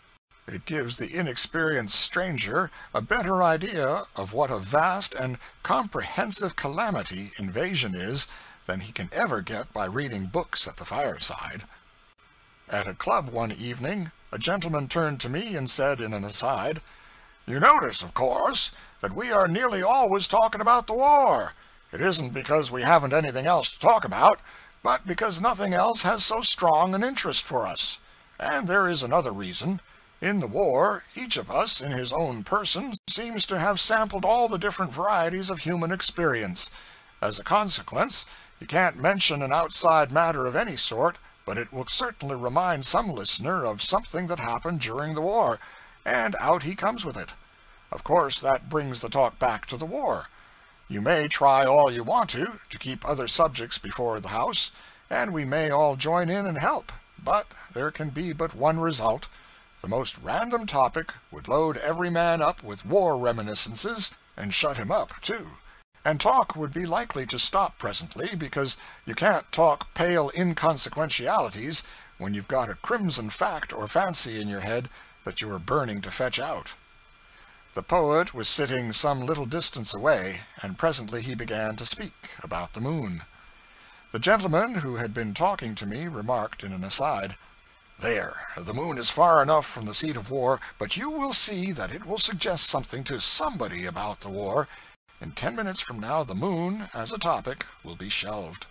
It gives the inexperienced stranger a better idea of what a vast and comprehensive calamity invasion is than he can ever get by reading books at the fireside. At a club one evening, a gentleman turned to me and said in an aside, "You notice, of course, that we are nearly always talking about the war. It isn't because we haven't anything else to talk about, but because nothing else has so strong an interest for us. And there is another reason. In the war, each of us, in his own person, seems to have sampled all the different varieties of human experience. As a consequence, you can't mention an outside matter of any sort, but it will certainly remind some listener of something that happened during the war, and out he comes with it. Of course, that brings the talk back to the war. You may try all you want to keep other subjects before the house, and we may all join in and help, But there can be but one result. The most random topic would load every man up with war reminiscences, and shut him up, too. And talk would be likely to stop presently, because you can't talk pale inconsequentialities when you've got a crimson fact or fancy in your head that you are burning to fetch out. The poet was sitting some little distance away, and presently he began to speak about the moon. The gentleman who had been talking to me remarked in an aside, "There, the moon is far enough from the seat of war, but you will see that it will suggest something to somebody about the war. In 10 minutes from now the moon, as a topic, will be shelved."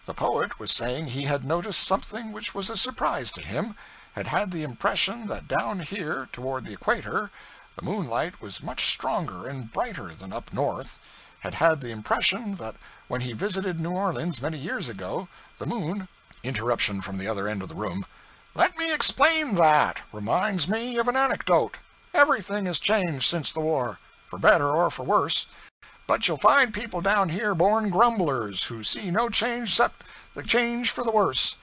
The poet was saying he had noticed something which was a surprise to him, had the impression that down here toward the equator the moonlight was much stronger and brighter than up north, had the impression that when he visited New Orleans many years ago, the moon interruption from the other end of the room. "Let me explain that. Reminds me of an anecdote. Everything has changed since the war, for better or for worse. But you'll find people down here born grumblers, who see no change except the change for the worse.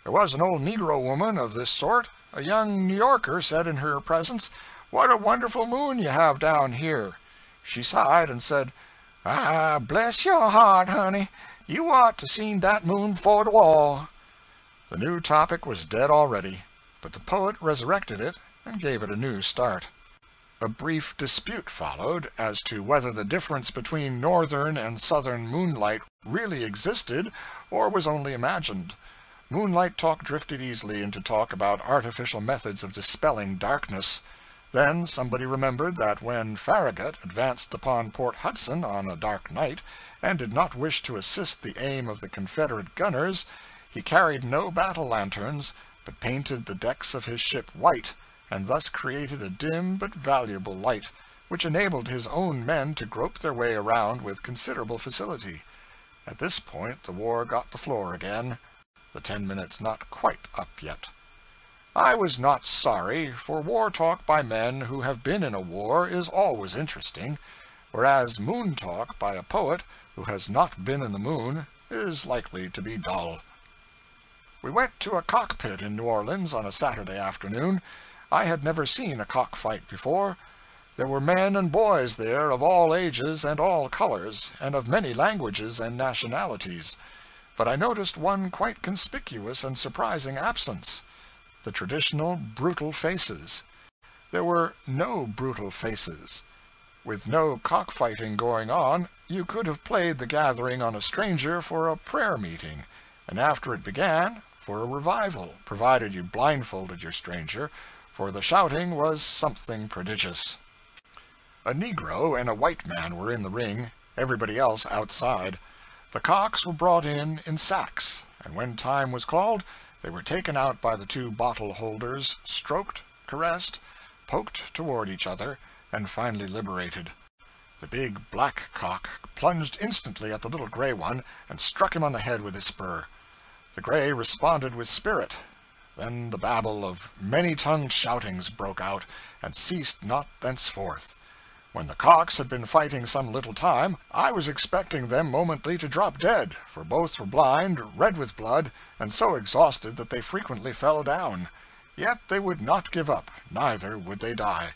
There was an old Negro woman of this sort. A young New Yorker said in her presence, 'What a wonderful moon you have down here.' She sighed and said, 'Ah, bless your heart, honey, you ought to seen that moon before the war.'" The new topic was dead already, but the poet resurrected it and gave it a new start. A brief dispute followed as to whether the difference between northern and southern moonlight really existed or was only imagined. Moonlight talk drifted easily into talk about artificial methods of dispelling darkness. Then somebody remembered that when Farragut advanced upon Port Hudson on a dark night, and did not wish to assist the aim of the Confederate gunners, he carried no battle lanterns, but painted the decks of his ship white, and thus created a dim but valuable light, which enabled his own men to grope their way around with considerable facility. At this point the war got the floor again, the 10 minutes not quite up yet. I was not sorry, for war talk by men who have been in a war is always interesting, whereas moon talk by a poet who has not been in the moon is likely to be dull. We went to a cockpit in New Orleans on a Saturday afternoon. I had never seen a cockfight before. There were men and boys there of all ages and all colors, and of many languages and nationalities. But I noticed one quite conspicuous and surprising absence: the traditional brutal faces. There were no brutal faces. With no cockfighting going on, you could have played the gathering on a stranger for a prayer meeting, and after it began, for a revival, provided you blindfolded your stranger, for the shouting was something prodigious. A Negro and a white man were in the ring, everybody else outside. The cocks were brought in sacks, and when time was called, they were taken out by the two bottle holders, stroked, caressed, poked toward each other, and finally liberated. The big black cock plunged instantly at the little gray one and struck him on the head with his spur. The gray responded with spirit. Then the babel of many-tongued shoutings broke out, and ceased not thenceforth. When the cocks had been fighting some little time, I was expecting them momently to drop dead, for both were blind, red with blood, and so exhausted that they frequently fell down. Yet they would not give up, neither would they die.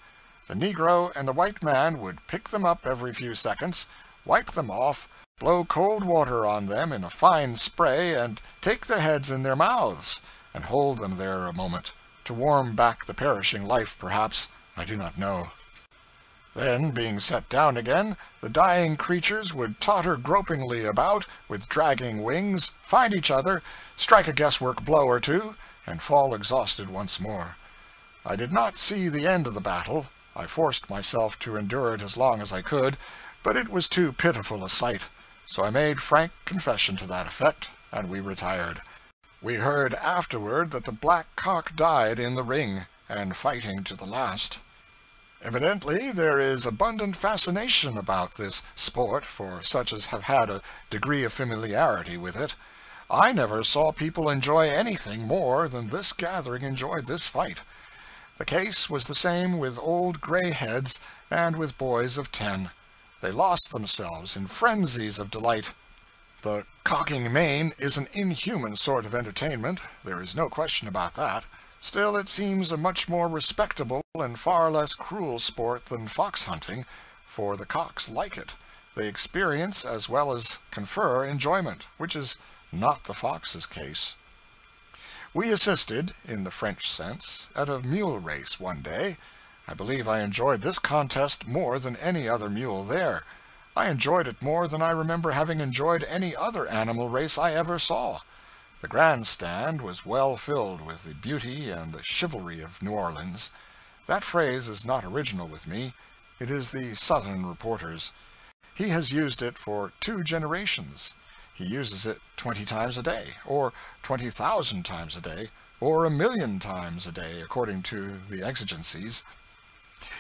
The Negro and the white man would pick them up every few seconds, wipe them off, blow cold water on them in a fine spray, and take their heads in their mouths, and hold them there a moment, to warm back the perishing life, perhaps, I do not know. Then, being set down again, the dying creatures would totter gropingly about, with dragging wings, find each other, strike a guesswork blow or two, and fall exhausted once more. I did not see the end of the battle. I forced myself to endure it as long as I could, but it was too pitiful a sight, so I made frank confession to that effect, and we retired. We heard afterward that the black cock died in the ring, and fighting to the last. Evidently there is abundant fascination about this sport for such as have had a degree of familiarity with it. I never saw people enjoy anything more than this gathering enjoyed this fight. The case was the same with old gray heads and with boys of 10. They lost themselves in frenzies of delight. The cocking main is an inhuman sort of entertainment, there is no question about that. Still, it seems a much more respectable and far less cruel sport than fox hunting, for the cocks like it. They experience as well as confer enjoyment, which is not the fox's case. We assisted, in the French sense, at a mule race one day. I believe I enjoyed this contest more than any other mule there. I enjoyed it more than I remember having enjoyed any other animal race I ever saw. The grandstand was well filled with the beauty and the chivalry of New Orleans. That phrase is not original with me. It is the Southern reporter's. He has used it for 2 generations. He uses it 20 times a day, or 20,000 times a day, or 1,000,000 times a day, according to the exigencies.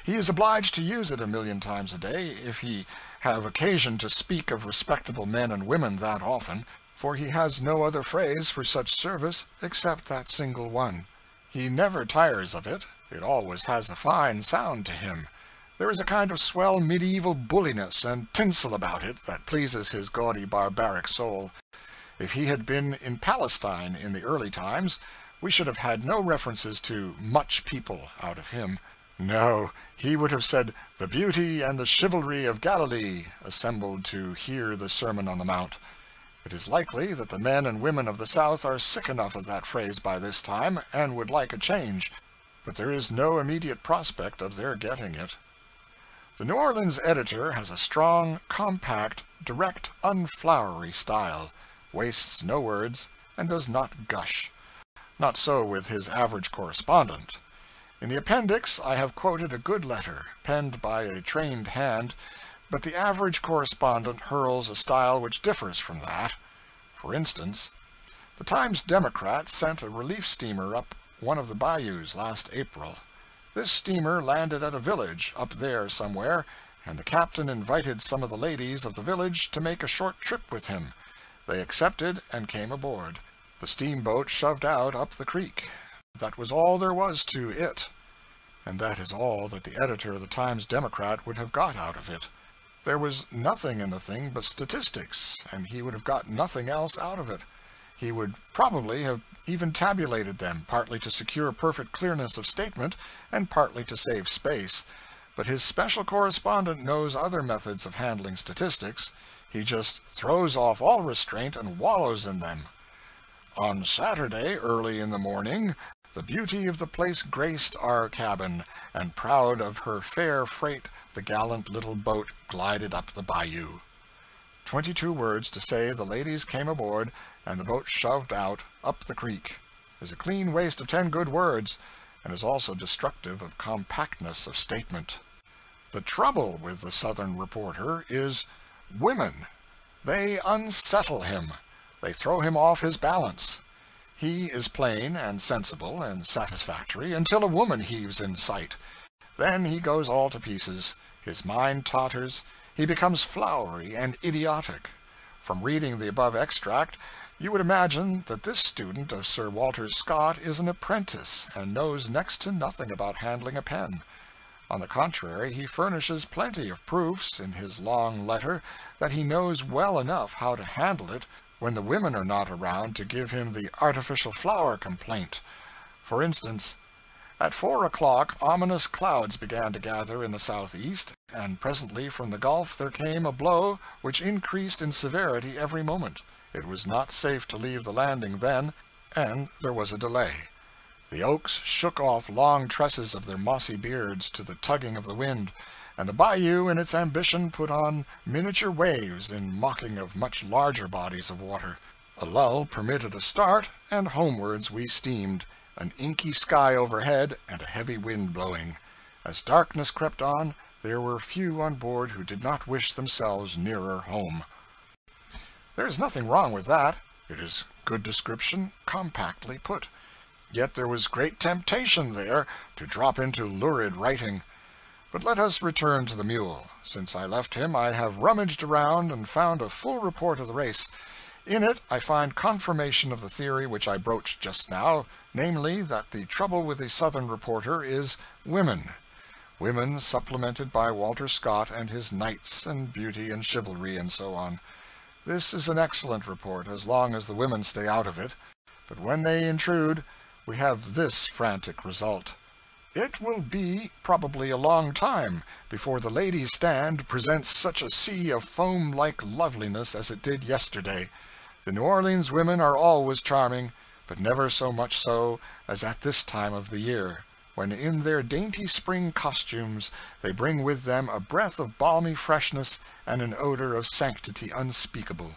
He is obliged to use it 1,000,000 times a day if he have occasion to speak of respectable men and women that often, for he has no other phrase for such service except that single one. He never tires of it. It always has a fine sound to him. There is a kind of swell medieval bulliness and tinsel about it that pleases his gaudy barbaric soul. If he had been in Palestine in the early times, we should have had no references to much people out of him. No, he would have said, "The beauty and the chivalry of Galilee," assembled to hear the Sermon on the Mount. It is likely that the men and women of the South are sick enough of that phrase by this time, and would like a change, but there is no immediate prospect of their getting it. The New Orleans editor has a strong, compact, direct, unflowery style, wastes no words, and does not gush. Not so with his average correspondent. In the appendix I have quoted a good letter, penned by a trained hand, but the average correspondent hurls a style which differs from that. For instance, the Times Democrat sent a relief steamer up one of the bayous last April. This steamer landed at a village up there somewhere, and the captain invited some of the ladies of the village to make a short trip with him. They accepted and came aboard. The steamboat shoved out up the creek. That was all there was to it, and that is all that the editor of the Times Democrat would have got out of it. There was nothing in the thing but statistics, and he would have got nothing else out of it. He would probably have even tabulated them, partly to secure perfect clearness of statement, and partly to save space. But his special correspondent knows other methods of handling statistics. He just throws off all restraint and wallows in them. On Saturday, early in the morning, the beauty of the place graced our cabin, and proud of her fair freight, the gallant little boat glided up the bayou. 22 words to say the ladies came aboard, and the boat shoved out up the creek, is a clean waste of 10 good words, and is also destructive of compactness of statement. The trouble with the Southern reporter is women. They unsettle him. They throw him off his balance. He is plain and sensible and satisfactory until a woman heaves in sight. Then he goes all to pieces. His mind totters. He becomes flowery and idiotic. From reading the above extract, you would imagine that this student of Sir Walter Scott is an apprentice and knows next to nothing about handling a pen. On the contrary, he furnishes plenty of proofs, in his long letter, that he knows well enough how to handle it when the women are not around to give him the artificial flower complaint. For instance, at 4 o'clock ominous clouds began to gather in the southeast, and presently from the Gulf there came a blow which increased in severity every moment. It was not safe to leave the landing then, and there was a delay. The oaks shook off long tresses of their mossy beards to the tugging of the wind, and the bayou in its ambition put on miniature waves in mocking of much larger bodies of water. A lull permitted a start, and homewards we steamed, an inky sky overhead and a heavy wind blowing. As darkness crept on, there were few on board who did not wish themselves nearer home. There is nothing wrong with that. It is good description, compactly put. Yet there was great temptation there to drop into lurid writing. But let us return to the mule. Since I left him, I have rummaged around and found a full report of the race. In it I find confirmation of the theory which I broached just now, namely, that the trouble with the Southern reporter is women. Women supplemented by Walter Scott and his knights and beauty and chivalry and so on. This is an excellent report, as long as the women stay out of it. But when they intrude, we have this frantic result. It will be probably a long time before the ladies' stand presents such a sea of foam-like loveliness as it did yesterday. The New Orleans women are always charming, but never so much so as at this time of the year, when in their dainty spring costumes they bring with them a breath of balmy freshness and an odor of sanctity unspeakable.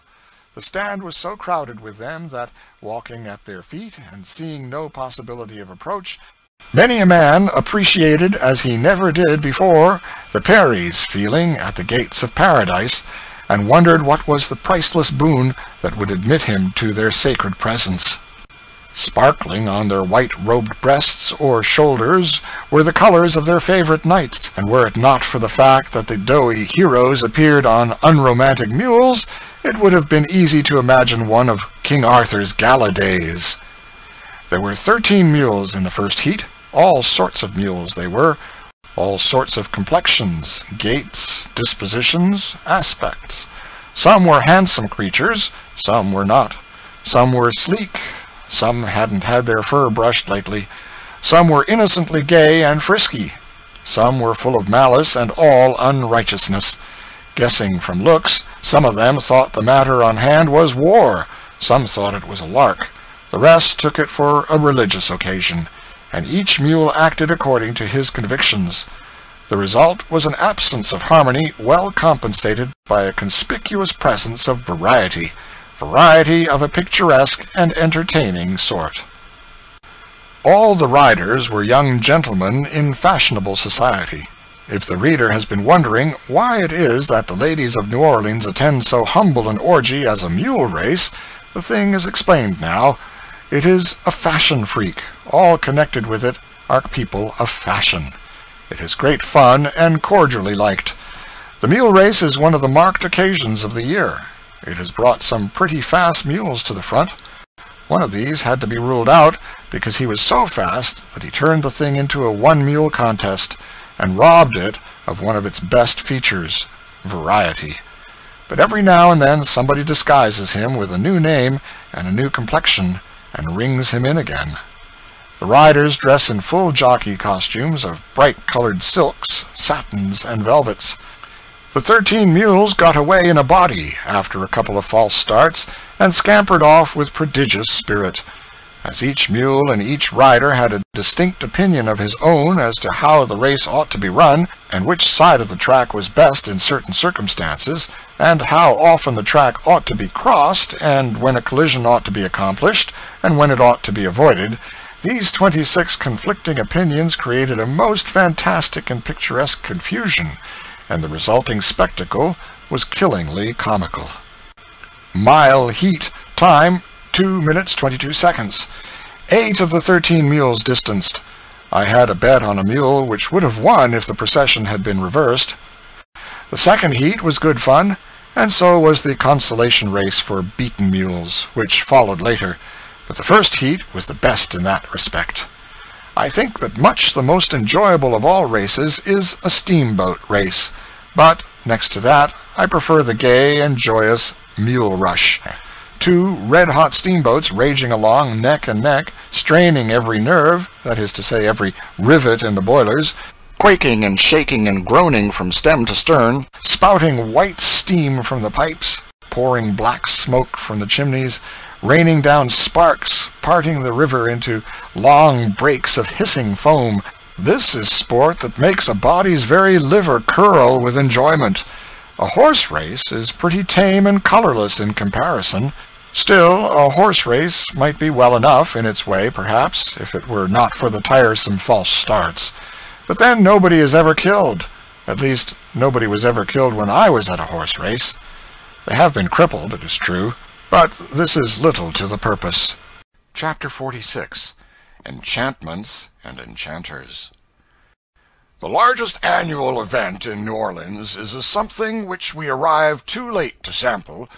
The stand was so crowded with them that, walking at their feet and seeing no possibility of approach, many a man appreciated as he never did before the Perry's feeling at the gates of paradise, and wondered what was the priceless boon that would admit him to their sacred presence. Sparkling on their white-robed breasts or shoulders were the colors of their favorite knights, and were it not for the fact that the doughy heroes appeared on unromantic mules, it would have been easy to imagine one of King Arthur's gala days. There were 13 mules in the first heat. All sorts of mules they were, all sorts of complexions, gaits, dispositions, aspects. Some were handsome creatures, some were not. Some were sleek, some hadn't had their fur brushed lately. Some were innocently gay and frisky. Some were full of malice and all unrighteousness. Guessing from looks, some of them thought the matter on hand was war, some thought it was a lark. The rest took it for a religious occasion, and each mule acted according to his convictions. The result was an absence of harmony well compensated by a conspicuous presence of variety of a picturesque and entertaining sort. All the riders were young gentlemen in fashionable society. If the reader has been wondering why it is that the ladies of New Orleans attend so humble an orgy as a mule race, the thing is explained now. It is a fashion freak. All connected with it are people of fashion. It is great fun and cordially liked. The mule race is one of the marked occasions of the year. It has brought some pretty fast mules to the front. One of these had to be ruled out because he was so fast that he turned the thing into a one-mule contest and robbed it of one of its best features, variety. But every now and then somebody disguises him with a new name and a new complexion and rings him in again. The riders dress in full jockey costumes of bright-colored silks, satins, and velvets. The 13 mules got away in a body after a couple of false starts and scampered off with prodigious spirit. As each mule and each rider had a distinct opinion of his own as to how the race ought to be run, and which side of the track was best in certain circumstances, and how often the track ought to be crossed, and when a collision ought to be accomplished, and when it ought to be avoided, these 26 conflicting opinions created a most fantastic and picturesque confusion, and the resulting spectacle was killingly comical. Mile heat, time 2 minutes 22 seconds. 8 of the 13 mules distanced. I had a bet on a mule which would have won if the procession had been reversed. The second heat was good fun, and so was the consolation race for beaten mules, which followed later, but the first heat was the best in that respect. I think that much the most enjoyable of all races is a steamboat race, but next to that I prefer the gay and joyous mule rush. 2 red-hot steamboats raging along neck and neck, straining every nerve, that is to say every rivet in the boilers, quaking and shaking and groaning from stem to stern, spouting white steam from the pipes, pouring black smoke from the chimneys, raining down sparks, parting the river into long breaks of hissing foam. This is sport that makes a body's very liver curl with enjoyment. A horse race is pretty tame and colorless in comparison. Still, a horse race might be well enough in its way, perhaps, if it were not for the tiresome false starts. But then nobody is ever killed. At least, nobody was ever killed when I was at a horse race. They have been crippled, it is true, but this is little to the purpose. Chapter 46. Enchantments and Enchanters. The largest annual event in New Orleans is a something which we arrive too late to sample,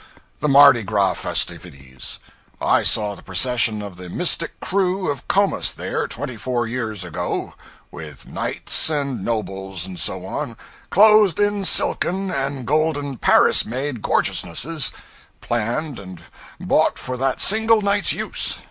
the Mardi Gras festivities. I saw the procession of the mystic crew of Comus there 24 years ago, with knights and nobles and so on, clothed in silken and golden Paris-made gorgeousnesses, planned and bought for that single night's use,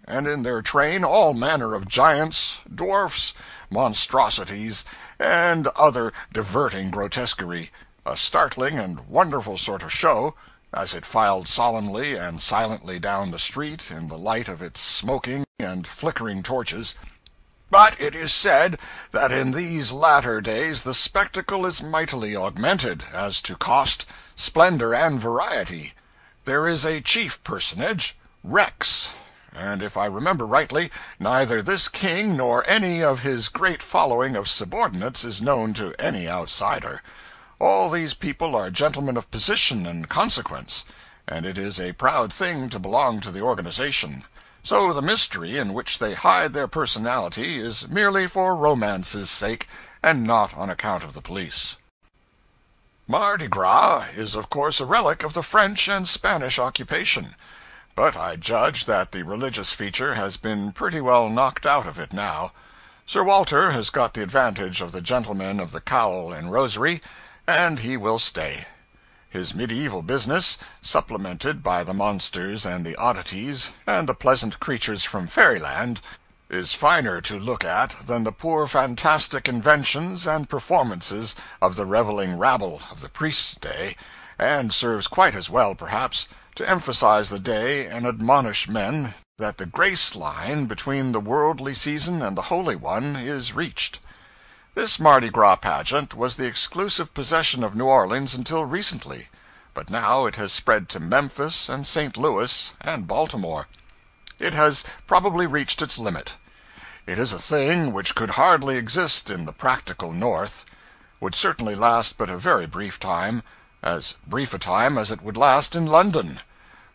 and in their train all manner of giants, dwarfs, monstrosities, and other diverting grotesquerie, a startling and wonderful sort of show, as it filed solemnly and silently down the street in the light of its smoking and flickering torches. But it is said that in these latter days the spectacle is mightily augmented, as to cost, splendor, and variety. There is a chief personage, Rex, and if I remember rightly, neither this king nor any of his great following of subordinates is known to any outsider. All these people are gentlemen of position and consequence, and it is a proud thing to belong to the organization. So the mystery in which they hide their personality is merely for romance's sake, and not on account of the police. Mardi Gras is of course a relic of the French and Spanish occupation, but I judge that the religious feature has been pretty well knocked out of it now. Sir Walter has got the advantage of the gentleman of the cowl and rosary, and he will stay. His medieval business, supplemented by the monsters and the oddities and the pleasant creatures from fairyland, is finer to look at than the poor fantastic inventions and performances of the reveling rabble of the priest's day, and serves quite as well, perhaps, to emphasize the day and admonish men that the grace line between the worldly season and the holy one is reached. This Mardi Gras pageant was the exclusive possession of New Orleans until recently, but now it has spread to Memphis and St. Louis and Baltimore. It has probably reached its limit. It is a thing which could hardly exist in the practical North, would certainly last but a very brief time, as brief a time as it would last in London,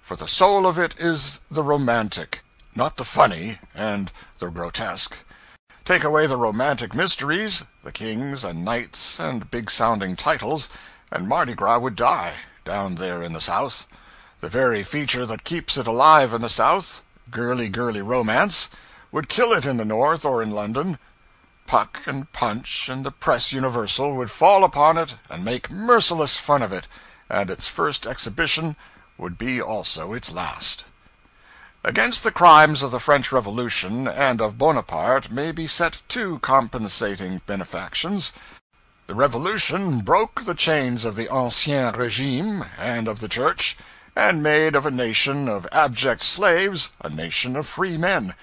for the soul of it is the romantic, not the funny and the grotesque. Take away the romantic mysteries, the kings and knights and big-sounding titles, and Mardi Gras would die, down there in the South. The very feature that keeps it alive in the South, girly romance, would kill it in the North or in London. Puck and Punch and the press universal would fall upon it and make merciless fun of it, and its first exhibition would be also its last. Against the crimes of the French Revolution and of Bonaparte may be set two compensating benefactions. The Revolution broke the chains of the Ancien Regime and of the Church, and made of a nation of abject slaves a nation of free men.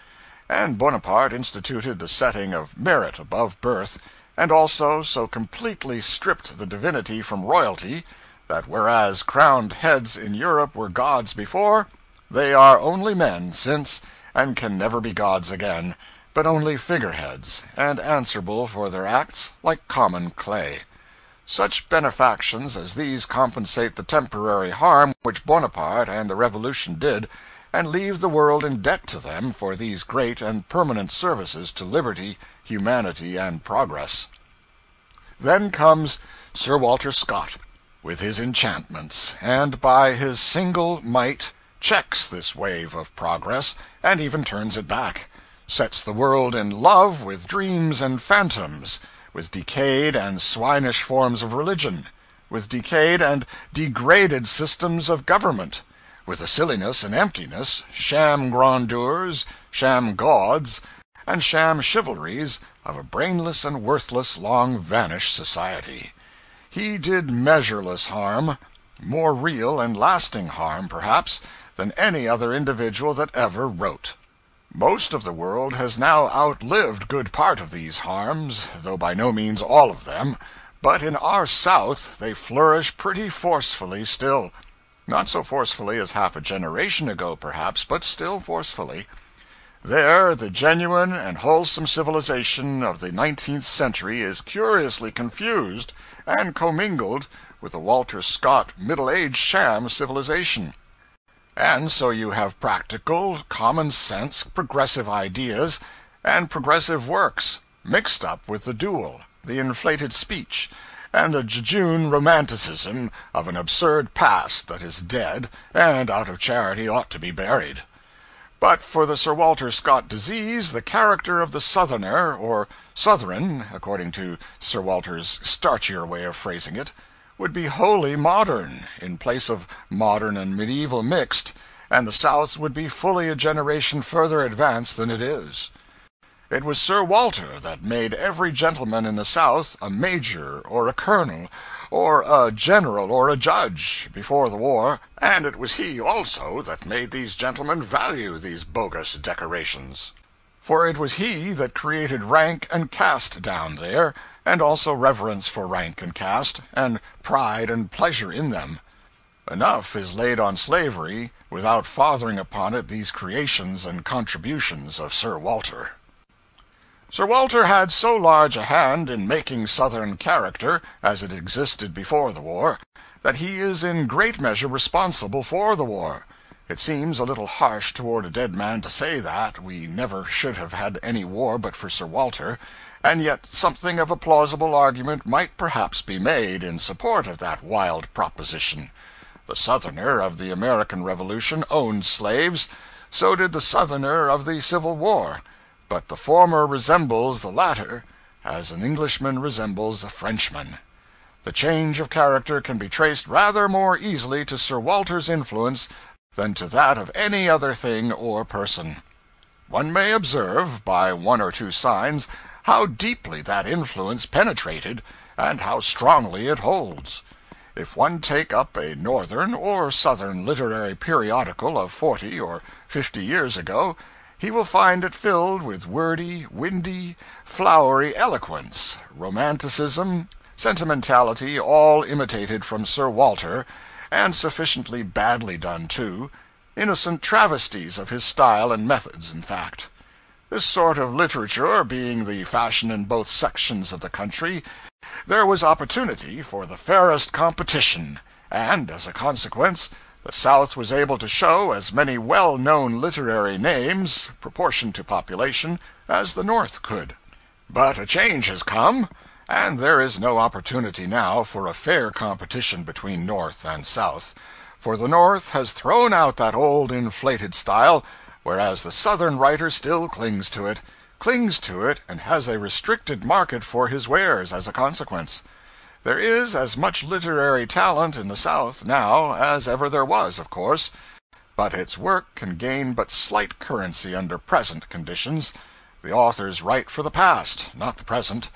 And Bonaparte instituted the setting of merit above birth, and also so completely stripped the divinity from royalty that whereas crowned heads in Europe were gods before, they are only men since, and can never be gods again, but only figureheads, and answerable for their acts like common clay. Such benefactions as these compensate the temporary harm which Bonaparte and the Revolution did, and leave the world in debt to them for these great and permanent services to liberty, humanity, and progress. Then comes Sir Walter Scott, with his enchantments, and by his single might checks this wave of progress, and even turns it back, sets the world in love with dreams and phantoms, with decayed and swinish forms of religion, with decayed and degraded systems of government, with the silliness and emptiness, sham grandeurs, sham gauds, and sham chivalries of a brainless and worthless long-vanished society. He did measureless harm, more real and lasting harm, perhaps, than any other individual that ever wrote. Most of the world has now outlived good part of these harms, though by no means all of them, but in our South they flourish pretty forcefully still. Not so forcefully as half a generation ago, perhaps, but still forcefully. There the genuine and wholesome civilization of the 19th century is curiously confused and commingled with the Walter Scott middle-aged sham civilization. And so you have practical, common-sense, progressive ideas, and progressive works, mixed up with the duel, the inflated speech, and the jejune romanticism of an absurd past that is dead, and out of charity ought to be buried. But for the Sir Walter Scott disease, the character of the Southerner, or Southron, according to Sir Walter's starchier way of phrasing it, would be wholly modern, in place of modern and medieval mixed, and the South would be fully a generation further advanced than it is. It was Sir Walter that made every gentleman in the South a major or a colonel, or a general or a judge, before the war, and it was he also that made these gentlemen value these bogus decorations. For it was he that created rank and caste down there, and also reverence for rank and caste, and pride and pleasure in them. Enough is laid on slavery, without fathering upon it these creations and contributions of Sir Walter. Sir Walter had so large a hand in making Southern character, as it existed before the war, that he is in great measure responsible for the war. It seems a little harsh toward a dead man to say that we never should have had any war but for Sir Walter, and yet something of a plausible argument might perhaps be made in support of that wild proposition. The Southerner of the American Revolution owned slaves, so did the Southerner of the Civil War, but the former resembles the latter as an Englishman resembles a Frenchman. The change of character can be traced rather more easily to Sir Walter's influence than to that of any other thing or person. One may observe, by one or two signs, how deeply that influence penetrated, and how strongly it holds. If one take up a Northern or Southern literary periodical of 40 or 50 years ago, he will find it filled with wordy, windy, flowery eloquence, romanticism, sentimentality, all imitated from Sir Walter, and sufficiently badly done, too, innocent travesties of his style and methods, in fact. This sort of literature being the fashion in both sections of the country, there was opportunity for the fairest competition, and, as a consequence, the South was able to show as many well-known literary names, proportioned to population, as the North could. But a change has come, and there is no opportunity now for a fair competition between North and South, for the North has thrown out that old inflated style, whereas the Southern writer still clings to it, and has a restricted market for his wares as a consequence. There is as much literary talent in the South now as ever there was, of course, but its work can gain but slight currency under present conditions. The authors write for the past, not the present.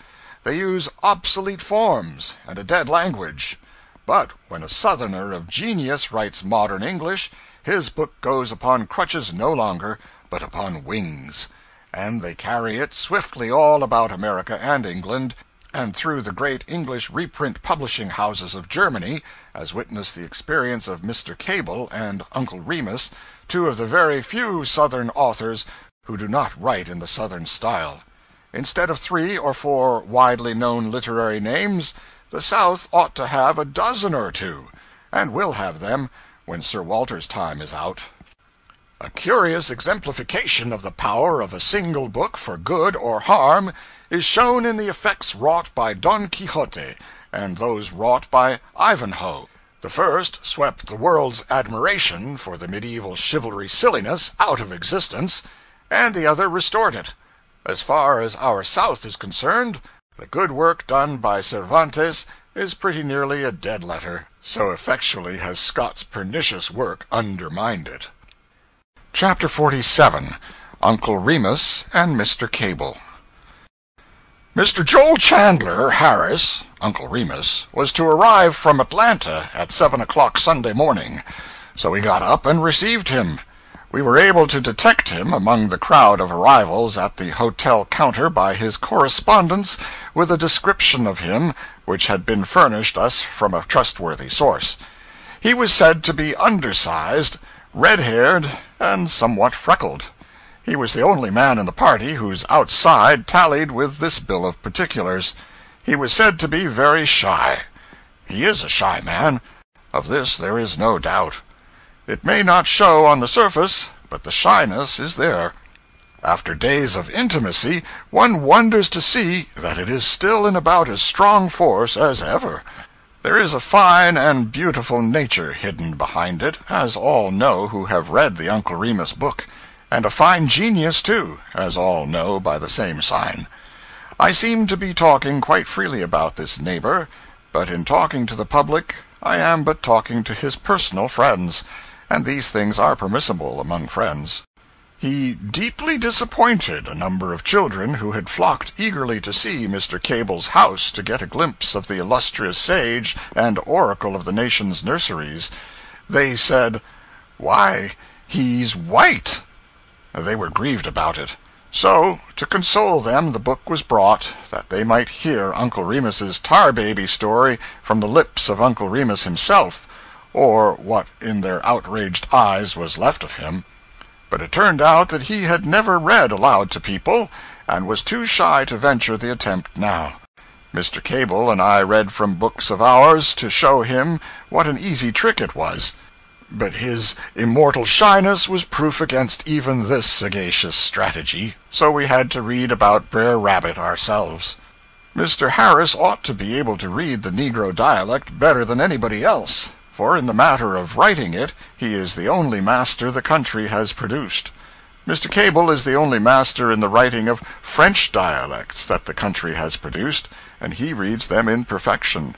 They use obsolete forms and a dead language. But when a Southerner of genius writes modern English, his book goes upon crutches no longer, but upon wings, and they carry it swiftly all about America and England, and through the great English reprint publishing houses of Germany, as witness the experience of Mr. Cable and Uncle Remus, two of the very few Southern authors who do not write in the Southern style. Instead of 3 or 4 widely known literary names, the South ought to have a dozen or two, and will have them when Sir Walter's time is out. A curious exemplification of the power of a single book for good or harm is shown in the effects wrought by Don Quixote and those wrought by Ivanhoe. The first swept the world's admiration for the medieval chivalry silliness out of existence, and the other restored it. As far as our South is concerned, the good work done by Cervantes is pretty nearly a dead letter, so effectually has Scott's pernicious work undermined it. Chapter 47. Uncle Remus and Mr. Cable. Mr. Joel Chandler Harris, Uncle Remus, was to arrive from Atlanta at 7 o'clock Sunday morning, so we got up and received him. We were able to detect him among the crowd of arrivals at the hotel counter by his correspondence with a description of him which had been furnished us from a trustworthy source. He was said to be undersized, red-haired, and somewhat freckled. He was the only man in the party whose outside tallied with this bill of particulars. He was said to be very shy. He is a shy man. Of this there is no doubt. It may not show on the surface, but the shyness is there. After days of intimacy, one wonders to see that it is still in about as strong force as ever. There is a fine and beautiful nature hidden behind it, as all know who have read the Uncle Remus book, and a fine genius, too, as all know by the same sign. I seem to be talking quite freely about this neighbor, but in talking to the public I am but talking to his personal friends, and these things are permissible among friends. He deeply disappointed a number of children who had flocked eagerly to see Mr. Cable's house to get a glimpse of the illustrious sage and oracle of the nation's nurseries. They said, "Why, he's white!" They were grieved about it. So, to console them, the book was brought, that they might hear Uncle Remus's tar-baby story from the lips of Uncle Remus himself, or what in their outraged eyes was left of him. But it turned out that he had never read aloud to people, and was too shy to venture the attempt now. Mr. Cable and I read from books of ours to show him what an easy trick it was. But his immortal shyness was proof against even this sagacious strategy, so we had to read about Brer Rabbit ourselves. Mr. Harris ought to be able to read the Negro dialect better than anybody else, for in the matter of writing it he is the only master the country has produced. Mr. Cable is the only master in the writing of French dialects that the country has produced, and he reads them in perfection.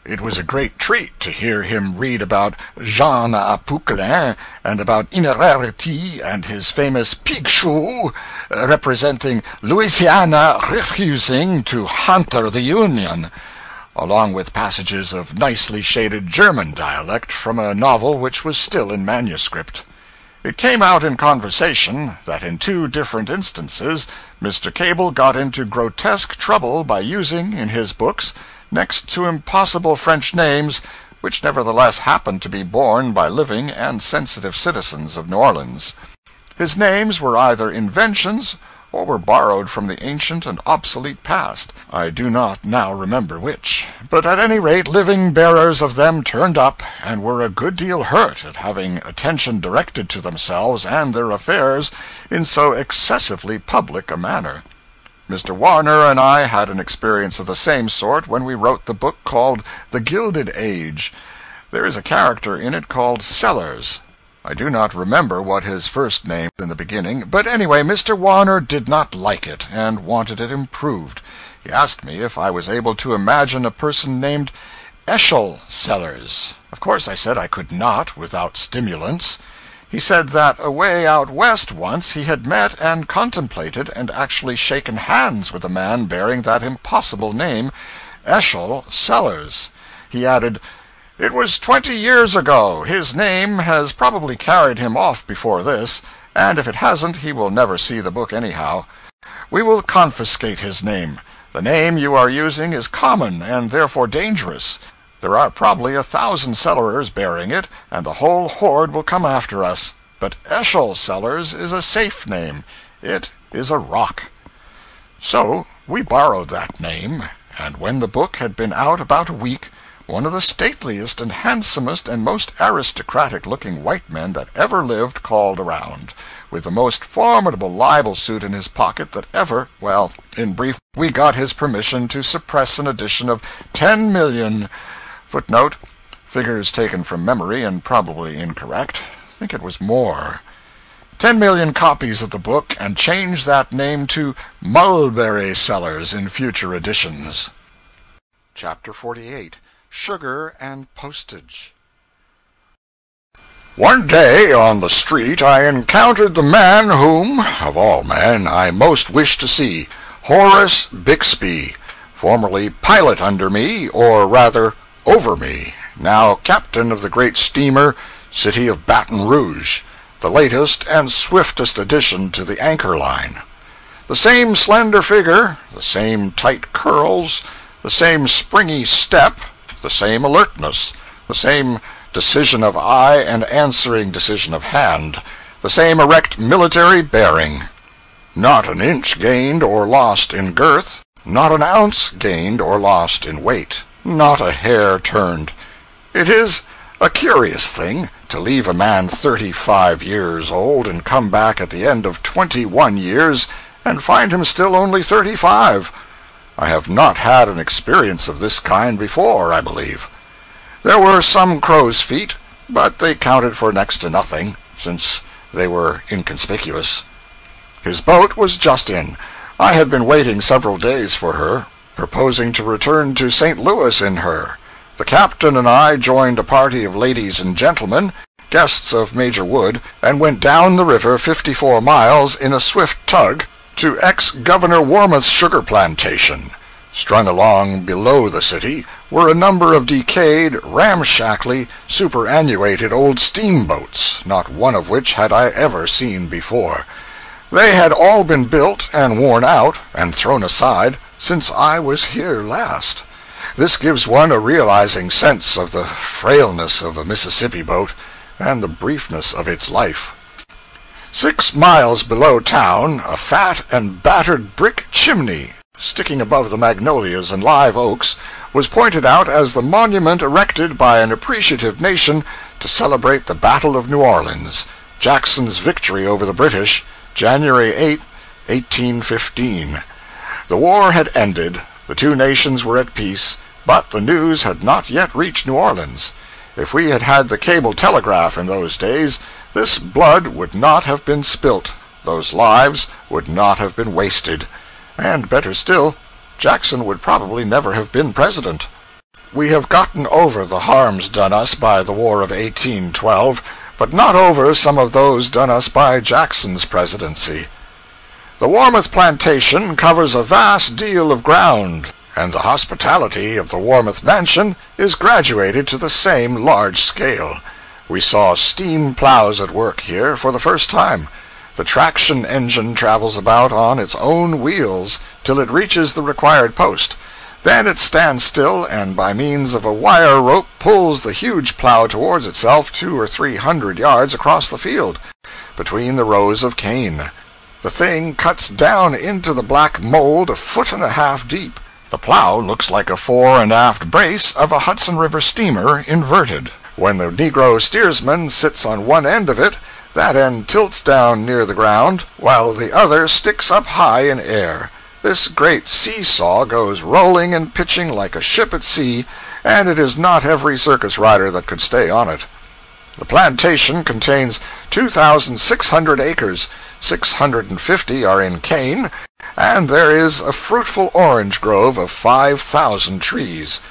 It was a great treat to hear him read about Jean Poquelin and about Inerarity and his famous pig shoe, representing Louisiana refusing to hunter the Union, along with passages of nicely shaded German dialect from a novel which was still in manuscript. It came out in conversation that in two different instances Mr. Cable got into grotesque trouble by using, in his books, next to impossible French names, which nevertheless happened to be borne by living and sensitive citizens of New Orleans. His names were either inventions or were borrowed from the ancient and obsolete past. I do not now remember which, but at any rate living bearers of them turned up, and were a good deal hurt at having attention directed to themselves and their affairs in so excessively public a manner. Mr. Warner and I had an experience of the same sort when we wrote the book called The Gilded Age. There is a character in it called Sellers. I do not remember what his first name in the beginning, but anyway, Mr. Warner did not like it, and wanted it improved. He asked me if I was able to imagine a person named Eschol Sellers. Of course I said I could not, without stimulants. He said that away out west once he had met and contemplated and actually shaken hands with a man bearing that impossible name, Eschol Sellers. He added, "It was 20 years ago. His name has probably carried him off before this, and if it hasn't he will never see the book anyhow. We will confiscate his name. The name you are using is common and therefore dangerous. There are probably 1,000 Sellers bearing it, and the whole horde will come after us. But Eschol Sellers is a safe name. It is a rock." So we borrowed that name, and when the book had been out about a week, one of the stateliest and handsomest and most aristocratic-looking white men that ever lived called around, with the most formidable libel suit in his pocket that ever, well, in brief, we got his permission to suppress an edition of 10 million Footnote, figures taken from memory and probably incorrect. I think it was more. 10 million copies of the book, and change that name to Mulberry Sellers in future editions. Chapter 48. Sugar and Postage. One day on the street I encountered the man whom, of all men, I most wished to see, Horace Bixby, formerly pilot under me, or rather over me, now captain of the great steamer City of Baton Rouge, the latest and swiftest addition to the anchor line. The same slender figure, the same tight curls, the same springy step, the same alertness, the same decision of eye and answering decision of hand, the same erect military bearing. Not an inch gained or lost in girth, not an ounce gained or lost in weight, not a hair turned. It is a curious thing to leave a man 35 years old and come back at the end of 21 years and find him still only 35. I have not had an experience of this kind before, I believe. There were some crow's feet, but they counted for next to nothing, since they were inconspicuous. His boat was just in. I had been waiting several days for her. proposing to return to St. Louis in her. The captain and I joined a party of ladies and gentlemen, guests of Major Wood, and went down the river 54 miles in a swift tug to ex-Governor Warmouth's sugar plantation. Strung along below the city were a number of decayed, ramshackly, superannuated old steamboats, not one of which had I ever seen before. They had all been built and worn out and thrown aside since I was here last. This gives one a realizing sense of the frailness of a Mississippi boat and the briefness of its life. 6 miles below town, a fat and battered brick chimney, sticking above the magnolias and live oaks, was pointed out as the monument erected by an appreciative nation to celebrate the Battle of New Orleans, Jackson's victory over the British, January 8, 1815. The war had ended, the two nations were at peace, but the news had not yet reached New Orleans. If we had had the cable telegraph in those days, this blood would not have been spilt, those lives would not have been wasted, and better still, Jackson would probably never have been president. We have gotten over the harms done us by the War of 1812, but not over some of those done us by Jackson's presidency. The Warmouth plantation covers a vast deal of ground, and the hospitality of the Warmouth mansion is graduated to the same large scale. We saw steam plows at work here for the first time. The traction engine travels about on its own wheels till it reaches the required post. Then it stands still, and by means of a wire rope pulls the huge plow towards itself 200 or 300 yards across the field, between the rows of cane. The thing cuts down into the black mold 1.5 feet deep. The plow looks like a fore and aft brace of a Hudson River steamer inverted. When the Negro steersman sits on one end of it, that end tilts down near the ground, while the other sticks up high in air. This great seesaw goes rolling and pitching like a ship at sea, and it is not every circus rider that could stay on it. The plantation contains 2,600 acres, 650 are in cane, and there is a fruitful orange grove of 5,000 trees.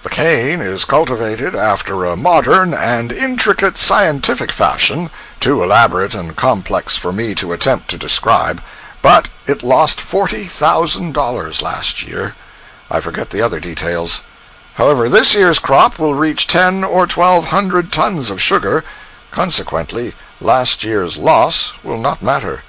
The cane is cultivated after a modern and intricate scientific fashion, too elaborate and complex for me to attempt to describe, but it lost $40,000 last year. I forget the other details. However, this year's crop will reach 10 or 1,200 tons of sugar. Consequently, last year's loss will not matter.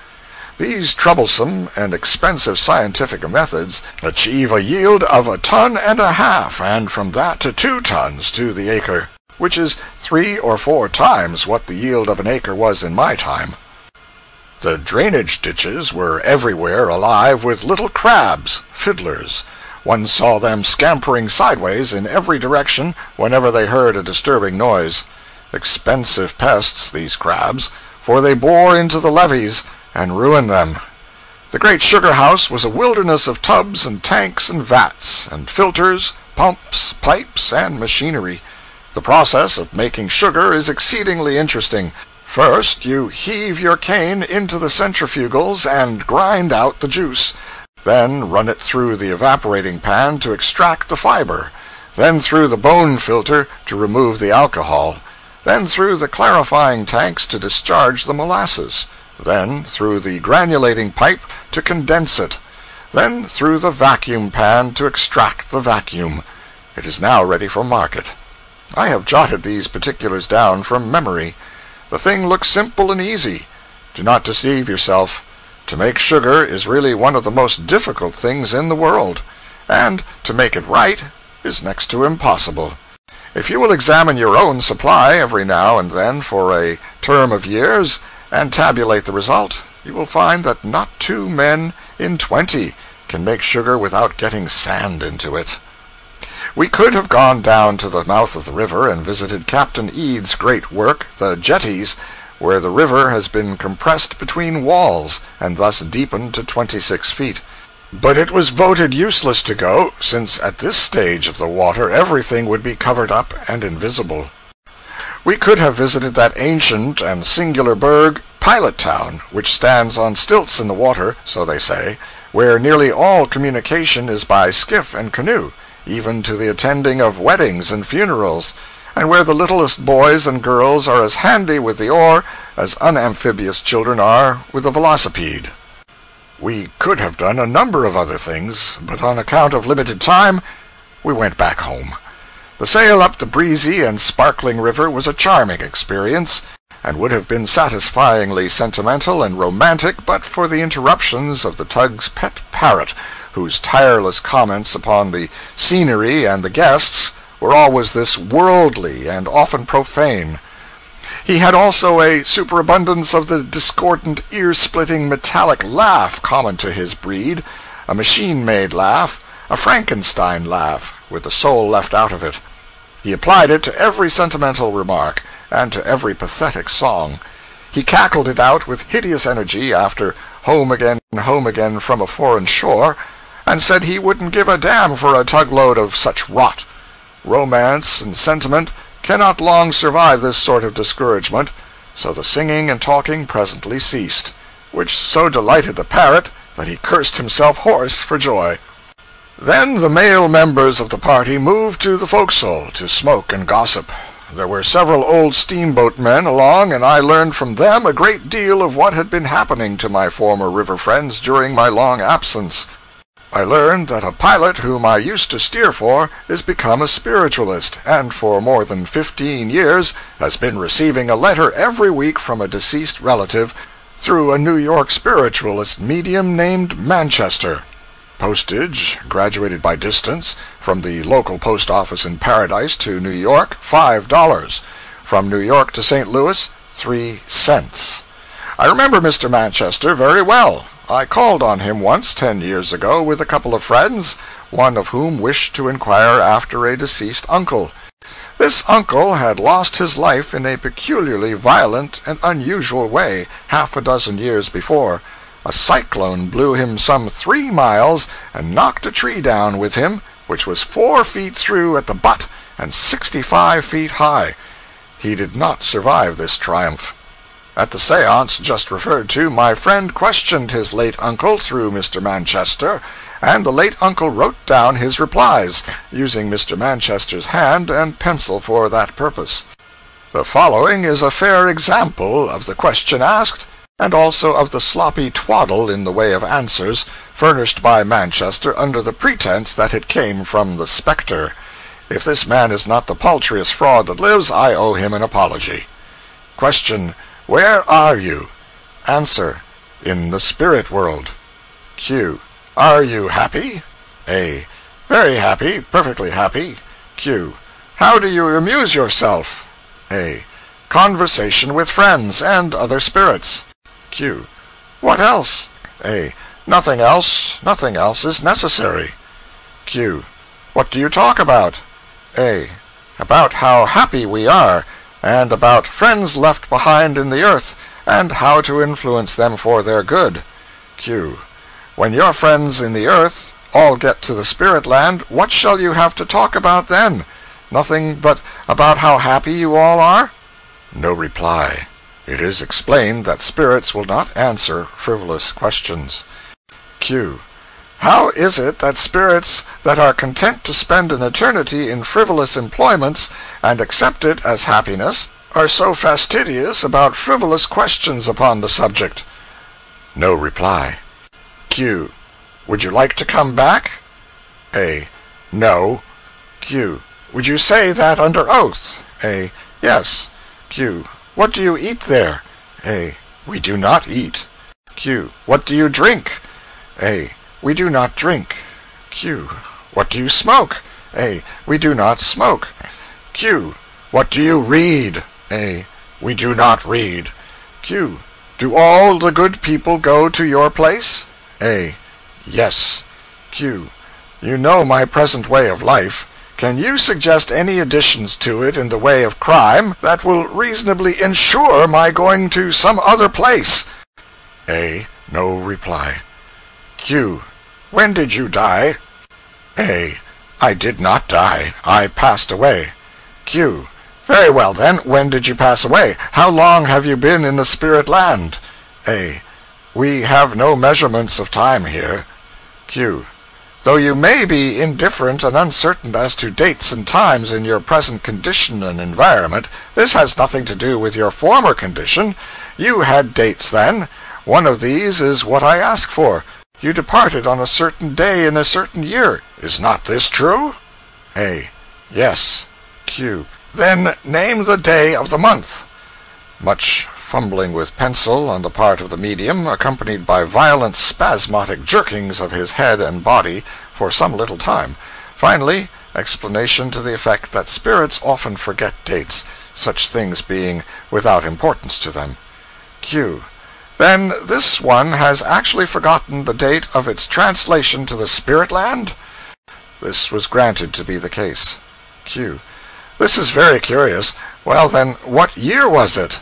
These troublesome and expensive scientific methods achieve a yield of 1.5 tons, and from that to 2 tons to the acre, which is 3 or 4 times what the yield of an acre was in my time. The drainage ditches were everywhere alive with little crabs, fiddlers. One saw them scampering sideways in every direction whenever they heard a disturbing noise. Expensive pests, these crabs, for they bore into the levees and ruin them. The great sugar house was a wilderness of tubs and tanks and vats, and filters, pumps, pipes, and machinery. The process of making sugar is exceedingly interesting. First, you heave your cane into the centrifugals and grind out the juice. Then run it through the evaporating pan to extract the fiber. Then through the bone filter to remove the alcohol. Then through the clarifying tanks to discharge the molasses. Then through the granulating pipe to condense it. Then through the vacuum pan to extract the vacuum. It is now ready for market. I have jotted these particulars down from memory. The thing looks simple and easy. Do not deceive yourself. To make sugar is really one of the most difficult things in the world, and to make it right is next to impossible. If you will examine your own supply every now and then for a term of years, and tabulate the result, you will find that not 2 men in 20 can make sugar without getting sand into it. We could have gone down to the mouth of the river and visited Captain Eads' great work, the jetties, where the river has been compressed between walls, and thus deepened to 26 feet. But it was voted useless to go, since at this stage of the water everything would be covered up and invisible. We could have visited that ancient and singular burg, Pilot Town, which stands on stilts in the water, so they say, where nearly all communication is by skiff and canoe, even to the attending of weddings and funerals, and where the littlest boys and girls are as handy with the oar as unamphibious children are with the velocipede. We could have done a number of other things, but on account of limited time, we went back home. The sail up the breezy and sparkling river was a charming experience, and would have been satisfyingly sentimental and romantic but for the interruptions of the tug's pet parrot, whose tireless comments upon the scenery and the guests were always this worldly and often profane. He had also a superabundance of the discordant, ear-splitting, metallic laugh common to his breed, a machine-made laugh, a Frankenstein laugh, with the soul left out of it. He applied it to every sentimental remark, and to every pathetic song. He cackled it out with hideous energy after home again from a foreign shore, and said he wouldn't give a damn for a tugload of such rot. Romance and sentiment cannot long survive this sort of discouragement, so the singing and talking presently ceased, which so delighted the parrot that he cursed himself hoarse for joy. Then the male members of the party moved to the forecastle to smoke and gossip. There were several old steamboat men along, and I learned from them a great deal of what had been happening to my former river friends during my long absence. I learned that a pilot whom I used to steer for is become a spiritualist, and for more than 15 years has been receiving a letter every week from a deceased relative through a New York spiritualist medium named Manchester. Postage, graduated by distance, from the local post office in Paradise to New York, $5. From New York to St. Louis, 3 cents. I remember Mr. Manchester very well. I called on him once 10 years ago with a couple of friends, one of whom wished to inquire after a deceased uncle. This uncle had lost his life in a peculiarly violent and unusual way half a dozen years before. A cyclone blew him some 3 miles and knocked a tree down with him, which was 4 feet through at the butt and 65 feet high. He did not survive this triumph. At the seance just referred to, my friend questioned his late uncle through Mr. Manchester, and the late uncle wrote down his replies, using Mr. Manchester's hand and pencil for that purpose. The following is a fair example of the question asked, and also of the sloppy twaddle in the way of answers furnished by Manchester under the pretense that it came from the Spectre. If this man is not the paltriest fraud that lives, I owe him an apology. Question: where are you? Answer: in the spirit world. Q: are you happy? A: very happy, perfectly happy. Q: how do you amuse yourself? A: conversation with friends and other spirits. Q: what else? A: nothing else. Nothing else is necessary. Q: what do you talk about? A: about how happy we are, and about friends left behind in the earth, and how to influence them for their good. Q: when your friends in the earth all get to the spirit land, what shall you have to talk about then? Nothing but about how happy you all are? No reply. It is explained that spirits will not answer frivolous questions. Q: how is it that spirits that are content to spend an eternity in frivolous employments and accept it as happiness are so fastidious about frivolous questions upon the subject? No reply. Q: would you like to come back? A: no. Q: would you say that under oath? A: yes. Q: what do you eat there? A: we do not eat. Q: what do you drink? A: we do not drink. Q: what do you smoke? A: we do not smoke. Q: what do you read? A: we do not read. Q: do all the good people go to your place? A: yes. Q: you know my present way of life. Can you suggest any additions to it in the way of crime that will reasonably ensure my going to some other place? A: no reply. Q: when did you die? A: I did not die. I passed away. Q: very well, then, when did you pass away? How long have you been in the spirit land? A: we have no measurements of time here. Q. Though you may be indifferent and uncertain as to dates and times in your present condition and environment, this has nothing to do with your former condition. You had dates then. One of these is what I ask for. You departed on a certain day in a certain year. Is not this true? A. Yes. Q. Then name the day of the month. Much fumbling with pencil on the part of the medium, accompanied by violent spasmodic jerkings of his head and body for some little time. Finally, explanation to the effect that spirits often forget dates, such things being without importance to them. Q. Then this one has actually forgotten the date of its translation to the spirit land? This was granted to be the case. Q. This is very curious. Well, then, what year was it?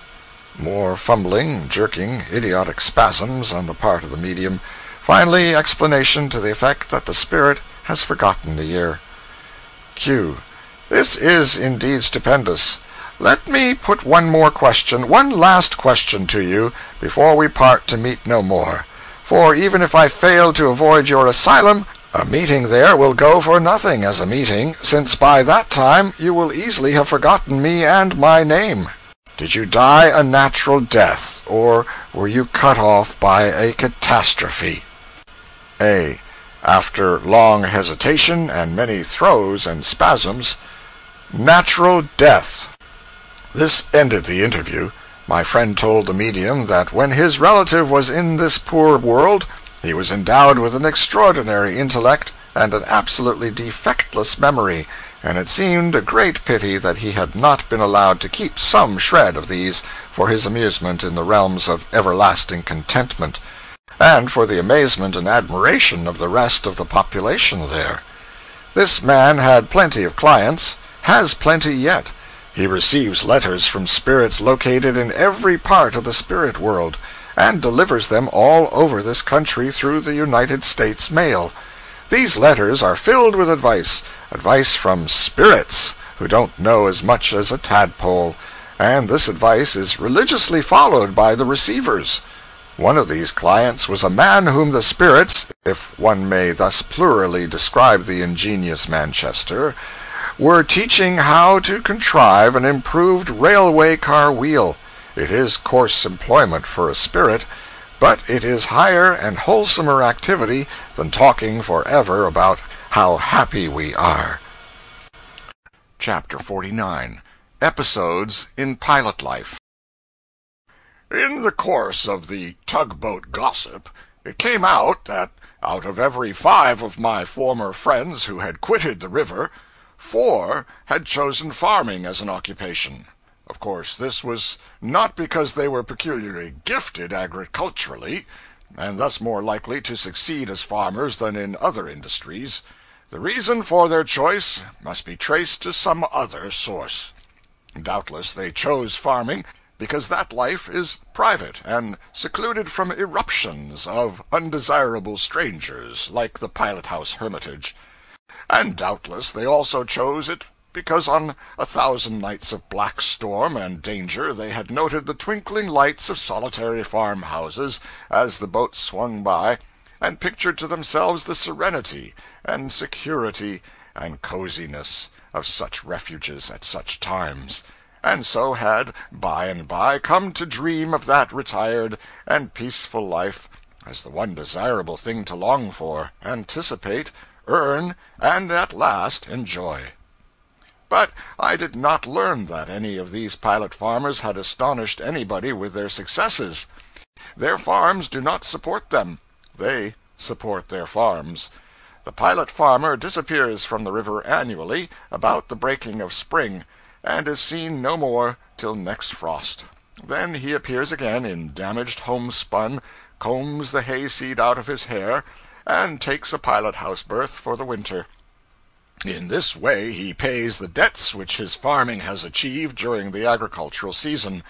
More fumbling, jerking, idiotic spasms on the part of the medium. Finally, explanation to the effect that the spirit has forgotten the year. Q. This is indeed stupendous. Let me put one last question to you, before we part to meet no more. For even if I fail to avoid your asylum, a meeting there will go for nothing as a meeting, since by that time you will easily have forgotten me and my name. Did you die a natural death, or were you cut off by a catastrophe? A. After long hesitation and many throes and spasms, natural death. This ended the interview. My friend told the medium that when his relative was in this poor world, he was endowed with an extraordinary intellect and an absolutely defectless memory, and it seemed a great pity that he had not been allowed to keep some shred of these for his amusement in the realms of everlasting contentment, and for the amazement and admiration of the rest of the population there. This man had plenty of clients, has plenty yet. He receives letters from spirits located in every part of the spirit world, and delivers them all over this country through the United States mail. These letters are filled with advice from spirits who don't know as much as a tadpole, and this advice is religiously followed by the receivers. One of these clients was a man whom the spirits, if one may thus plurally describe the ingenious Manchester, were teaching how to contrive an improved railway car wheel. It is coarse employment for a spirit, but it is higher and wholesomer activity than talking forever about how happy we are. Chapter 49. Episodes in Pilot Life. In the course of the tugboat gossip, it came out that out of every 5 of my former friends who had quitted the river, 4 had chosen farming as an occupation. Of course, this was not because they were peculiarly gifted agriculturally, and thus more likely to succeed as farmers than in other industries. The reason for their choice must be traced to some other source. Doubtless they chose farming because that life is private and secluded from irruptions of undesirable strangers like the pilot-house hermitage. And doubtless they also chose it because on 1,000 nights of black storm and danger they had noted the twinkling lights of solitary farmhouses as the boat swung by, and pictured to themselves the serenity and security and coziness of such refuges at such times, and so had by and by come to dream of that retired and peaceful life as the one desirable thing to long for, anticipate, earn, and at last enjoy. But I did not learn that any of these pilot farmers had astonished anybody with their successes. Their farms do not support them. They support their farms. The pilot farmer disappears from the river annually about the breaking of spring, and is seen no more till next frost. Then he appears again in damaged homespun, combs the hayseed out of his hair, and takes a pilot-house berth for the winter. In this way he pays the debts which his farming has achieved during the agricultural season.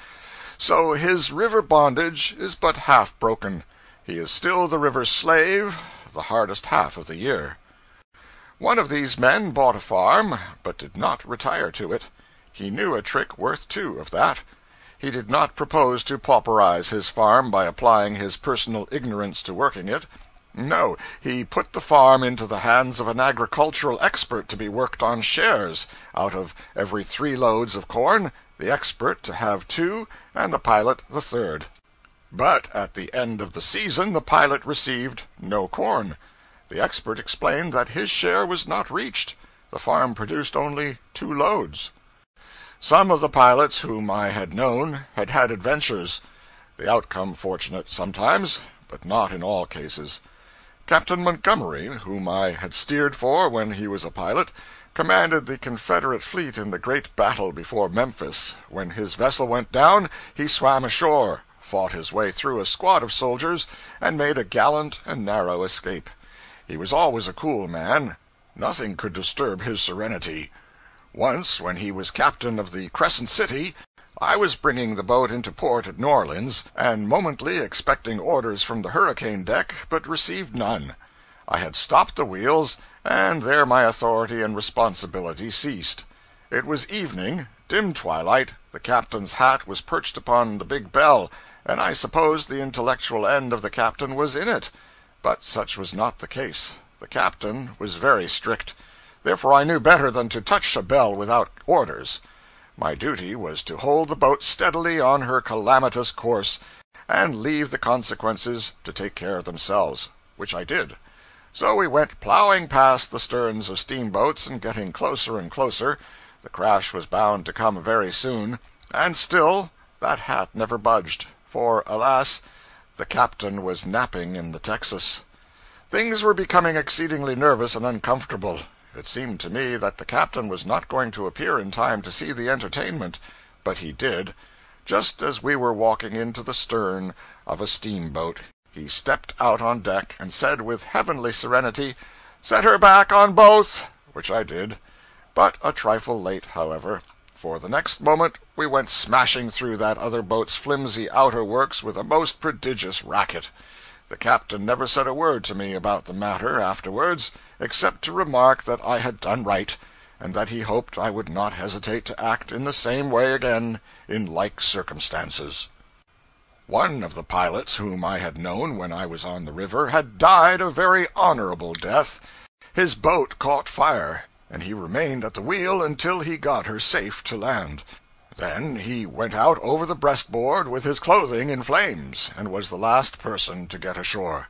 So his river bondage is but half broken. He is still the river's slave the hardest half of the year. One of these men bought a farm, but did not retire to it. He knew a trick worth 2 of that. He did not propose to pauperize his farm by applying his personal ignorance to working it. No, he put the farm into the hands of an agricultural expert to be worked on shares. Out of every 3 loads of corn, the expert to have 2, and the pilot the third. But at the end of the season the pilot received no corn. The expert explained that his share was not reached. The farm produced only 2 loads. Some of the pilots whom I had known had had adventures. The outcome fortunate sometimes, but not in all cases. Captain Montgomery, whom I had steered for when he was a pilot, commanded the Confederate fleet in the great battle before Memphis. When his vessel went down, he swam ashore, fought his way through a squad of soldiers, and made a gallant and narrow escape. He was always a cool man. Nothing could disturb his serenity. Once, when he was captain of the Crescent City, I was bringing the boat into port at New Orleans, and momently expecting orders from the hurricane deck, but received none. I had stopped the wheels, and there my authority and responsibility ceased. It was evening, dim twilight, the captain's hat was perched upon the big bell, and I supposed the intellectual end of the captain was in it. But such was not the case. The captain was very strict. Therefore I knew better than to touch a bell without orders. My duty was to hold the boat steadily on her calamitous course, and leave the consequences to take care of themselves, which I did. So we went plowing past the sterns of steamboats and getting closer and closer. The crash was bound to come very soon, and still that hat never budged, for, alas, the captain was napping in the Texas. Things were becoming exceedingly nervous and uncomfortable. It seemed to me that the captain was not going to appear in time to see the entertainment, but he did. Just as we were walking into the stern of a steamboat, he stepped out on deck and said with heavenly serenity, "Set her back on both," which I did, but a trifle late, however, for the next moment we went smashing through that other boat's flimsy outer works with a most prodigious racket. The captain never said a word to me about the matter afterwards, except to remark that I had done right, and that he hoped I would not hesitate to act in the same way again in like circumstances. One of the pilots whom I had known when I was on the river had died a very honorable death. His boat caught fire, and he remained at the wheel until he got her safe to land. Then he went out over the breastboard with his clothing in flames, and was the last person to get ashore.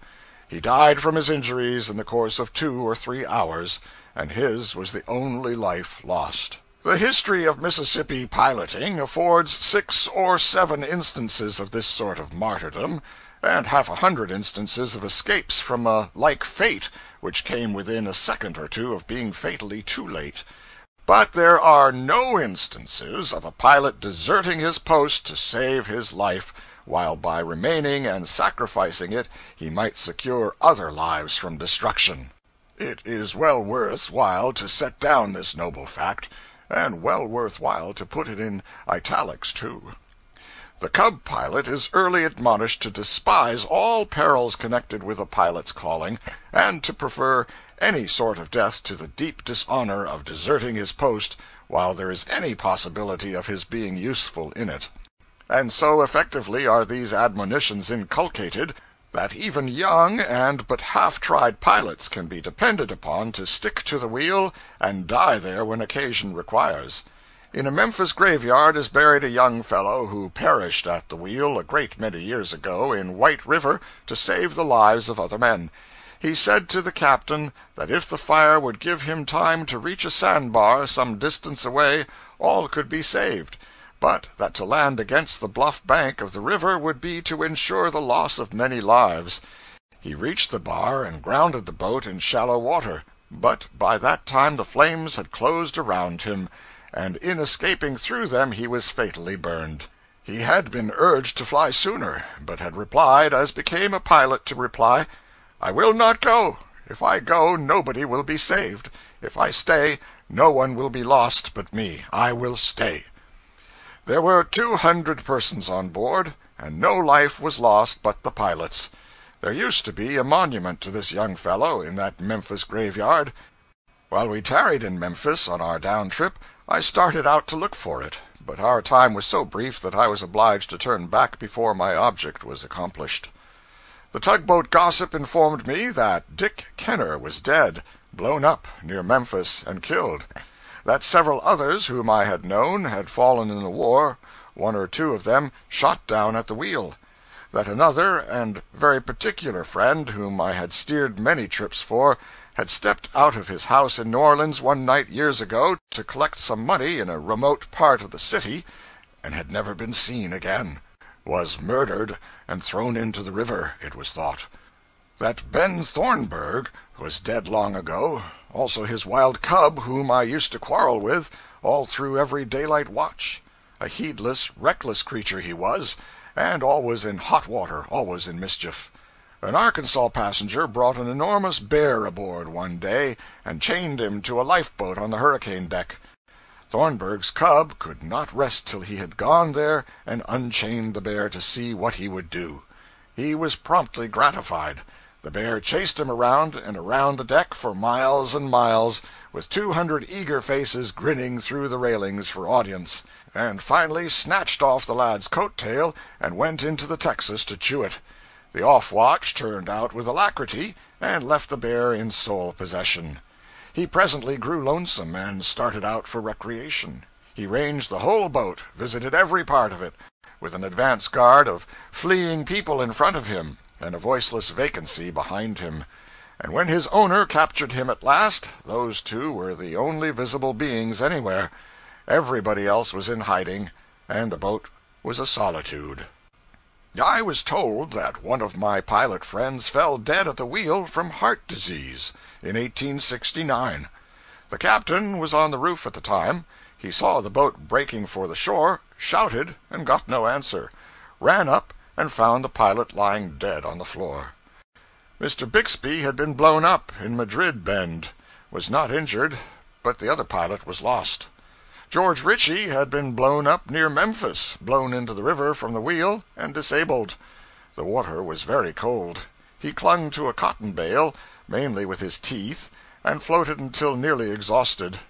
He died from his injuries in the course of 2 or 3 hours, and his was the only life lost. The history of Mississippi piloting affords 6 or 7 instances of this sort of martyrdom, and 100 instances of escapes from a like fate, which came within a second or 2 of being fatally too late. But there are no instances of a pilot deserting his post to save his life, while by remaining and sacrificing it he might secure other lives from destruction. It is well worth while to set down this noble fact, and well worth while to put it in italics, too. The cub pilot is early admonished to despise all perils connected with a pilot's calling, and to prefer any sort of death to the deep dishonor of deserting his post while there is any possibility of his being useful in it. And so effectively are these admonitions inculcated that even young and but half-tried pilots can be depended upon to stick to the wheel and die there when occasion requires. In a Memphis graveyard is buried a young fellow who perished at the wheel a great many years ago in White River to save the lives of other men. He said to the captain that if the fire would give him time to reach a sandbar some distance away, all could be saved, but that to land against the bluff bank of the river would be to insure the loss of many lives. He reached the bar and grounded the boat in shallow water, but by that time the flames had closed around him, and in escaping through them he was fatally burned. He had been urged to fly sooner, but had replied, as became a pilot to reply, "I will not go. If I go, nobody will be saved. If I stay, no one will be lost but me. I will stay." There were 200 persons on board, and no life was lost but the pilot's. There used to be a monument to this young fellow in that Memphis graveyard. While we tarried in Memphis on our down trip, I started out to look for it, but our time was so brief that I was obliged to turn back before my object was accomplished. The tugboat gossip informed me that Dick Kenner was dead, blown up near Memphis and killed; that several others whom I had known had fallen in the war, one or two of them shot down at the wheel; that another and very particular friend, whom I had steered many trips for, had stepped out of his house in New Orleans one night years ago to collect some money in a remote part of the city, and had never been seen again; was murdered and thrown into the river, it was thought; that Ben Thornburg was dead long ago, also his wild cub, whom I used to quarrel with all through every daylight watch. A heedless, reckless creature he was, and always in hot water, always in mischief. An Arkansas passenger brought an enormous bear aboard one day, and chained him to a lifeboat on the hurricane deck. Thornburg's cub could not rest till he had gone there and unchained the bear to see what he would do. He was promptly gratified. The bear chased him around and around the deck for miles and miles, with 200 eager faces grinning through the railings for audience, and finally snatched off the lad's coat tail and went into the Texas to chew it. The off-watch turned out with alacrity, and left the bear in sole possession. He presently grew lonesome, and started out for recreation. He ranged the whole boat, visited every part of it, with an advance guard of fleeing people in front of him, and a voiceless vacancy behind him. And when his owner captured him at last, those two were the only visible beings anywhere. Everybody else was in hiding, and the boat was a solitude. I was told that one of my pilot friends fell dead at the wheel from heart disease in 1869. The captain was on the roof at the time. He saw the boat breaking for the shore, shouted, and got no answer, ran up and found the pilot lying dead on the floor. Mr. Bixby had been blown up in Madrid Bend, was not injured, but the other pilot was lost. George Ritchie had been blown up near Memphis, blown into the river from the wheel, and disabled. The water was very cold. He clung to a cotton bale, mainly with his teeth, and floated until nearly exhausted.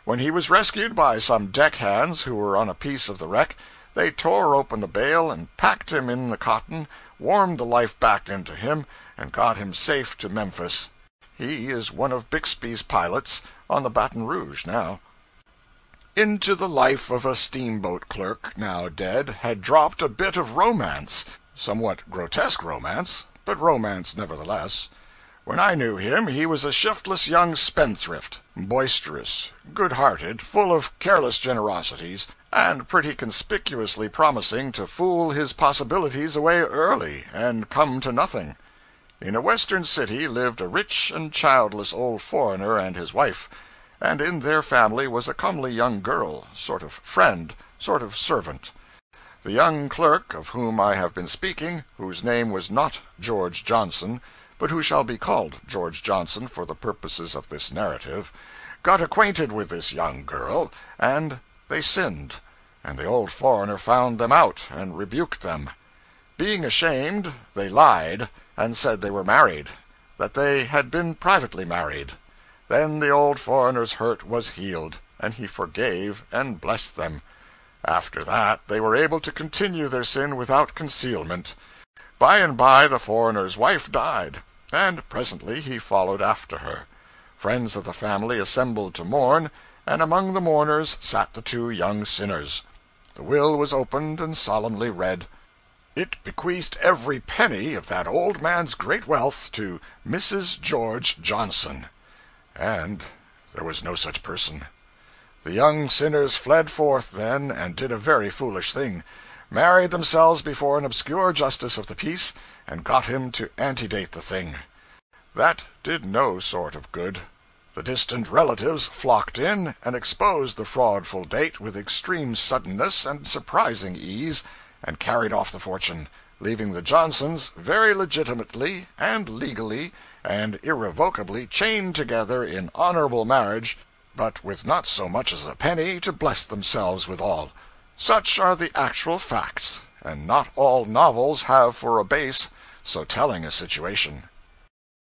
When he was rescued by some deck hands who were on a piece of the wreck, they tore open the bale and packed him in the cotton, warmed the life back into him, and got him safe to Memphis. He is one of Bixby's pilots on the Baton Rouge now. Into the life of a steamboat clerk, now dead, had dropped a bit of romance, somewhat grotesque romance, but romance nevertheless. When I knew him, he was a shiftless young spendthrift, boisterous, good-hearted, full of careless generosities, and pretty conspicuously promising to fool his possibilities away early and come to nothing. In a western city lived a rich and childless old foreigner and his wife, and in their family was a comely young girl, sort of friend, sort of servant. The young clerk of whom I have been speaking, whose name was not George Johnson, but who shall be called George Johnson for the purposes of this narrative, got acquainted with this young girl, and they sinned, and the old foreigner found them out and rebuked them. Being ashamed, they lied, and said they were married, that they had been privately married. Then the old foreigner's hurt was healed, and he forgave and blessed them. After that they were able to continue their sin without concealment. By and by the foreigner's wife died, and presently he followed after her. Friends of the family assembled to mourn, and among the mourners sat the two young sinners. The will was opened and solemnly read. It bequeathed every penny of that old man's great wealth to Mrs. George Johnson. And there was no such person. The young sinners fled forth then, and did a very foolish thing, married themselves before an obscure justice of the peace, and got him to antedate the thing. That did no sort of good. The distant relatives flocked in, and exposed the fraudful date with extreme suddenness and surprising ease, and carried off the fortune, leaving the Johnsons very legitimately and legally and irrevocably chained together in honorable marriage, but with not so much as a penny to bless themselves withal. Such are the actual facts, and not all novels have for a base so telling a situation.